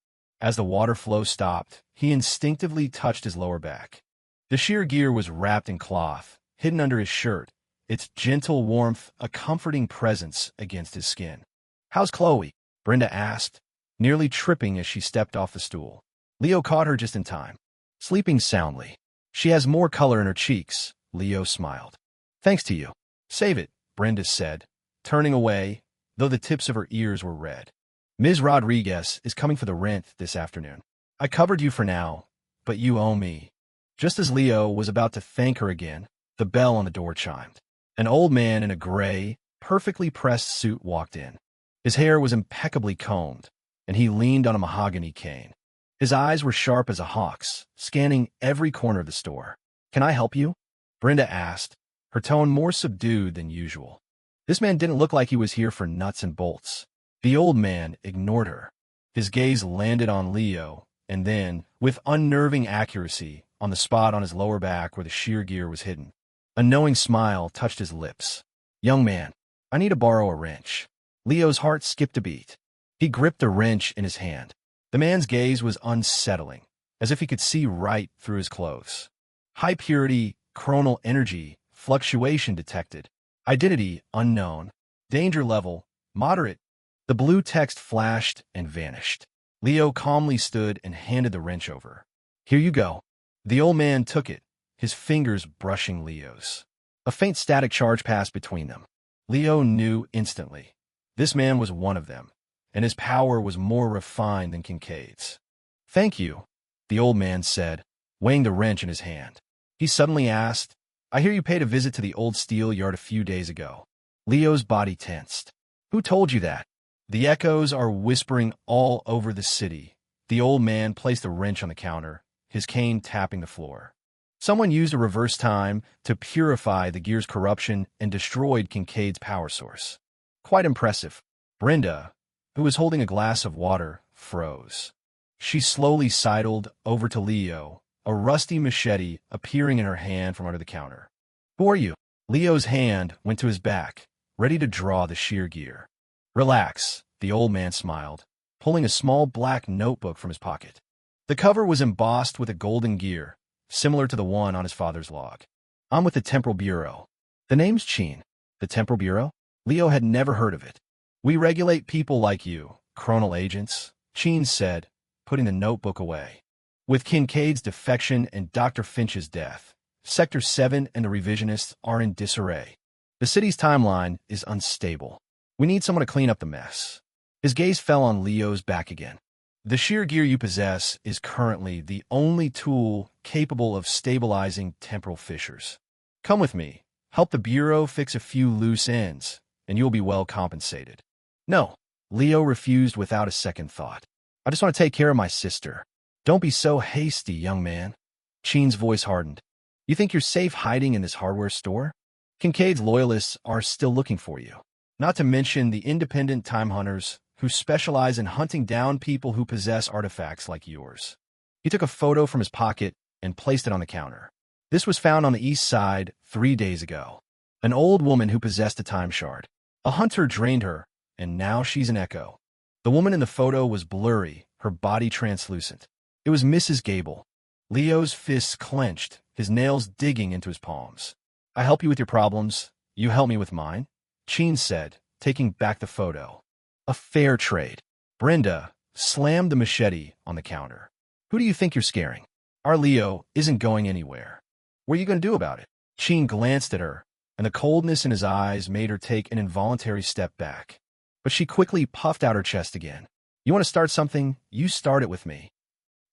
As the water flow stopped, he instinctively touched his lower back. The sheer gear was wrapped in cloth, hidden under his shirt, its gentle warmth a comforting presence against his skin. How's Chloe? Brenda asked, nearly tripping as she stepped off the stool. Leo caught her just in time. Sleeping soundly. She has more color in her cheeks, Leo smiled. Thanks to you. Save it, Brenda said, turning away, though the tips of her ears were red. Ms. Rodriguez is coming for the rent this afternoon. I covered you for now, but you owe me. Just as Leo was about to thank her again, the bell on the door chimed. An old man in a gray, perfectly pressed suit walked in. His hair was impeccably combed, and he leaned on a mahogany cane. His eyes were sharp as a hawk's, scanning every corner of the store. Can I help you? Brenda asked, her tone more subdued than usual. This man didn't look like he was here for nuts and bolts. The old man ignored her. His gaze landed on Leo, and then, with unnerving accuracy, on the spot on his lower back where the sheer gear was hidden. A knowing smile touched his lips. Young man, I need to borrow a wrench. Leo's heart skipped a beat. He gripped the wrench in his hand. The man's gaze was unsettling, as if he could see right through his clothes. High purity, chronal energy, fluctuation detected. Identity unknown. Danger level moderate. The blue text flashed and vanished. Leo calmly stood and handed the wrench over. Here you go. The old man took it, his fingers brushing Leo's. A faint static charge passed between them. Leo knew instantly. This man was one of them, and his power was more refined than Kincaid's. "Thank you," the old man said, weighing the wrench in his hand. He suddenly asked, "I hear you paid a visit to the old steel yard a few days ago." Leo's body tensed. "Who told you that?" "The echoes are whispering all over the city." The old man placed a wrench on the counter, his cane tapping the floor. "Someone used a reverse time to purify the gear's corruption and destroyed Kincaid's power source." "Quite impressive." Brenda, who was holding a glass of water, froze. She slowly sidled over to Leo, a rusty machete appearing in her hand from under the counter. "Who are you?" Leo's hand went to his back, ready to draw the shear gear. "Relax," the old man smiled, pulling a small black notebook from his pocket. The cover was embossed with a golden gear, similar to the one on his father's log. "I'm with the Temporal Bureau." "The name's Chin." "The Temporal Bureau?" Leo had never heard of it. "We regulate people like you, chronal agents," Chin said, putting the notebook away. "With Kincaid's defection and Dr. Finch's death, Sector 7 and the revisionists are in disarray. The city's timeline is unstable. We need someone to clean up the mess." His gaze fell on Leo's back again. "The shear gear you possess is currently the only tool capable of stabilizing temporal fissures. Come with me, help the Bureau fix a few loose ends, and you'll be well compensated." "No," Leo refused without a second thought. "I just want to take care of my sister." "Don't be so hasty, young man." Chin's voice hardened. "You think you're safe hiding in this hardware store? Kincaid's loyalists are still looking for you. Not to mention the independent time hunters who specialize in hunting down people who possess artifacts like yours." He took a photo from his pocket and placed it on the counter. "This was found on the east side 3 days ago. An old woman who possessed a time shard. A hunter drained her, and now she's an echo." The woman in the photo was blurry, her body translucent. It was Mrs. Gable. Leo's fists clenched, his nails digging into his palms. "I help you with your problems. You help me with mine," Chin said, taking back the photo. "A fair trade." Brenda slammed the machete on the counter. "Who do you think you're scaring? Our Leo isn't going anywhere. What are you going to do about it?" Chin glanced at her, and the coldness in his eyes made her take an involuntary step back. But she quickly puffed out her chest again. "You want to start something? You start it with me."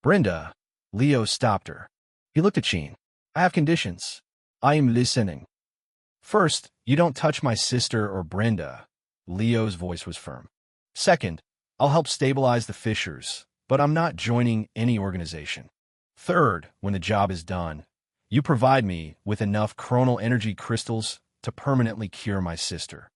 "Brenda," Leo stopped her. He looked at Chin. "I have conditions." "I am listening." "First, you don't touch my sister or Brenda." Leo's voice was firm. "Second, I'll help stabilize the fissures, but I'm not joining any organization. Third, when the job is done, you provide me with enough chronal energy crystals to permanently cure my sister."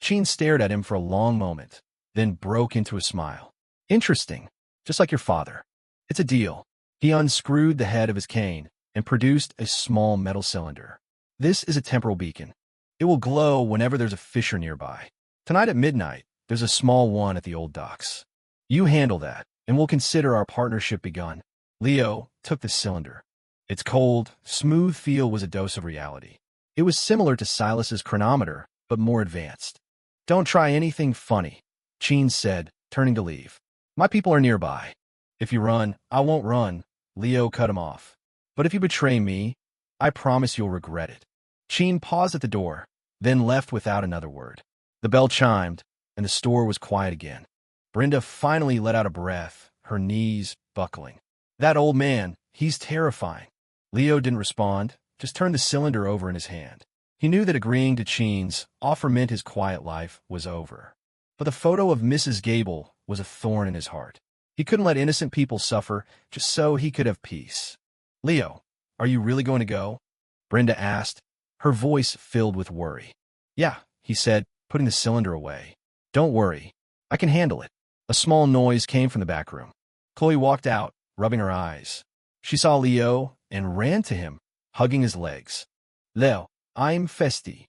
Chin stared at him for a long moment, then broke into a smile. "Interesting, just like your father. It's a deal." He unscrewed the head of his cane and produced a small metal cylinder. "This is a temporal beacon. It will glow whenever there's a fissure nearby. Tonight at midnight, there's a small one at the old docks. You handle that, and we'll consider our partnership begun." Leo took the cylinder. Its cold, smooth feel was a dose of reality. It was similar to Silas's chronometer, but more advanced. "Don't try anything funny," Chin said, turning to leave. "My people are nearby. If you run, I won't run," Leo cut him off. "But if you betray me, I promise you'll regret it." Chin paused at the door, then left without another word. The bell chimed, and the store was quiet again. Brenda finally let out a breath, her knees buckling. "That old man, he's terrifying." Leo didn't respond, just turned the cylinder over in his hand. He knew that agreeing to Chin's offer meant his quiet life was over. But the photo of Mrs. Gable was a thorn in his heart. He couldn't let innocent people suffer just so he could have peace. "Leo, are you really going to go?" Brenda asked, her voice filled with worry. "Yeah," he said, putting the cylinder away. "Don't worry. I can handle it." A small noise came from the back room. Chloe walked out, rubbing her eyes. She saw Leo and ran to him, hugging his legs. "Leo, I'm Festi.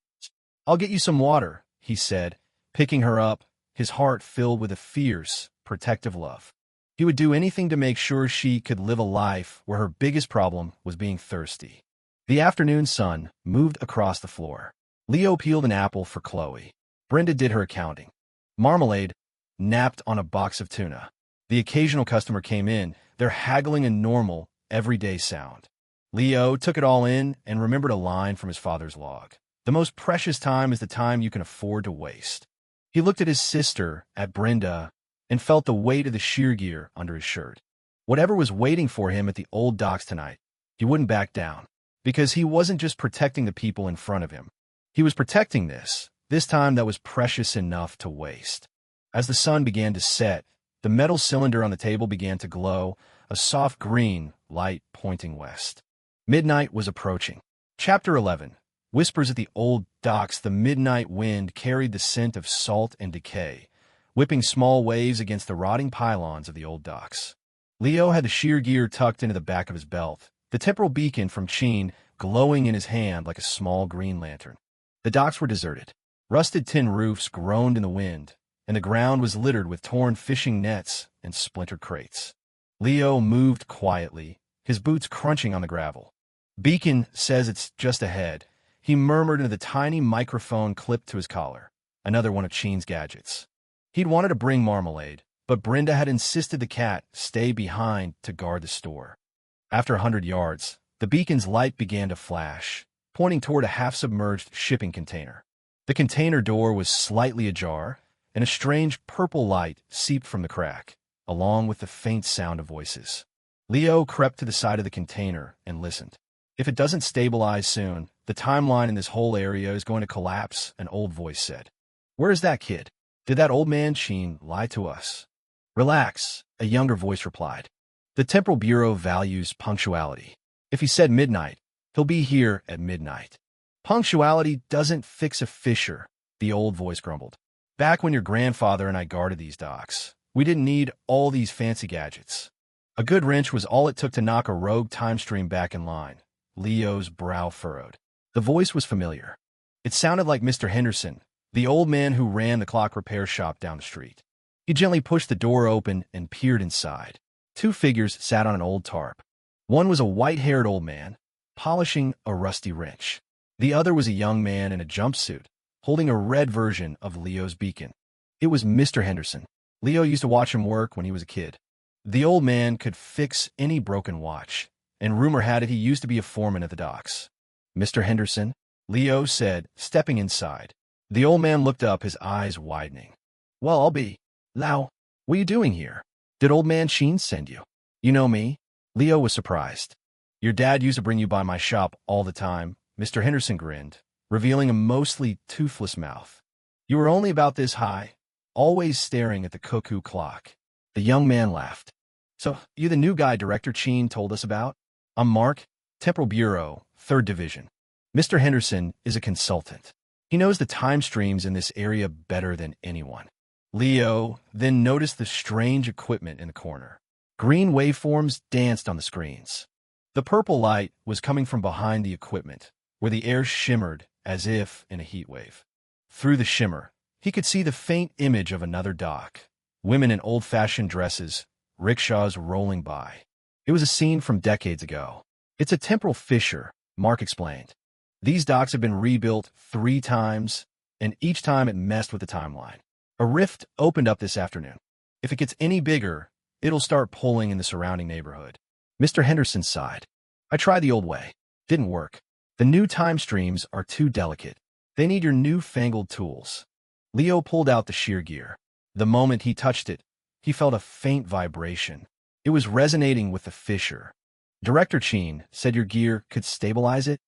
I'll get you some water," he said, picking her up, his heart filled with a fierce, protective love. He would do anything to make sure she could live a life where her biggest problem was being thirsty. The afternoon sun moved across the floor. Leo peeled an apple for Chloe. Brenda did her accounting. Marmalade napped on a box of tuna. The occasional customer came in, their haggling a normal, everyday sound. Leo took it all in and remembered a line from his father's log. The most precious time is the time you can afford to waste. He looked at his sister, at Brenda, and felt the weight of the sheer gear under his shirt. Whatever was waiting for him at the old docks tonight, he wouldn't back down. Because he wasn't just protecting the people in front of him. He was protecting this time that was precious enough to waste. As the sun began to set, the metal cylinder on the table began to glow, a soft green light pointing west. Midnight was approaching. Chapter 11. Whispers at the old docks. The midnight wind carried the scent of salt and decay, whipping small waves against the rotting pylons of the old docks. Leo had the sheer gear tucked into the back of his belt, the temporal beacon from Chin glowing in his hand like a small green lantern. The docks were deserted. Rusted tin roofs groaned in the wind, and the ground was littered with torn fishing nets and splintered crates. Leo moved quietly, his boots crunching on the gravel. "Beacon says it's just ahead," he murmured into the tiny microphone clipped to his collar, another one of Chin's gadgets. He'd wanted to bring marmalade, but Brenda had insisted the cat stay behind to guard the store. After 100 yards, the beacon's light began to flash, pointing toward a half-submerged shipping container. The container door was slightly ajar, and a strange purple light seeped from the crack, along with the faint sound of voices. Leo crept to the side of the container and listened. "If it doesn't stabilize soon, the timeline in this whole area is going to collapse," an old voice said. "Where is that kid? Did that old man Chin lie to us?" "Relax," a younger voice replied. "The Temporal Bureau values punctuality. If he said midnight, he'll be here at midnight." "Punctuality doesn't fix a fissure," the old voice grumbled. "Back when your grandfather and I guarded these docks, we didn't need all these fancy gadgets. A good wrench was all it took to knock a rogue time stream back in line." Leo's brow furrowed. The voice was familiar. It sounded like Mr. Henderson, the old man who ran the clock repair shop down the street. He gently pushed the door open and peered inside. Two figures sat on an old tarp. One was a white-haired old man, polishing a rusty wrench. The other was a young man in a jumpsuit, holding a red version of Leo's beacon. It was Mr. Henderson. Leo used to watch him work when he was a kid. The old man could fix any broken watch, and rumor had it he used to be a foreman at the docks. "Mr. Henderson," Leo said, stepping inside. The old man looked up, his eyes widening. "Well, I'll be. Lao, what are you doing here? Did old man Chin send you?" "You know me?" Leo was surprised. "Your dad used to bring you by my shop all the time." Mr. Henderson grinned, revealing a mostly toothless mouth. "You were only about this high, always staring at the cuckoo clock." The young man laughed. "So, you the new guy Director Chin told us about?" "I'm Mark, Temporal Bureau, 3rd Division. Mr. Henderson is a consultant. He knows the time streams in this area better than anyone." Leo then noticed the strange equipment in the corner. Green waveforms danced on the screens. The purple light was coming from behind the equipment, where the air shimmered as if in a heat wave. Through the shimmer, he could see the faint image of another dock. Women in old-fashioned dresses, rickshaws rolling by. It was a scene from decades ago. "It's a temporal fissure," Mark explained. "These docks have been rebuilt 3 times, and each time it messed with the timeline. A rift opened up this afternoon. If it gets any bigger, it'll start pulling in the surrounding neighborhood." Mr. Henderson sighed. "I tried the old way. Didn't work. The new time streams are too delicate. They need your newfangled tools." Leo pulled out the shear gear. The moment he touched it, he felt a faint vibration. It was resonating with the fissure. "Director Chin said your gear could stabilize it?"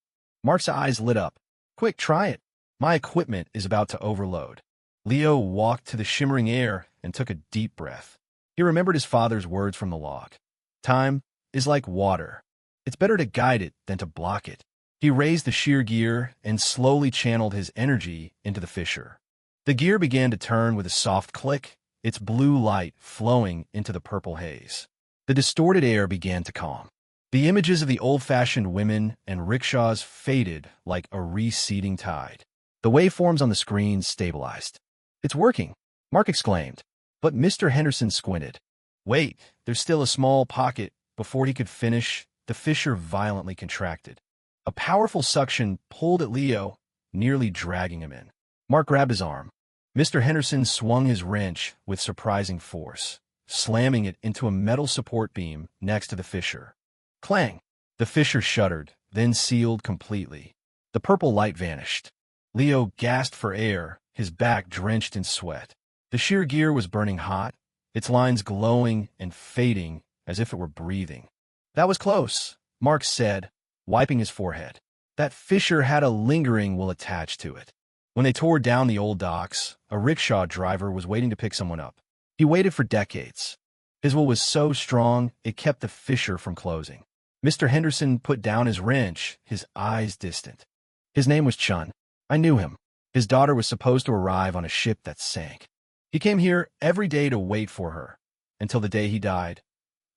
Mark's eyes lit up. "Quick, try it. My equipment is about to overload." Leo walked to the shimmering air and took a deep breath. He remembered his father's words from the log. "Time is like water. It's better to guide it than to block it." He raised the shear gear and slowly channeled his energy into the fissure. The gear began to turn with a soft click, its blue light flowing into the purple haze. The distorted air began to calm. The images of the old-fashioned women and rickshaws faded like a receding tide. The waveforms on the screen stabilized. "It's working," Mark exclaimed, but Mr. Henderson squinted. "Wait, there's still a small pocket." Before he could finish, the fissure violently contracted. A powerful suction pulled at Leo, nearly dragging him in. Mark grabbed his arm. Mr. Henderson swung his wrench with surprising force, slamming it into a metal support beam next to the fissure. Clang! The fissure shuddered, then sealed completely. The purple light vanished. Leo gasped for air, his back drenched in sweat. The sheer gear was burning hot, its lines glowing and fading as if it were breathing. That was close, Mark said, wiping his forehead. That fissure had a lingering will attached to it. When they tore down the old docks, a rickshaw driver was waiting to pick someone up. He waited for decades. His will was so strong, it kept the fissure from closing. Mr. Henderson put down his wrench, his eyes distant. His name was Chun. I knew him. His daughter was supposed to arrive on a ship that sank. He came here every day to wait for her, until the day he died.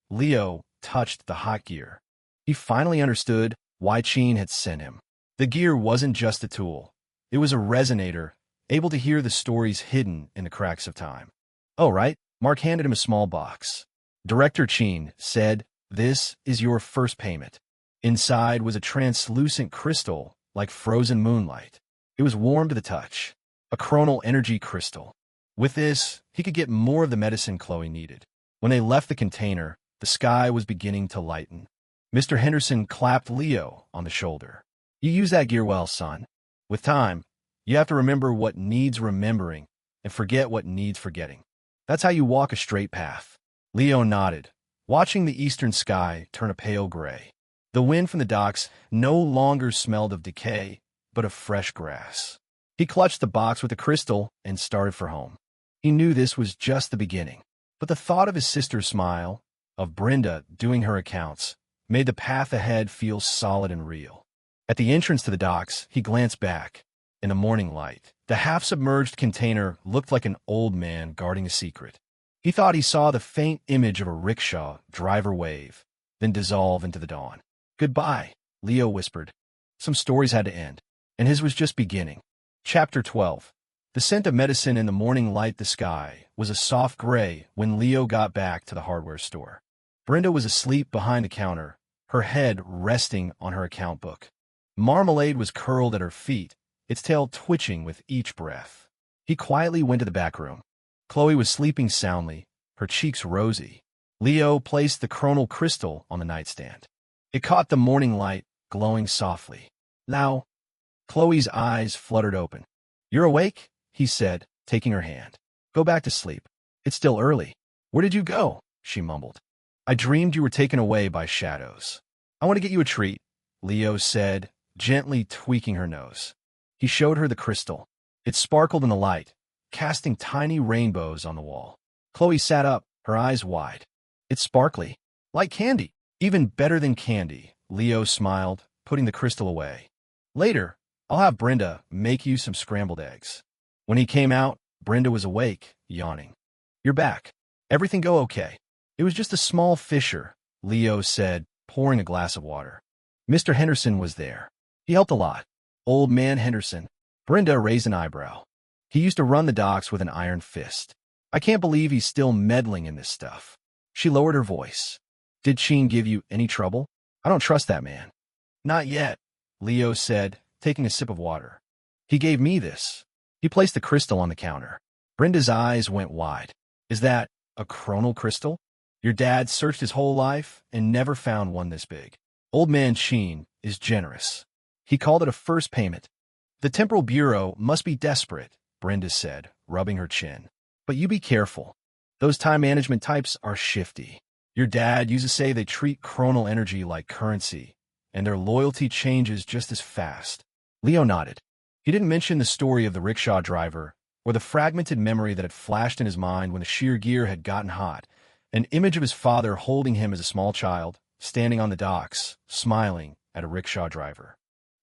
Leo touched the hot gear. He finally understood why Cheen had sent him. The gear wasn't just a tool. It was a resonator, able to hear the stories hidden in the cracks of time. Oh, right. Mark handed him a small box. Director Cheen said, "This is your first payment." Inside was a translucent crystal, like frozen moonlight. It was warm to the touch. A chronal energy crystal. With this, he could get more of the medicine Chloe needed. When they left the container, the sky was beginning to lighten. Mr. Henderson clapped Leo on the shoulder. "You use that gear well, son. With time, you have to remember what needs remembering and forget what needs forgetting. That's how you walk a straight path." Leo nodded, watching the eastern sky turn a pale gray. The wind from the docks no longer smelled of decay, but of fresh grass. He clutched the box with the crystal and started for home. He knew this was just the beginning, but the thought of his sister's smile, of Brenda doing her accounts, made the path ahead feel solid and real. At the entrance to the docks, he glanced back. In the morning light, the half-submerged container looked like an old man guarding a secret. He thought he saw the faint image of a rickshaw driver wave, then dissolve into the dawn. "Goodbye," Leo whispered. Some stories had to end, and his was just beginning. Chapter 12. The scent of medicine in the morning light the sky was a soft gray when Leo got back to the hardware store. Brenda was asleep behind the counter, her head resting on her account book. Marmalade was curled at her feet, its tail twitching with each breath. He quietly went to the back room. Chloe was sleeping soundly, her cheeks rosy. Leo placed the chronal crystal on the nightstand. It caught the morning light, glowing softly. "Now," Chloe's eyes fluttered open. "You're awake?" he said, taking her hand. "Go back to sleep. It's still early." "Where did you go?" she mumbled. "I dreamed you were taken away by shadows." "I want to get you a treat," Leo said, gently tweaking her nose. He showed her the crystal. It sparkled in the light, casting tiny rainbows on the wall. Chloe sat up, her eyes wide. "It's sparkly. Like candy. Even better than candy," Leo smiled, putting the crystal away. "Later, I'll have Brenda make you some scrambled eggs." When he came out, Brenda was awake, yawning. "You're back. Everything go okay?" "It was just a small fissure," Leo said, pouring a glass of water. Mr. Henderson was there. He helped a lot. Old man Henderson. Brenda raised an eyebrow. "He used to run the docks with an iron fist. I can't believe he's still meddling in this stuff." She lowered her voice. "Did Cheen give you any trouble? I don't trust that man." "Not yet," Leo said, taking a sip of water. "He gave me this." He placed the crystal on the counter. Brenda's eyes went wide. "Is that a chronal crystal? Your dad searched his whole life and never found one this big." "Old man Cheen is generous. He called it a first payment." "The Temporal Bureau must be desperate," Brenda said, rubbing her chin. "But you be careful. Those time management types are shifty. Your dad used to say they treat chronal energy like currency, and their loyalty changes just as fast." Leo nodded. He didn't mention the story of the rickshaw driver, or the fragmented memory that had flashed in his mind when the sheer gear had gotten hot, an image of his father holding him as a small child, standing on the docks, smiling at a rickshaw driver.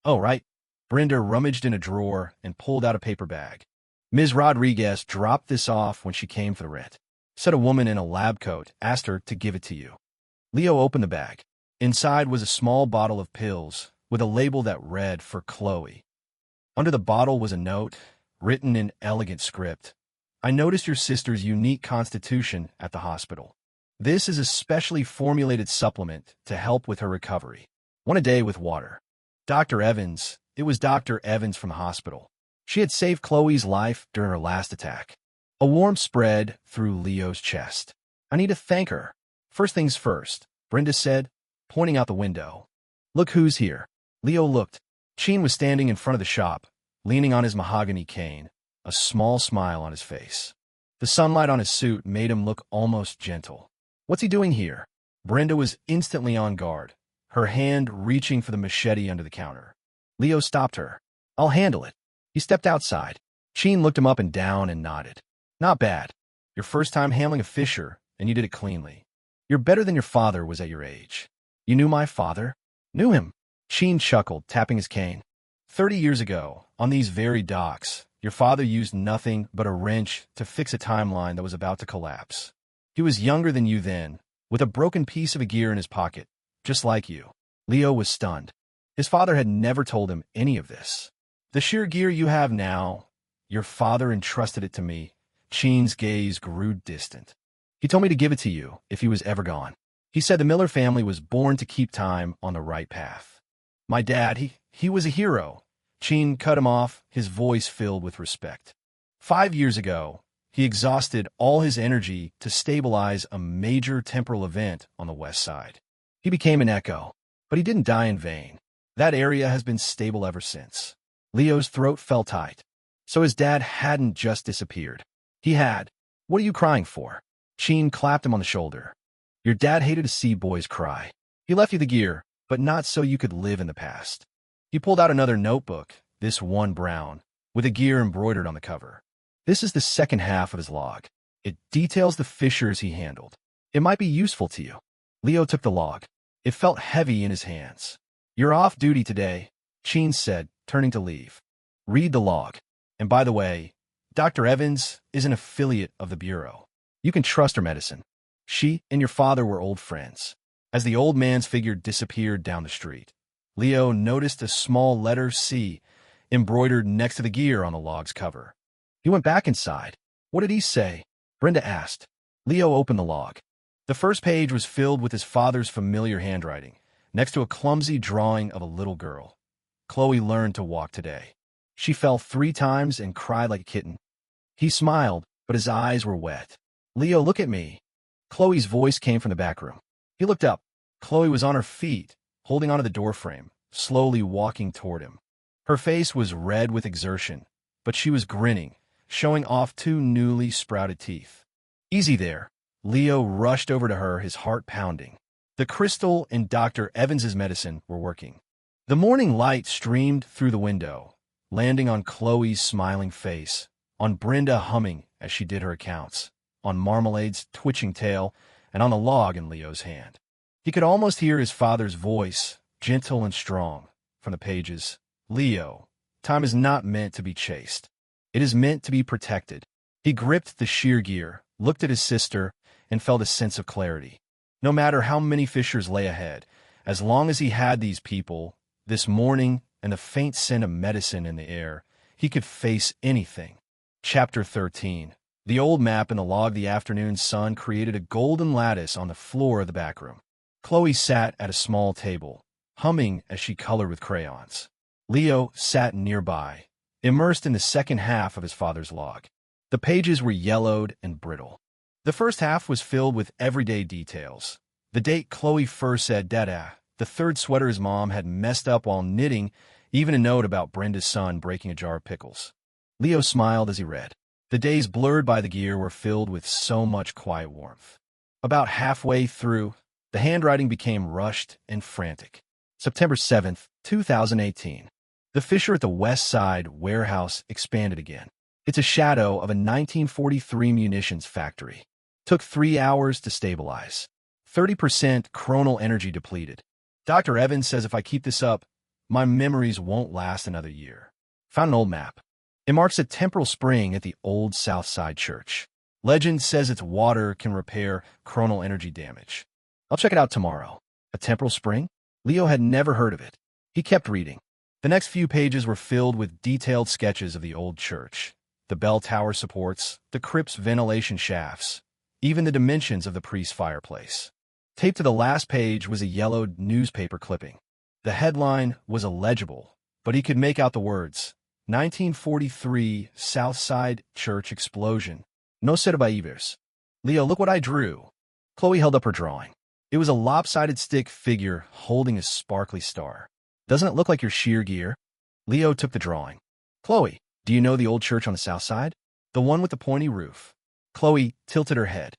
"Oh, right." Brenda rummaged in a drawer and pulled out a paper bag. "Ms. Rodriguez dropped this off when she came for the rent. Said a woman in a lab coat asked her to give it to you." Leo opened the bag. Inside was a small bottle of pills with a label that read, "For Chloe." Under the bottle was a note, written in elegant script. "I noticed your sister's unique constitution at the hospital. This is a specially formulated supplement to help with her recovery. 1 a day with water. Dr. Evans." It was Dr. Evans from the hospital. She had saved Chloe's life during her last attack. A warmth spread through Leo's chest. "I need to thank her. First things first," Brenda said, pointing out the window. "Look who's here." Leo looked. Cheen was standing in front of the shop, leaning on his mahogany cane, a small smile on his face. The sunlight on his suit made him look almost gentle. What's he doing here? Brenda was instantly on guard, her hand reaching for the machete under the counter. Leo stopped her. I'll handle it. He stepped outside. Sheen looked him up and down and nodded. Not bad. Your first time handling a fisher, and you did it cleanly. You're better than your father was at your age. You knew my father? Knew him. Sheen chuckled, tapping his cane. 30 years ago, on these very docks, your father used nothing but a wrench to fix a timeline that was about to collapse. He was younger than you then, with a broken piece of a gear in his pocket, just like you. Leo was stunned. His father had never told him any of this. The sheer gear you have now, your father entrusted it to me. Sheen's gaze grew distant. He told me to give it to you if he was ever gone. He said the Miller family was born to keep time on the right path. My dad, he was a hero. Sheen cut him off, his voice filled with respect. 5 years ago, he exhausted all his energy to stabilize a major temporal event on the west side. He became an echo, but he didn't die in vain. That area has been stable ever since. Leo's throat felt tight. So his dad hadn't just disappeared. He had. What are you crying for? Sheen clapped him on the shoulder. Your dad hated to see boys cry. He left you the gear, but not so you could live in the past. He pulled out another notebook, this one brown, with a gear embroidered on the cover. This is the second half of his log. It details the fishers he handled. It might be useful to you. Leo took the log. It felt heavy in his hands. You're off duty today, Sheen said, turning to leave. Read the log. And by the way, Dr. Evans is an affiliate of the Bureau. You can trust her medicine. She and your father were old friends. As the old man's figure disappeared down the street, Leo noticed a small letter C embroidered next to the gear on the log's cover. He went back inside. What did he say? Brenda asked. Leo opened the log. The first page was filled with his father's familiar handwriting, next to a clumsy drawing of a little girl. Chloe learned to walk today. She fell 3 times and cried like a kitten. He smiled, but his eyes were wet. Leo, look at me. Chloe's voice came from the back room. He looked up. Chloe was on her feet, holding onto the doorframe, slowly walking toward him. Her face was red with exertion, but she was grinning, showing off 2 newly sprouted teeth. Easy there. Leo rushed over to her, his heart pounding. The crystal and Dr. Evans's medicine were working. The morning light streamed through the window, landing on Chloe's smiling face, on Brenda humming as she did her accounts, on Marmalade's twitching tail, and on the log in Leo's hand. He could almost hear his father's voice, gentle and strong, from the pages. Leo, time is not meant to be chased. It is meant to be protected. He gripped the sheer gear, looked at his sister, and felt a sense of clarity. No matter how many fishers lay ahead, as long as he had these people, this morning, and the faint scent of medicine in the air, he could face anything. Chapter 13. The old map in the log. The afternoon sun created a golden lattice on the floor of the back room. Chloe sat at a small table, humming as she colored with crayons. Leo sat nearby, immersed in the second half of his father's log. The pages were yellowed and brittle. The first half was filled with everyday details. The date Chloe first said Dada, the 3rd sweater his mom had messed up while knitting, even a note about Brenda's son breaking a jar of pickles. Leo smiled as he read. The days blurred by the gear were filled with so much quiet warmth. About halfway through, the handwriting became rushed and frantic. September 7th, 2018. The fissure at the West Side warehouse expanded again. It's a shadow of a 1943 munitions factory. Took 3 hours to stabilize. 30% chronal energy depleted. Dr. Evans says if I keep this up, my memories won't last another year. Found an old map. It marks a temporal spring at the old South Side church. Legend says its water can repair chronal energy damage. I'll check it out tomorrow. A temporal spring? Leo had never heard of it. He kept reading. The next few pages were filled with detailed sketches of the old church. The bell tower supports, the crypt's ventilation shafts, even the dimensions of the priest's fireplace. Taped to the last page was a yellowed newspaper clipping. The headline was illegible, but he could make out the words, 1943 Southside Church Explosion. No survivors. Leo, look what I drew. Chloe held up her drawing. It was a lopsided stick figure holding a sparkly star. Doesn't it look like your sheer gear? Leo took the drawing. Chloe, do you know the old church on the south side? The one with the pointy roof. Chloe tilted her head.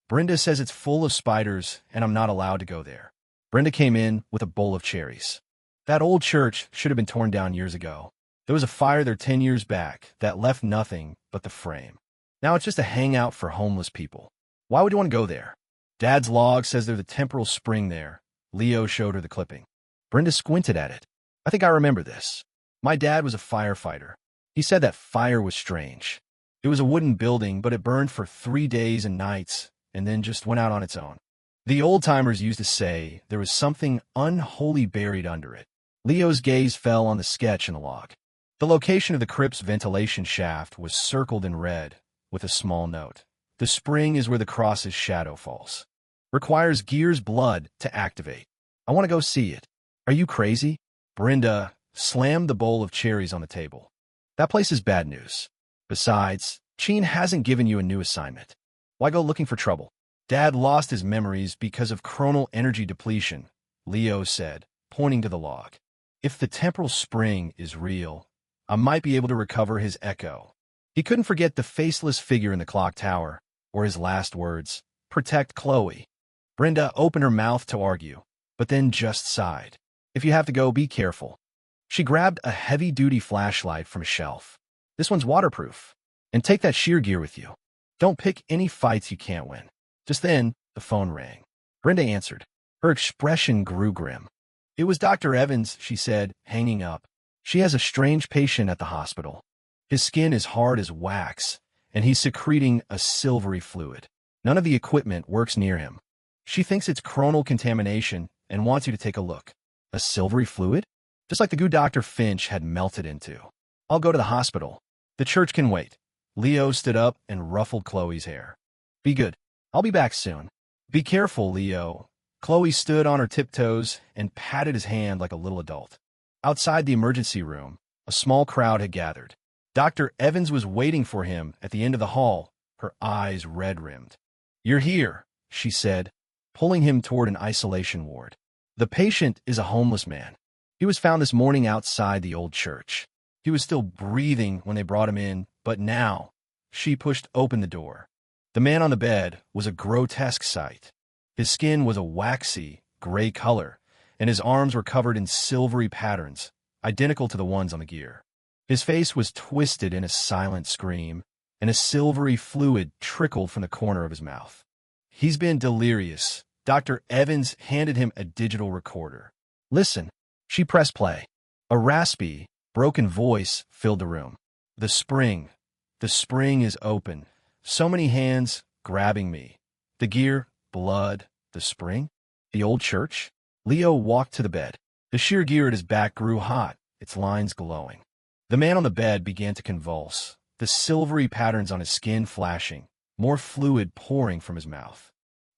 Brenda says it's full of spiders and I'm not allowed to go there. Brenda came in with a bowl of cherries. That old church should have been torn down years ago. There was a fire there 10 years back that left nothing but the frame. Now it's just a hangout for homeless people. Why would you want to go there? Dad's log says there's a temporal spring there. Leo showed her the clipping. Brenda squinted at it. I think I remember this. My dad was a firefighter. He said that fire was strange. It was a wooden building, but it burned for 3 days and nights and then just went out on its own. The old-timers used to say there was something unholy buried under it. Leo's gaze fell on the sketch in the log. The location of the crypt's ventilation shaft was circled in red with a small note. The spring is where the cross's shadow falls. Requires Gear's blood to activate. I want to go see it. Are you crazy? Brenda slammed the bowl of cherries on the table. That place is bad news. Besides, Cheen hasn't given you a new assignment. Why go looking for trouble? Dad lost his memories because of chronal energy depletion, Leo said, pointing to the log. If the temporal spring is real, I might be able to recover his echo. He couldn't forget the faceless figure in the clock tower, or his last words, protect Chloe. Brenda opened her mouth to argue, but then just sighed. If you have to go, be careful. She grabbed a heavy-duty flashlight from a shelf. This one's waterproof. And take that sheer gear with you. Don't pick any fights you can't win. Just then, the phone rang. Brenda answered. Her expression grew grim. It was Dr. Evans, she said, hanging up. She has a strange patient at the hospital. His skin is hard as wax, and he's secreting a silvery fluid. None of the equipment works near him. She thinks it's chronal contamination and wants you to take a look. A silvery fluid? Just like the goo Dr. Finch had melted into. I'll go to the hospital. The church can wait. Leo stood up and ruffled Chloe's hair. Be good. I'll be back soon. Be careful, Leo. Chloe stood on her tiptoes and patted his hand like a little adult. Outside the emergency room, a small crowd had gathered. Dr. Evans was waiting for him at the end of the hall, her eyes red-rimmed. You're here, she said, pulling him toward an isolation ward. The patient is a homeless man. He was found this morning outside the old church. He was still breathing when they brought him in, but now, she pushed open the door. The man on the bed was a grotesque sight. His skin was a waxy, gray color, and his arms were covered in silvery patterns, identical to the ones on the gear. His face was twisted in a silent scream, and a silvery fluid trickled from the corner of his mouth. He's been delirious. Dr. Evans handed him a digital recorder. Listen. She pressed play. A raspy, broken voice filled the room. The spring is open. So many hands grabbing me. The gear, blood, the spring, the old church. Leo walked to the bed. The sheer gear at his back grew hot, its lines glowing. The man on the bed began to convulse, the silvery patterns on his skin flashing, more fluid pouring from his mouth.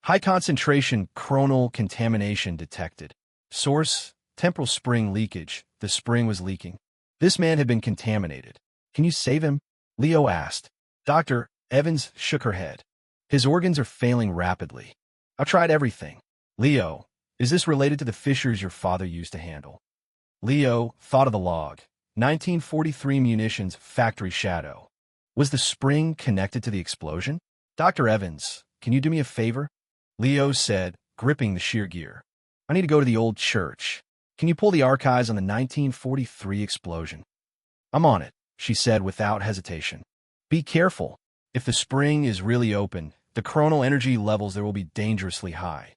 High-concentration chronal contamination detected. Source, temporal spring leakage. The spring was leaking. This man had been contaminated. Can you save him? Leo asked. Dr. Evans shook her head. His organs are failing rapidly. I've tried everything. Leo, is this related to the fissures your father used to handle? Leo thought of the log. 1943 munitions factory shadow. Was the spring connected to the explosion? Dr. Evans, can you do me a favor? Leo said, gripping the sheer gear. I need to go to the old church. Can you pull the archives on the 1943 explosion? I'm on it, she said without hesitation. Be careful. If the spring is really open, the chronal energy levels there will be dangerously high.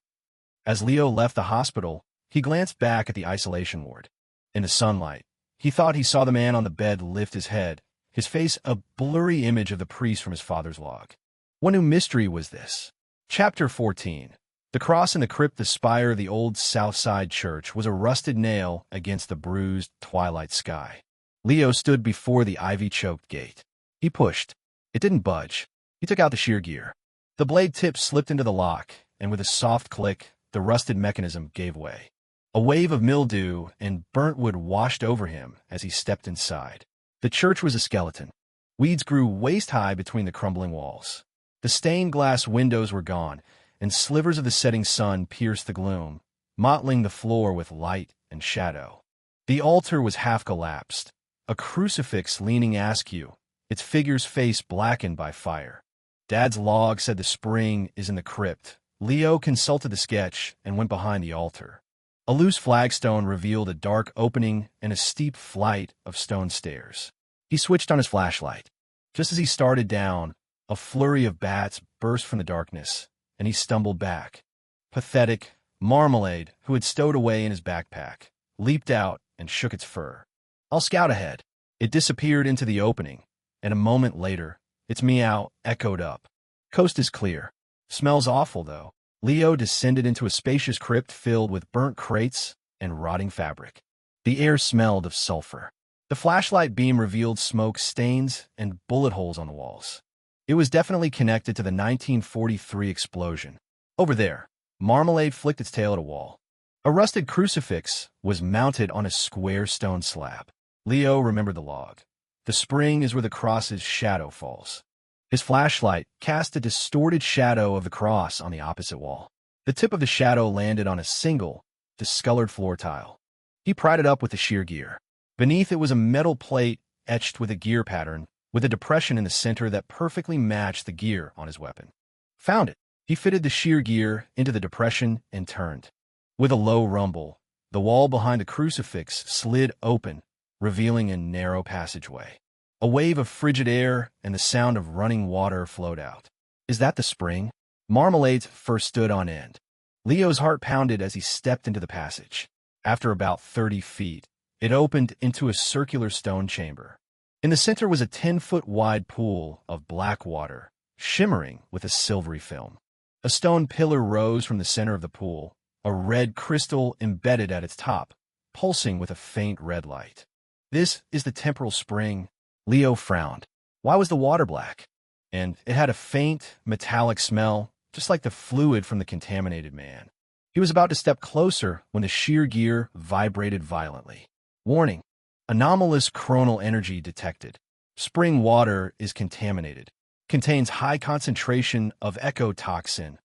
As Leo left the hospital, he glanced back at the isolation ward. In the sunlight, he thought he saw the man on the bed lift his head, his face a blurry image of the priest from his father's log. What new mystery was this? Chapter 14. The cross in the crypt, the spire of the old South Side church, was a rusted nail against the bruised twilight sky. Leo stood before the ivy-choked gate. He pushed. It didn't budge. He took out the sheer gear. The blade tip slipped into the lock, and with a soft click, the rusted mechanism gave way. A wave of mildew and burnt wood washed over him as he stepped inside. The church was a skeleton. Weeds grew waist-high between the crumbling walls. The stained glass windows were gone, and slivers of the setting sun pierced the gloom, mottling the floor with light and shadow. The altar was half collapsed. a crucifix leaning askew, its figure's face blackened by fire. Dad's log said the spring is in the crypt. Leo consulted the sketch and went behind the altar. A loose flagstone revealed a dark opening and a steep flight of stone stairs. He switched on his flashlight. Just as he started down, a flurry of bats burst from the darkness, and he stumbled back. Pathetic, Marmalade, who had stowed away in his backpack, leaped out and shook its fur. "I'll scout ahead." It disappeared into the opening, and a moment later, its meow echoed up. "Coast is clear. Smells awful, though." Leo descended into a spacious crypt filled with burnt crates and rotting fabric. The air smelled of sulfur. The flashlight beam revealed smoke stains and bullet holes on the walls. It was definitely connected to the 1943 explosion. Over there, Marmalade flicked its tail at a wall. A rusted crucifix was mounted on a square stone slab. Leo remembered the log. The spring is where the cross's shadow falls. His flashlight cast a distorted shadow of the cross on the opposite wall. The tip of the shadow landed on a single, discolored floor tile. He pried it up with the shear gear. Beneath it was a metal plate etched with a gear pattern, with a depression in the center that perfectly matched the gear on his weapon. Found it. He fitted the shear gear into the depression and turned. With a low rumble, the wall behind the crucifix slid open, revealing a narrow passageway. A wave of frigid air and the sound of running water flowed out. "Is that the spring?" Marmalade first stood on end. Leo's heart pounded as he stepped into the passage. After about 30 feet, it opened into a circular stone chamber. In the center was a 10-foot-wide pool of black water, shimmering with a silvery film. A stone pillar rose from the center of the pool, a red crystal embedded at its top, pulsing with a faint red light. "This is the temporal spring." Leo frowned. Why was the water black? And it had a faint, metallic smell, just like the fluid from the contaminated man. He was about to step closer when the shear gear vibrated violently. "Warning. Anomalous chronal energy detected. Spring water is contaminated. Contains high concentration of ecotoxin."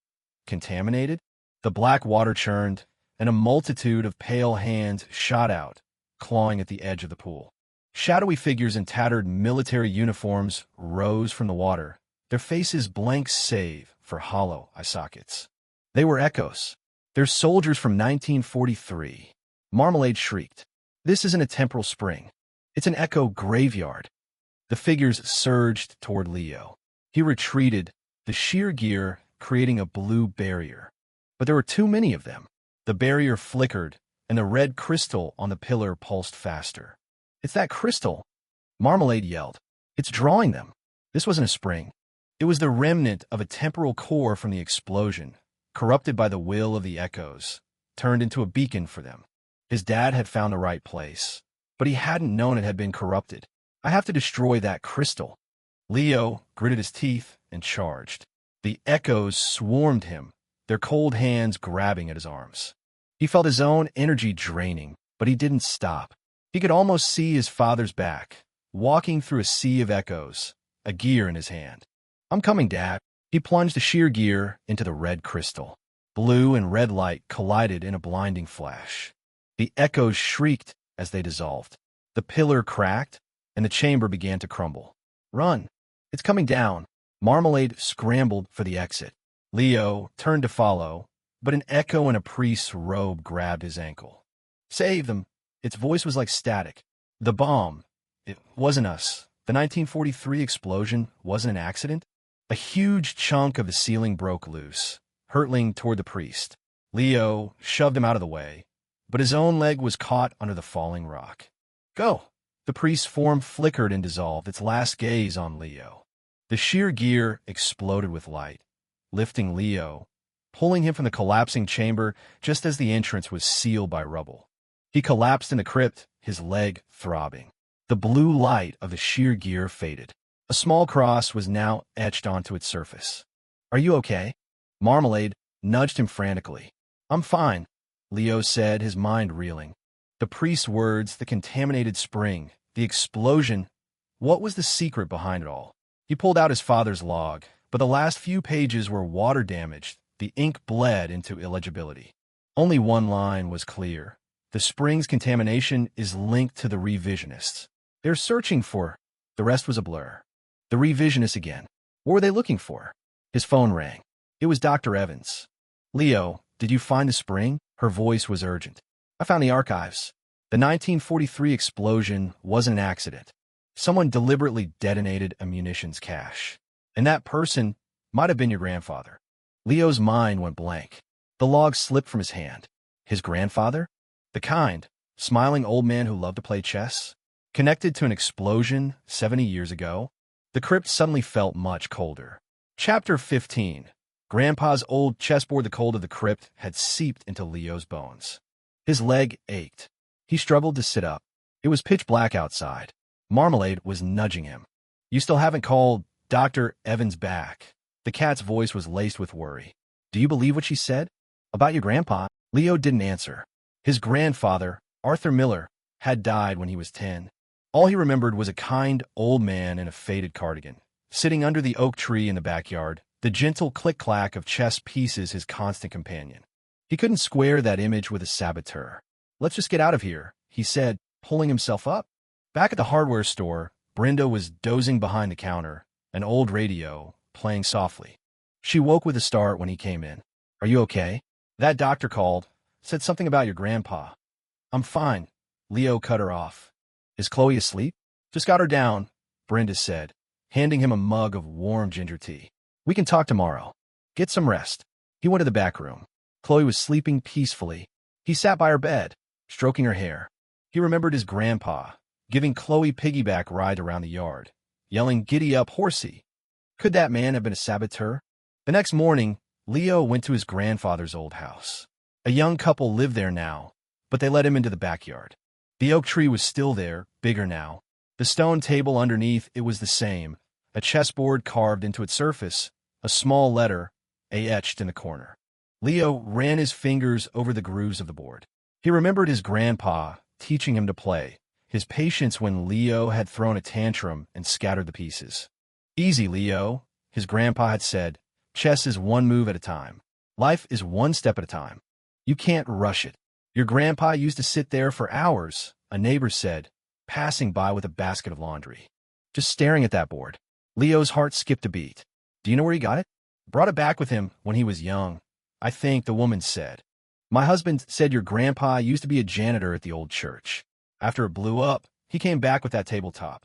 Contaminated? The black water churned, and a multitude of pale hands shot out, clawing at the edge of the pool. Shadowy figures in tattered military uniforms rose from the water, their faces blank save for hollow eye sockets. They were echoes. They're soldiers from 1943. Marmalade shrieked. "This isn't a temporal spring. It's an echo graveyard." The figures surged toward Leo. He retreated, the shear gear creating a blue barrier. But there were too many of them. The barrier flickered, and the red crystal on the pillar pulsed faster. "It's that crystal!" Marmalade yelled. "It's drawing them." This wasn't a spring. It was the remnant of a temporal core from the explosion, corrupted by the will of the echoes, turned into a beacon for them. His dad had found the right place, but he hadn't known it had been corrupted. "I have to destroy that crystal." Leo gritted his teeth and charged. The echoes swarmed him, their cold hands grabbing at his arms. He felt his own energy draining, but he didn't stop. He could almost see his father's back, walking through a sea of echoes, a gear in his hand. "I'm coming, Dad." He plunged the shear gear into the red crystal. Blue and red light collided in a blinding flash. The echoes shrieked as they dissolved. The pillar cracked, and the chamber began to crumble. "Run! It's coming down." Marmalade scrambled for the exit. Leo turned to follow, but an echo in a priest's robe grabbed his ankle. "Save them!" Its voice was like static. "The bomb. It wasn't us. The 1943 explosion wasn't an accident." A huge chunk of the ceiling broke loose, hurtling toward the priest. Leo shoved him out of the way, but his own leg was caught under the falling rock. "Go!" The priest's form flickered and dissolved, its last gaze on Leo. The shear gear exploded with light, lifting Leo, pulling him from the collapsing chamber just as the entrance was sealed by rubble. He collapsed in the crypt, his leg throbbing. The blue light of the shear gear faded. A small cross was now etched onto its surface. "Are you okay?" Marmalade nudged him frantically. "I'm fine," Leo said, his mind reeling. The priest's words, the contaminated spring, the explosion. What was the secret behind it all? He pulled out his father's log, but the last few pages were water-damaged. The ink bled into illegibility. Only one line was clear. The spring's contamination is linked to the revisionists. They're searching for. The rest was a blur. The revisionist again. What were they looking for? His phone rang. It was Dr. Evans. Leo, did you find the spring? Her voice was urgent. I found the archives. The 1943 explosion wasn't an accident. Someone deliberately detonated a munitions cache. And that person might have been your grandfather. Leo's mind went blank. The log slipped from his hand. His grandfather? The kind, smiling old man who loved to play chess? Connected to an explosion 70 years ago? The crypt suddenly felt much colder. Chapter 15. Grandpa's old chessboard. The cold of the crypt had seeped into Leo's bones. His leg ached. He struggled to sit up. It was pitch black outside. Marmalade was nudging him. You still haven't called Dr. Evans back. The cat's voice was laced with worry. Do you believe what she said? About your grandpa? Leo didn't answer. His grandfather, Arthur Miller, had died when he was 10. All he remembered was a kind old man in a faded cardigan, sitting under the oak tree in the backyard, the gentle click-clack of chess pieces his constant companion. He couldn't square that image with a saboteur. Let's just get out of here, he said, pulling himself up. Back at the hardware store, Brenda was dozing behind the counter, an old radio, playing softly. She woke with a start when he came in. Are you okay? That doctor called, said something about your grandpa. I'm fine. Leo cut her off. Is Chloe asleep? Just got her down, Brenda said, handing him a mug of warm ginger tea. We can talk tomorrow. Get some rest. He went to the back room. Chloe was sleeping peacefully. He sat by her bed, stroking her hair. He remembered his grandpa, giving Chloe piggyback ride around the yard, yelling, "Giddy up, horsey." Could that man have been a saboteur? The next morning, Leo went to his grandfather's old house. A young couple lived there now, but they let him into the backyard. The oak tree was still there, bigger now. The stone table underneath it was the same, a chessboard carved into its surface, a small letter, A etched in the corner. Leo ran his fingers over the grooves of the board. He remembered his grandpa teaching him to play, his patience when Leo had thrown a tantrum and scattered the pieces. Easy, Leo, his grandpa had said. Chess is one move at a time. Life is one step at a time. You can't rush it. Your grandpa used to sit there for hours, a neighbor said, passing by with a basket of laundry. Just staring at that board. Leo's heart skipped a beat. Do you know where he got it? Brought it back with him when he was young, I think, the woman said. My husband said your grandpa used to be a janitor at the old church. After it blew up, he came back with that tabletop.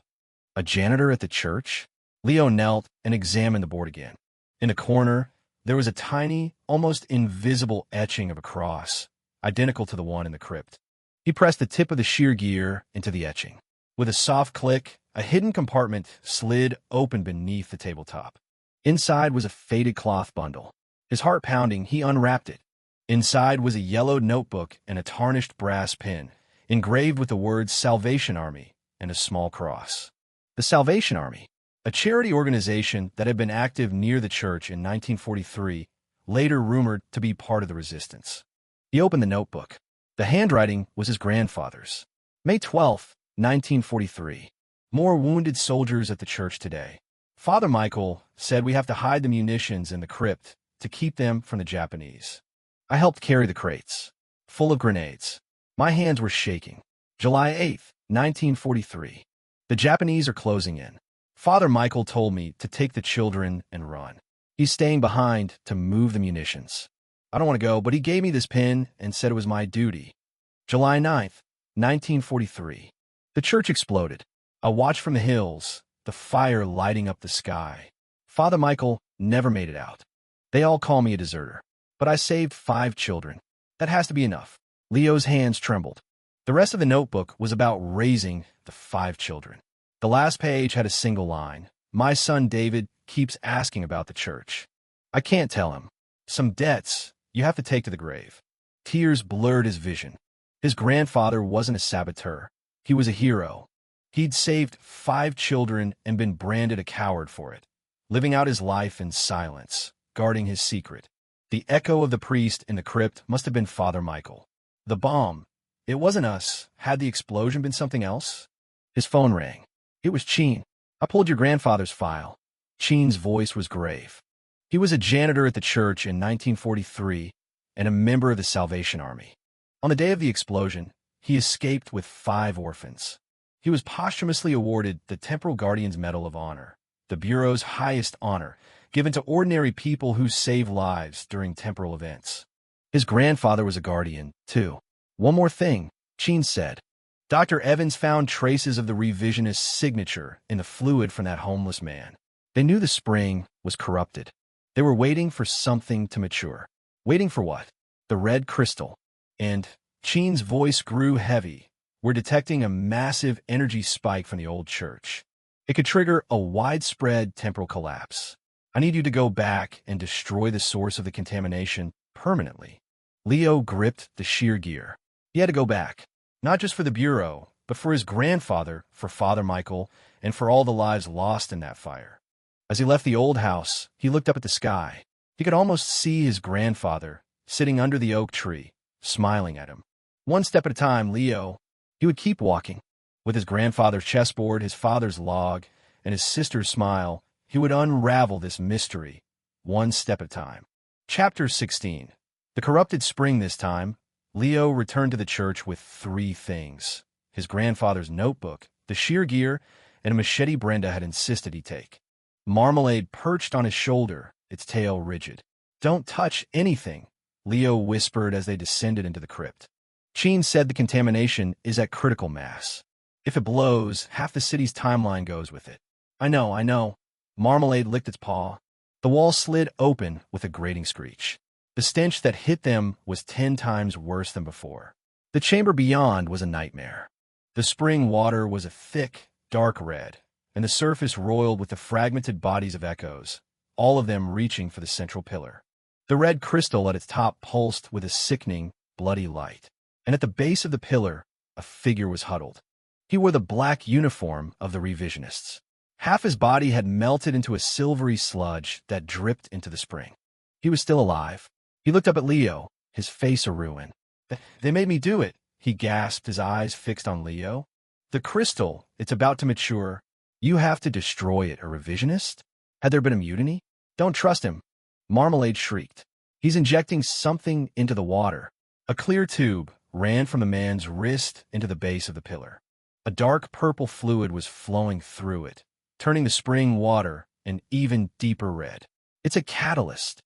A janitor at the church? Leo knelt and examined the board again. In a corner, there was a tiny, almost invisible etching of a cross, identical to the one in the crypt. He pressed the tip of the shear gear into the etching. With a soft click, a hidden compartment slid open beneath the tabletop. Inside was a faded cloth bundle. His heart pounding, he unwrapped it. Inside was a yellowed notebook and a tarnished brass pin, engraved with the words Salvation Army and a small cross. The Salvation Army, a charity organization that had been active near the church in 1943, later rumored to be part of the resistance. He opened the notebook. The handwriting was his grandfather's. May 12, 1943. More wounded soldiers at the church today. Father Michael said we have to hide the munitions in the crypt to keep them from the Japanese. I helped carry the crates, full of grenades. My hands were shaking. July 8, 1943. The Japanese are closing in. Father Michael told me to take the children and run. He's staying behind to move the munitions. I don't want to go, but he gave me this pin and said it was my duty. July 9th, 1943. The church exploded. I watched from the hills, the fire lighting up the sky. Father Michael never made it out. They all call me a deserter. But I saved 5 children. That has to be enough. Leo's hands trembled. The rest of the notebook was about raising the 5 children. The last page had a single line. My son David keeps asking about the church. I can't tell him. Some debts you have to take to the grave. Tears blurred his vision. His grandfather wasn't a saboteur. He was a hero. He'd saved 5 children and been branded a coward for it, living out his life in silence, guarding his secret. The echo of the priest in the crypt must have been Father Michael. The bomb. It wasn't us. Had the explosion been something else? His phone rang. It was Cheen. I pulled your grandfather's file. Cheen's voice was grave. He was a janitor at the church in 1943 and a member of the Salvation Army. On the day of the explosion, he escaped with 5 orphans. He was posthumously awarded the Temporal Guardian's Medal of Honor, the Bureau's highest honor, given to ordinary people who save lives during temporal events. His grandfather was a guardian, too. One more thing, Sheen said. Dr. Evans found traces of the revisionist's signature in the fluid from that homeless man. They knew the spring was corrupted. They were waiting for something to mature. Waiting for what? The red crystal. And Sheen's voice grew heavy. We're detecting a massive energy spike from the old church. It could trigger a widespread temporal collapse. I need you to go back and destroy the source of the contamination permanently. Leo gripped the shear gear. He had to go back, not just for the Bureau, but for his grandfather, for Father Michael, and for all the lives lost in that fire. As he left the old house, he looked up at the sky. He could almost see his grandfather, sitting under the oak tree, smiling at him. One step at a time, Leo. He would keep walking. With his grandfather's chessboard, his father's log, and his sister's smile, he would unravel this mystery, one step at a time. Chapter 16. The corrupted spring this time. Leo returned to the church with 3 things: his grandfather's notebook, the shear gear, and a machete Brenda had insisted he take. Marmalade perched on his shoulder, its tail rigid. "Don't touch anything," Leo whispered as they descended into the crypt. Sheen said the contamination is at critical mass. If it blows, half the city's timeline goes with it. I know. Marmalade licked its paw. The wall slid open with a grating screech. The stench that hit them was 10 times worse than before. The chamber beyond was a nightmare. The spring water was a thick, dark red, and the surface roiled with the fragmented bodies of echoes, all of them reaching for the central pillar. The red crystal at its top pulsed with a sickening, bloody light, and at the base of the pillar, a figure was huddled. He wore the black uniform of the revisionists. Half his body had melted into a silvery sludge that dripped into the spring. He was still alive. He looked up at Leo, his face a ruin. "They made me do it," he gasped, his eyes fixed on Leo. "The crystal, it's about to mature. You have to destroy it, a revisionist? Had there been a mutiny? Don't trust him." Marmalade shrieked. "He's injecting something into the water." A clear tube ran from the man's wrist into the base of the pillar. A dark purple fluid was flowing through it, turning the spring water an even deeper red. "It's a catalyst,"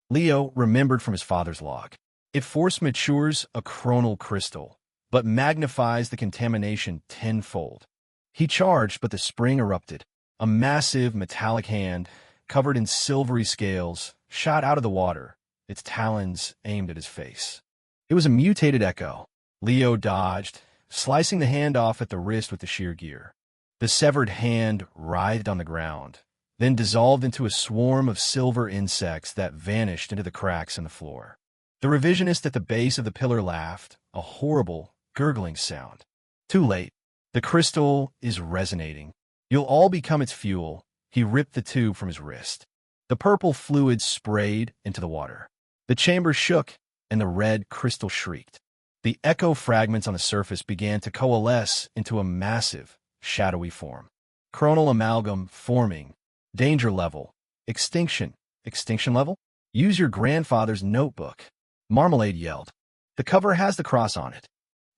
Leo remembered from his father's log. "It force matures a chronal crystal, but magnifies the contamination tenfold." He charged, but the spring erupted. A massive metallic hand, covered in silvery scales, shot out of the water, its talons aimed at his face. It was a mutated echo. Leo dodged, slicing the hand off at the wrist with the shear gear. The severed hand writhed on the ground, then dissolved into a swarm of silver insects that vanished into the cracks in the floor. The revisionist at the base of the pillar laughed, a horrible, gurgling sound. "Too late. The crystal is resonating. You'll all become its fuel." He ripped the tube from his wrist. The purple fluid sprayed into the water. The chamber shook, and the red crystal shrieked. The echo fragments on the surface began to coalesce into a massive, shadowy form. Chronal amalgam forming. Danger level. Extinction. Extinction level? Use your grandfather's notebook, Marmalade yelled. "The cover has the cross on it."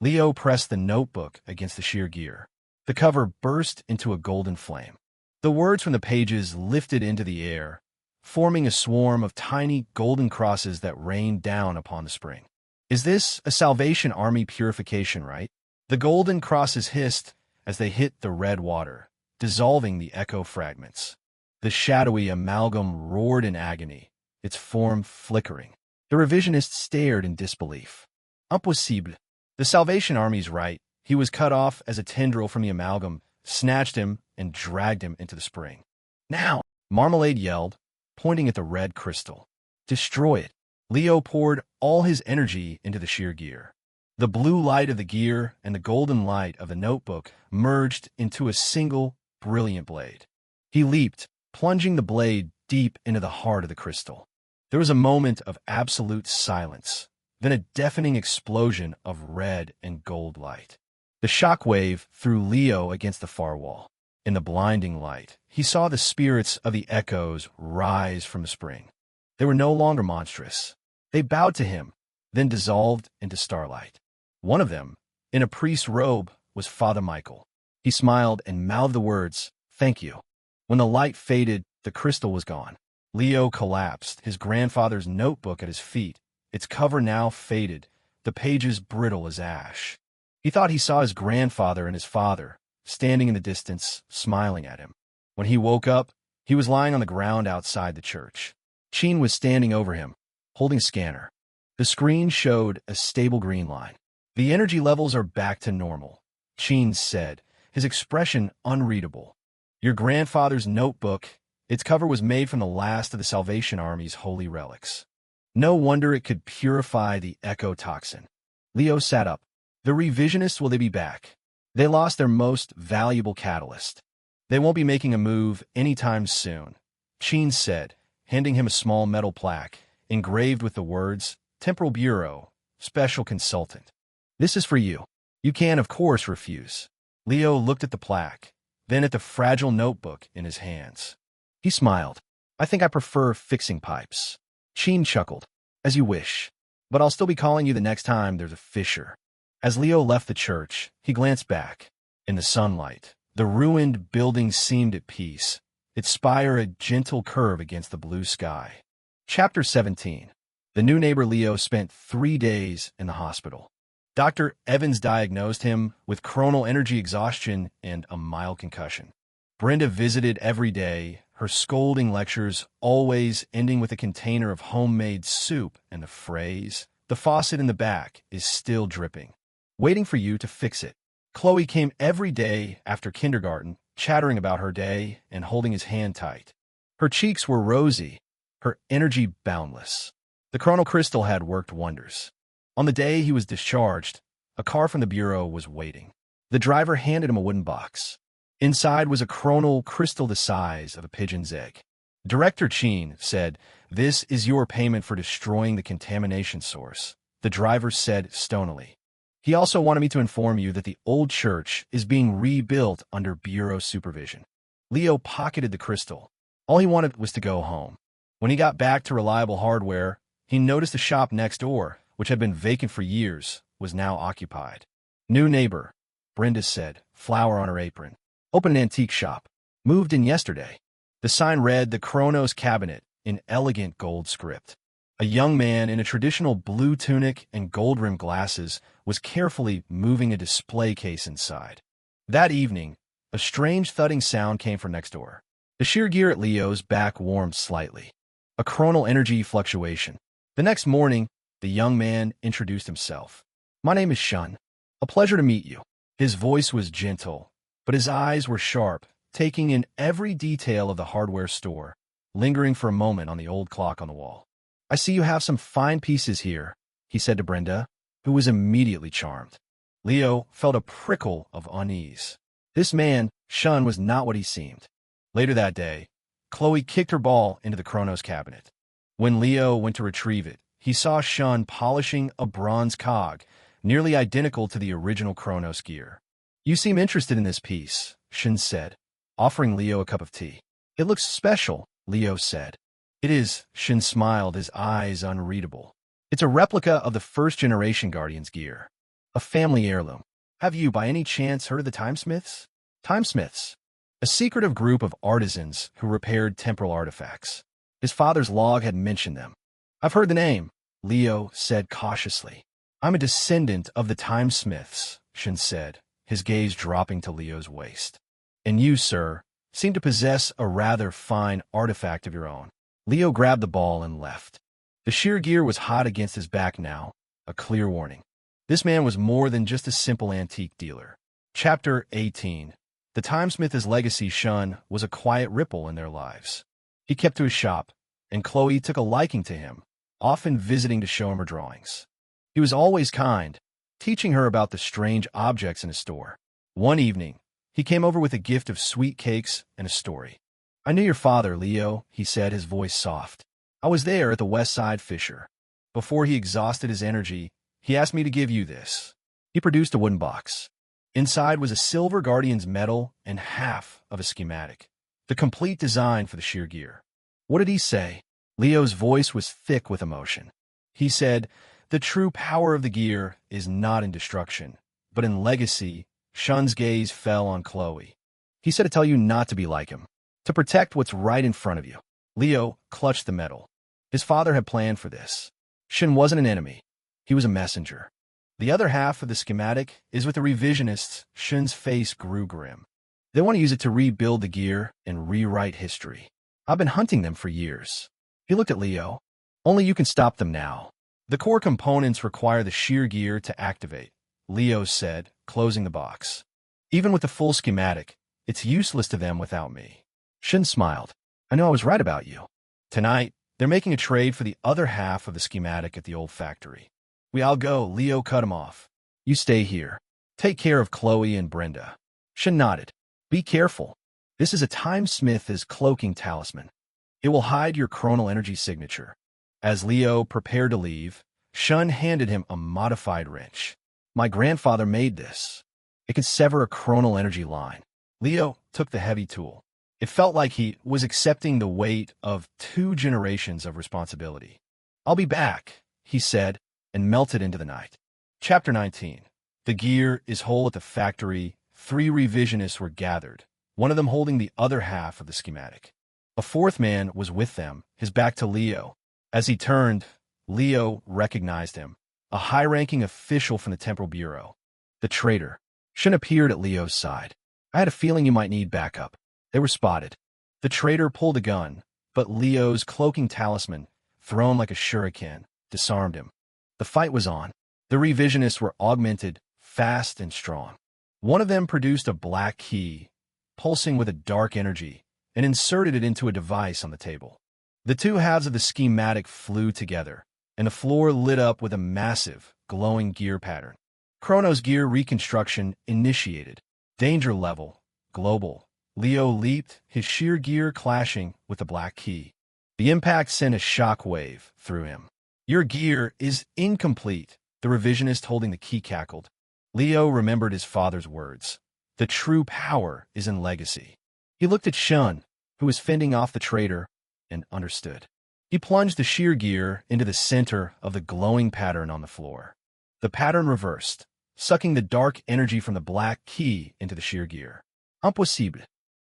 Leo pressed the notebook against the shear gear. The cover burst into a golden flame. The words from the pages lifted into the air, forming a swarm of tiny golden crosses that rained down upon the spring. "Is this a Salvation Army purification rite?" The golden crosses hissed as they hit the red water, dissolving the echo fragments. The shadowy amalgam roared in agony, its form flickering. The revisionist stared in disbelief. "Impossible. The Salvation Army's rite." He was cut off as a tendril from the amalgam snatched him and dragged him into the spring. "Now!" Marmalade yelled, pointing at the red crystal. "Destroy it." Leo poured all his energy into the shear gear. The blue light of the gear and the golden light of the notebook merged into a single, brilliant blade. He leaped, plunging the blade deep into the heart of the crystal. There was a moment of absolute silence, then a deafening explosion of red and gold light. The shockwave threw Leo against the far wall. In the blinding light, he saw the spirits of the echoes rise from the spring. They were no longer monstrous. They bowed to him, then dissolved into starlight. One of them, in a priest's robe, was Father Michael. He smiled and mouthed the words, "Thank you." When the light faded, the crystal was gone. Leo collapsed, his grandfather's notebook at his feet, its cover now faded, the pages brittle as ash. He thought he saw his grandfather and his father, standing in the distance, smiling at him. When he woke up, he was lying on the ground outside the church. Sheen was standing over him, holding a scanner. The screen showed a stable green line. "The energy levels are back to normal," Sheen said, his expression unreadable. "Your grandfather's notebook, its cover was made from the last of the Salvation Army's holy relics. No wonder it could purify the ecotoxin." Leo sat up. "The revisionists, will they be back? They lost their most valuable catalyst. They won't be making a move anytime soon," Sheen said, handing him a small metal plaque, engraved with the words, "Temporal Bureau, Special Consultant. This is for you. You can, of course, refuse." Leo looked at the plaque, then at the fragile notebook in his hands. He smiled. "I think I prefer fixing pipes." Sheen chuckled. "As you wish. But I'll still be calling you the next time there's a fissure." As Leo left the church, he glanced back. In the sunlight, the ruined building seemed at peace, its spire a gentle curve against the blue sky. Chapter 17. The new neighbor Leo spent 3 days in the hospital. Dr. Evans diagnosed him with coronal energy exhaustion and a mild concussion. Brenda visited every day, her scolding lectures always ending with a container of homemade soup and the phrase, "The faucet in the back is still dripping, waiting for you to fix it." Chloe came every day after kindergarten, chattering about her day and holding his hand tight. Her cheeks were rosy, her energy boundless. The chronal crystal had worked wonders. On the day he was discharged, a car from the bureau was waiting. The driver handed him a wooden box. Inside was a chronal crystal the size of a pigeon's egg. Director Sheen said, "This is your payment for destroying the contamination source," the driver said stonily. "He also wanted me to inform you that the old church is being rebuilt under bureau supervision." Leo pocketed the crystal. All he wanted was to go home. When he got back to Reliable Hardware, he noticed the shop next door, which had been vacant for years, was now occupied. "New neighbor," Brenda said, flower on her apron. "Opened an antique shop. Moved in yesterday." The sign read "The Chronos Cabinet" in elegant gold script. A young man in a traditional blue tunic and gold-rimmed glasses was carefully moving a display case inside. That evening, a strange thudding sound came from next door. The shear gear at Leo's back warmed slightly. A chronal energy fluctuation. The next morning, the young man introduced himself. "My name is Shun. A pleasure to meet you." His voice was gentle, but his eyes were sharp, taking in every detail of the hardware store, lingering for a moment on the old clock on the wall. "I see you have some fine pieces here," he said to Brenda, who was immediately charmed. Leo felt a prickle of unease. This man, Shun, was not what he seemed. Later that day, Chloe kicked her ball into the Chronos cabinet. When Leo went to retrieve it, he saw Shun polishing a bronze cog, nearly identical to the original Chronos gear. "You seem interested in this piece," Shun said, offering Leo a cup of tea. "It looks special," Leo said. "It is," Shun smiled, his eyes unreadable. "It's a replica of the first-generation Guardian's gear. A family heirloom. Have you, by any chance, heard of the Timesmiths?" Timesmiths. A secretive group of artisans who repaired temporal artifacts. His father's log had mentioned them. "I've heard the name," Leo said cautiously. "I'm a descendant of the Timesmiths," Shun said, his gaze dropping to Leo's waist. "And you, sir, seem to possess a rather fine artifact of your own." Leo grabbed the ball and left. The shear gear was hot against his back now, a clear warning. This man was more than just a simple antique dealer. Chapter 18. The Timesmith's legacy, Shun, was a quiet ripple in their lives. He kept to his shop, and Chloe took a liking to him, often visiting to show him her drawings. He was always kind, teaching her about the strange objects in his store. One evening, he came over with a gift of sweet cakes and a story. "I knew your father, Leo," he said, his voice soft. "I was there at the West Side Fissure. Before he exhausted his energy, he asked me to give you this." He produced a wooden box. Inside was a silver Guardian's medal and half of a schematic, the complete design for the shear gear. "What did he say?" Leo's voice was thick with emotion. "He said, the true power of the gear is not in destruction, but in legacy Shun's gaze fell on Chloe. He said to tell you not to be like him, to protect what's right in front of you. Leo clutched the metal. His father had planned for this. Shun wasn't an enemy. He was a messenger. The other half of the schematic is with the revisionists. Shun's face grew grim. They want to use it to rebuild the gear and rewrite history. I've been hunting them for years. He looked at Leo. Only you can stop them now. The core components require the shear gear to activate, Leo said, closing the box. Even with the full schematic, it's useless to them without me. Shun smiled. I know I was right about you. Tonight, they're making a trade for the other half of the schematic at the old factory. I'll go, Leo cut him off. You stay here. Take care of Chloe and Brenda. Shun nodded. Be careful. This is a timesmith's cloaking talisman. It will hide your chronal energy signature. As Leo prepared to leave, Shun handed him a modified wrench. My grandfather made this. It can sever a chronal energy line. Leo took the heavy tool. It felt like he was accepting the weight of 2 generations of responsibility. I'll be back, he said, and melted into the night. Chapter 19. The gear is whole at the factory. 3 revisionists were gathered, one of them holding the other half of the schematic. A 4th man was with them, his back to Leo. As he turned, Leo recognized him, a high-ranking official from the Temporal Bureau. The traitor. Shun appeared at Leo's side. I had a feeling you might need backup. They were spotted. The traitor pulled a gun, but Leo's cloaking talisman, thrown like a shuriken, disarmed him. The fight was on. The revisionists were augmented, fast and strong. One of them produced a black key, pulsing with a dark energy, and inserted it into a device on the table. The 2 halves of the schematic flew together, and the floor lit up with a massive, glowing gear pattern. Chronos gear reconstruction initiated. Danger level, global. Leo leaped, his shear gear clashing with the black key. The impact sent a shock wave through him. Your gear is incomplete, the revisionist holding the key cackled. Leo remembered his father's words. The true power is in legacy. He looked at Shun, who was fending off the traitor, and understood. He plunged the shear gear into the center of the glowing pattern on the floor. The pattern reversed, sucking the dark energy from the black key into the shear gear. Impossible.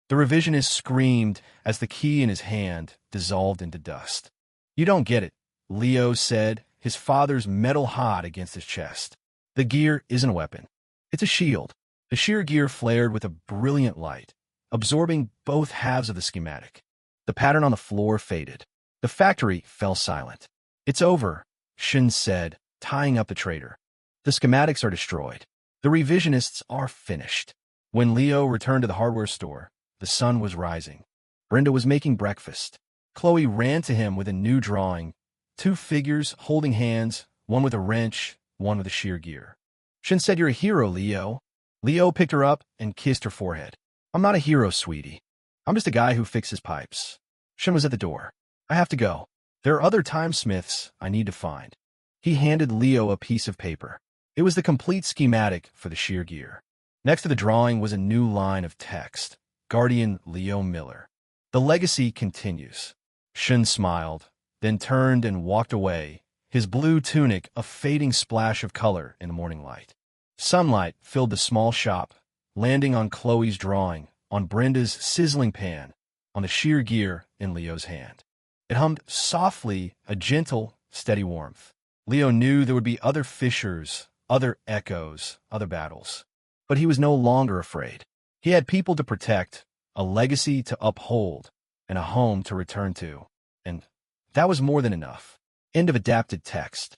The revisionist screamed as the key in his hand dissolved into dust. You don't get it, Leo said, his father's metal hot against his chest. The gear isn't a weapon. It's a shield. The shear gear flared with a brilliant light, absorbing both halves of the schematic. The pattern on the floor faded. The factory fell silent. It's over, Shun said, tying up the traitor. The schematics are destroyed. The revisionists are finished. When Leo returned to the hardware store, the sun was rising. Brenda was making breakfast. Chloe ran to him with a new drawing, 2 figures holding hands, one with a wrench, one with a shear gear. Shun said, You're a hero, Leo. Leo picked her up and kissed her forehead. I'm not a hero, sweetie. I'm just a guy who fixes pipes. Shun was at the door. I have to go. There are other timesmiths I need to find. He handed Leo a piece of paper. It was the complete schematic for the shear gear. Next to the drawing was a new line of text. Guardian Leo Miller. The legacy continues. Shun smiled, then turned and walked away, his blue tunic a fading splash of color in the morning light. Sunlight filled the small shop, landing on Chloe's drawing, on Brenda's sizzling pan, on the shear gear in Leo's hand. It hummed softly, a gentle, steady warmth. Leo knew there would be other fissures, other echoes, other battles. But he was no longer afraid. He had people to protect, a legacy to uphold, and a home to return to. And that was more than enough. End of adapted text.